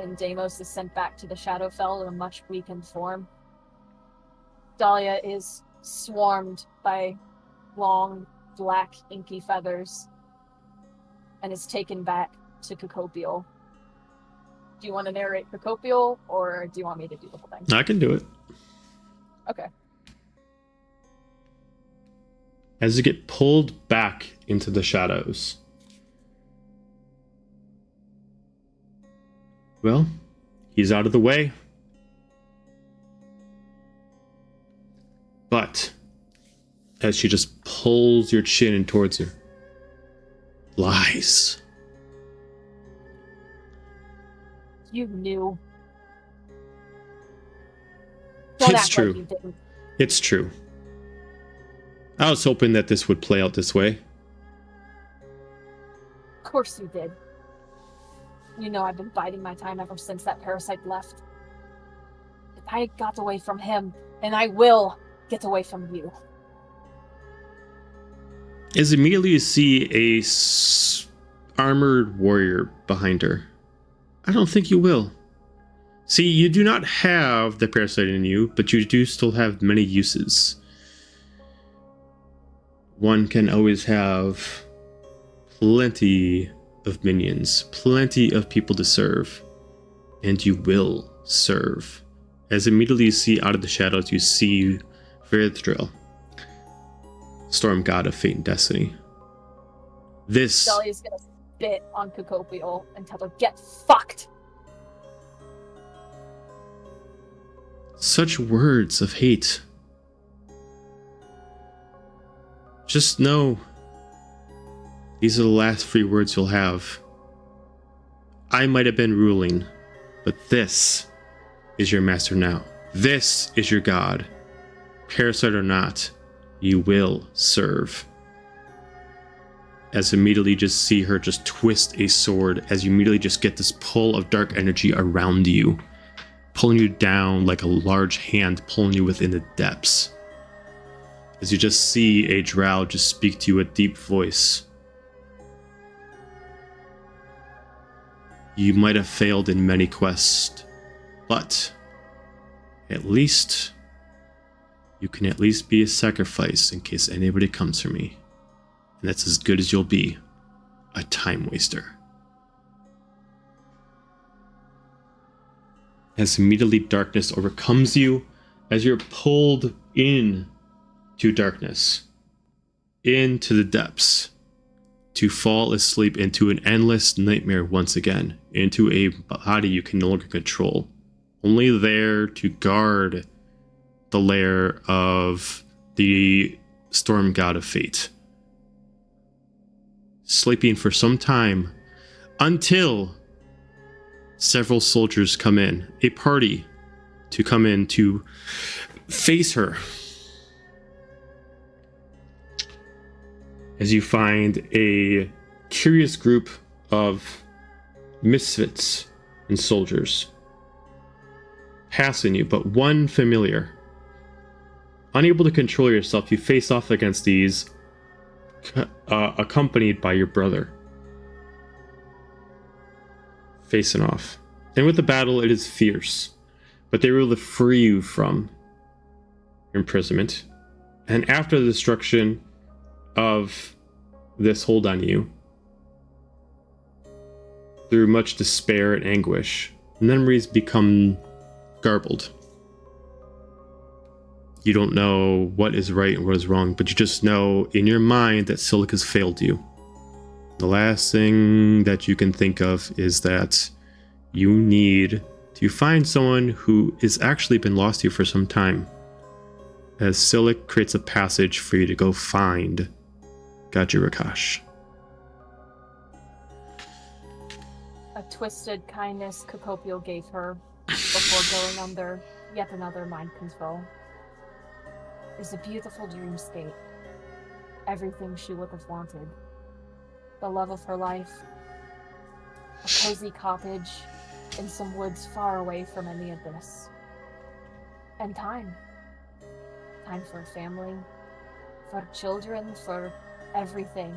and Deimos is sent back to the Shadowfell in a much weakened form, Dahlia is swarmed by long, black, inky feathers and is taken back to Kokopiel. Do you want to narrate Kokopiel, or do you want me to do the whole thing? I can do it. Okay. As you get pulled back into the shadows, well, he's out of the way. But as she just pulls your chin in towards her, lies. You knew. Don't It's act true. like you didn't. It's true. I was hoping that this would play out this way. Of course you did. You know I've been biding my time ever since that parasite left. If I got away from him, and I will get away from you. As immediately you see a armored warrior behind her. I don't think you will. See, you do not have the parasite in you, but you do still have many uses. One can always have plenty of minions, plenty of people to serve, and you will serve. As immediately you see out of the shadows, you see Foretold, storm god of fate and destiny. This Dahlia's gonna spit on Kokopiel and tell her, get fucked! such words of hate. Just know, these are the last 3 words you'll have. I might have been ruling, but this is your master now. This is your god. Parasite or not, you will serve. As immediately just see her just twist a sword, as you immediately just get this pull of dark energy around you, pulling you down like a large hand pulling you within the depths. As you just see a drow just speak to you with deep voice. You might have failed in many quests, but at least you can at least be a sacrifice in case anybody comes for me. And that's as good as you'll be, a time waster. As immediately darkness overcomes you, as you're pulled in to darkness, into the depths, to fall asleep into an endless nightmare once again, into a body you can no longer control, only there to guard the lair of the storm god of fate. Sleeping for some time until several soldiers come in, a party to come in to face her. As you find a curious group of misfits and soldiers passing you, but one familiar, Unable to control yourself, you face off against these, accompanied by your brother. Facing off. And with the battle, it is fierce, but they were able to free you from imprisonment. And after the destruction of this hold on you, through much despair and anguish, memories become garbled. You don't know what is right and what is wrong, but you just know in your mind that Silic has failed you. The last thing that you can think of is that you need to find someone who has actually been lost to you for some time, as Silic creates a passage for you to go find Gajirakash. A twisted kindness Kokopio gave her before going under yet another mind control is a beautiful dreamscape. Everything she would have wanted. The love of her life. A cozy cottage in some woods far away from any of this. And time. Time for a family. For children. For everything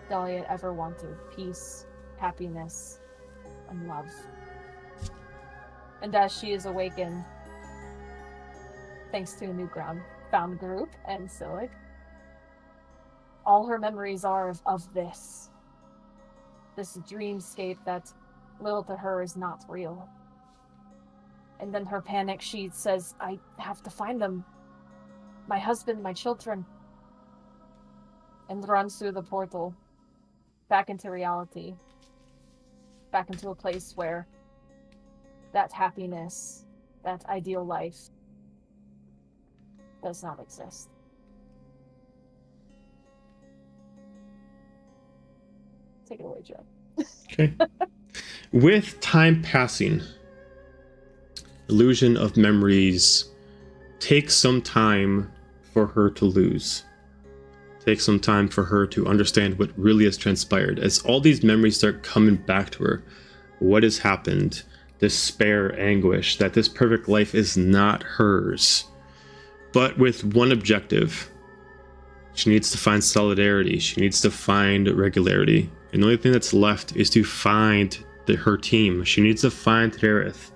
Dahlia ever wanted. Peace, happiness, and love. And as she is awakened, thanks to a new found group and Silic, all her memories are of this dreamscape that little to her is not real. And then her panic, she says, I have to find them. My husband, my children. And runs through the portal back into reality. Back into a place where that happiness, that ideal life does not exist. Take it away, Joe. Okay. With time passing, illusion of memories takes some time for her to lose. Takes some time for her to understand what really has transpired. As all these memories start coming back to her, what has happened, despair, anguish, that this perfect life is not hers, but with one objective. She needs to find solidarity. She needs to find regularity. And the only thing that's left is to find her team. She needs to find Terith.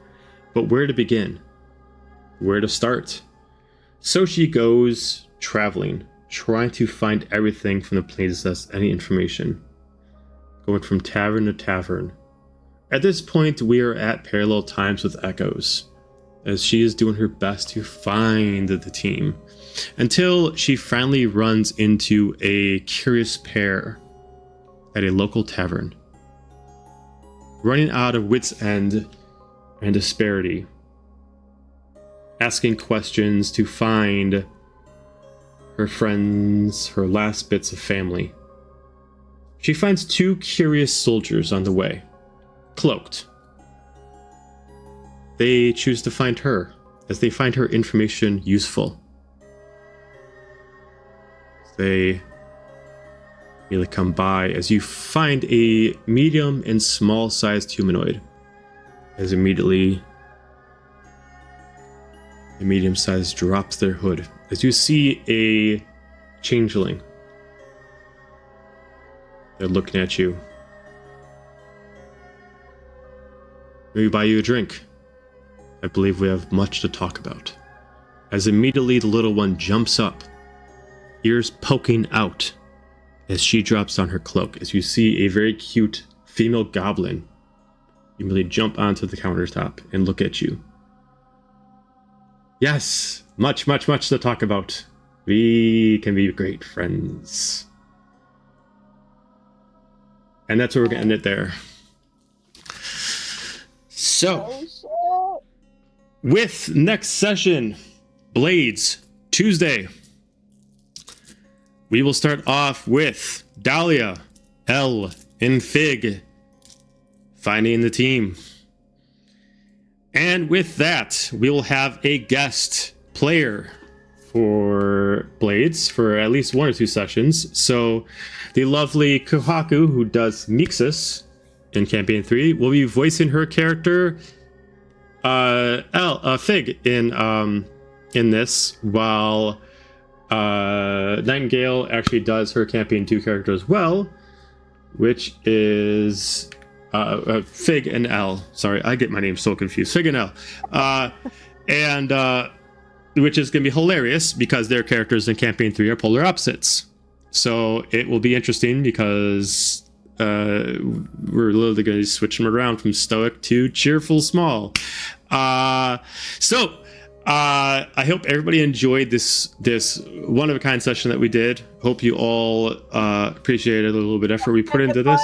But where to begin? Where to start? So she goes traveling, trying to find everything from the places that's any information. Going from tavern to tavern. At this point, we are at parallel times with Echoes, as she is doing her best to find the team, until she finally runs into a curious pair at a local tavern. Running out of wit's end and disparity, asking questions to find her friends, her last bits of family. She finds two curious soldiers on the way, cloaked. They choose to find her, as they find her information useful. They immediately come by as you find a medium and small-sized humanoid. As immediately the medium-sized drops their hood, as you see a changeling. They're looking at you. Maybe buy you a drink. I believe we have much to talk about. As immediately the little one jumps up, ears poking out, as she drops on her cloak, as you see a very cute female goblin immediately jump onto the countertop and look at you. Yes, much to talk about. We can be great friends. And that's where we're going to end it there. So, with next session, Blades, Tuesday, we will start off with Dahlia, Elle, and Fig finding the team. And with that, we will have a guest player for Blades for at least 1 or 2 sessions. So the lovely Kohaku, who does Mixus in Campaign 3, will be voicing her character Fig in this, while Nightingale actually does her campaign 2 character as well, which is Fig and L. Sorry, I get my name so confused. Fig and L. And which is going to be hilarious because their characters in campaign 3 are polar opposites. So it will be interesting because we're literally going to switch them around from stoic to cheerful small. I hope everybody enjoyed this one-of-a-kind session that we did. Hope you all appreciated a little bit of effort we put into this.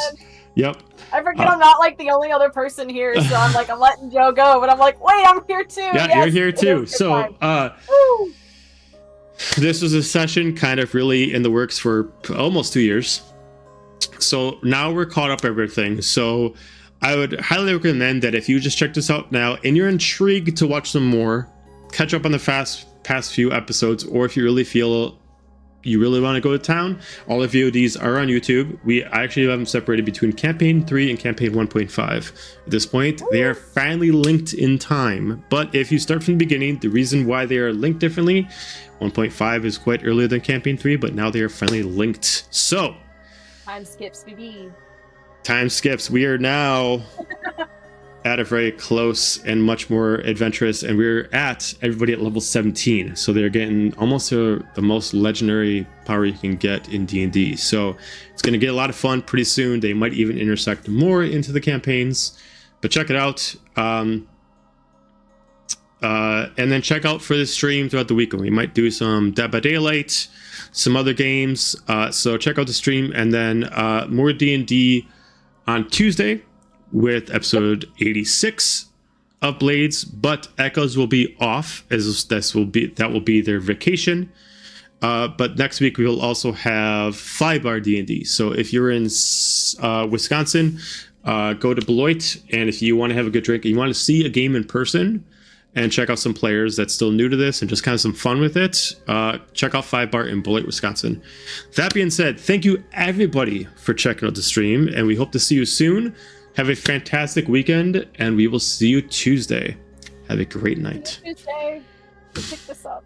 Yep. I forget I'm not like the only other person here, so I'm like, I'm letting Joe go, but I'm like, wait, I'm here too. Yeah, yes, you're here too. So Woo! this was a session kind of really in the works for almost 2 years. So now we're caught up everything. So I would highly recommend that if you just check this out now and you're intrigued to watch some more, catch up on the past few episodes, or if you really feel you really want to go to town, all the VODs are on YouTube. I actually have them separated between campaign 3 and campaign 1.5 at this point. They are finally linked in time, but if you start from the beginning, the reason why they are linked differently, 1.5 is quite earlier than campaign 3, but now they are finally linked. So Time skips, BB. time skips. We are now at a very close and much more adventurous, and we're at everybody at level 17, so they're getting almost the most legendary power you can get in D&D. So it's going to get a lot of fun pretty soon. They might even intersect more into the campaigns, but check it out. And then check out for the stream throughout the weekend. We might do some Dead by Daylight, some other games, so check out the stream, and then more D&D on Tuesday with episode 86 of Blades, but Echoes will be off, as that will be their vacation. But next week we will also have 5-bar D&D. So if you're in Wisconsin, go to Beloit, and if you want to have a good drink and you want to see a game in person and check out some players that's still new to this and just kind of some fun with it, check out 5-bar in Beloit, Wisconsin. That being said, thank you everybody for checking out the stream, and we hope to see you soon. Have a fantastic weekend, and we will see you Tuesday. Have a great night. Tuesday. Pick this up.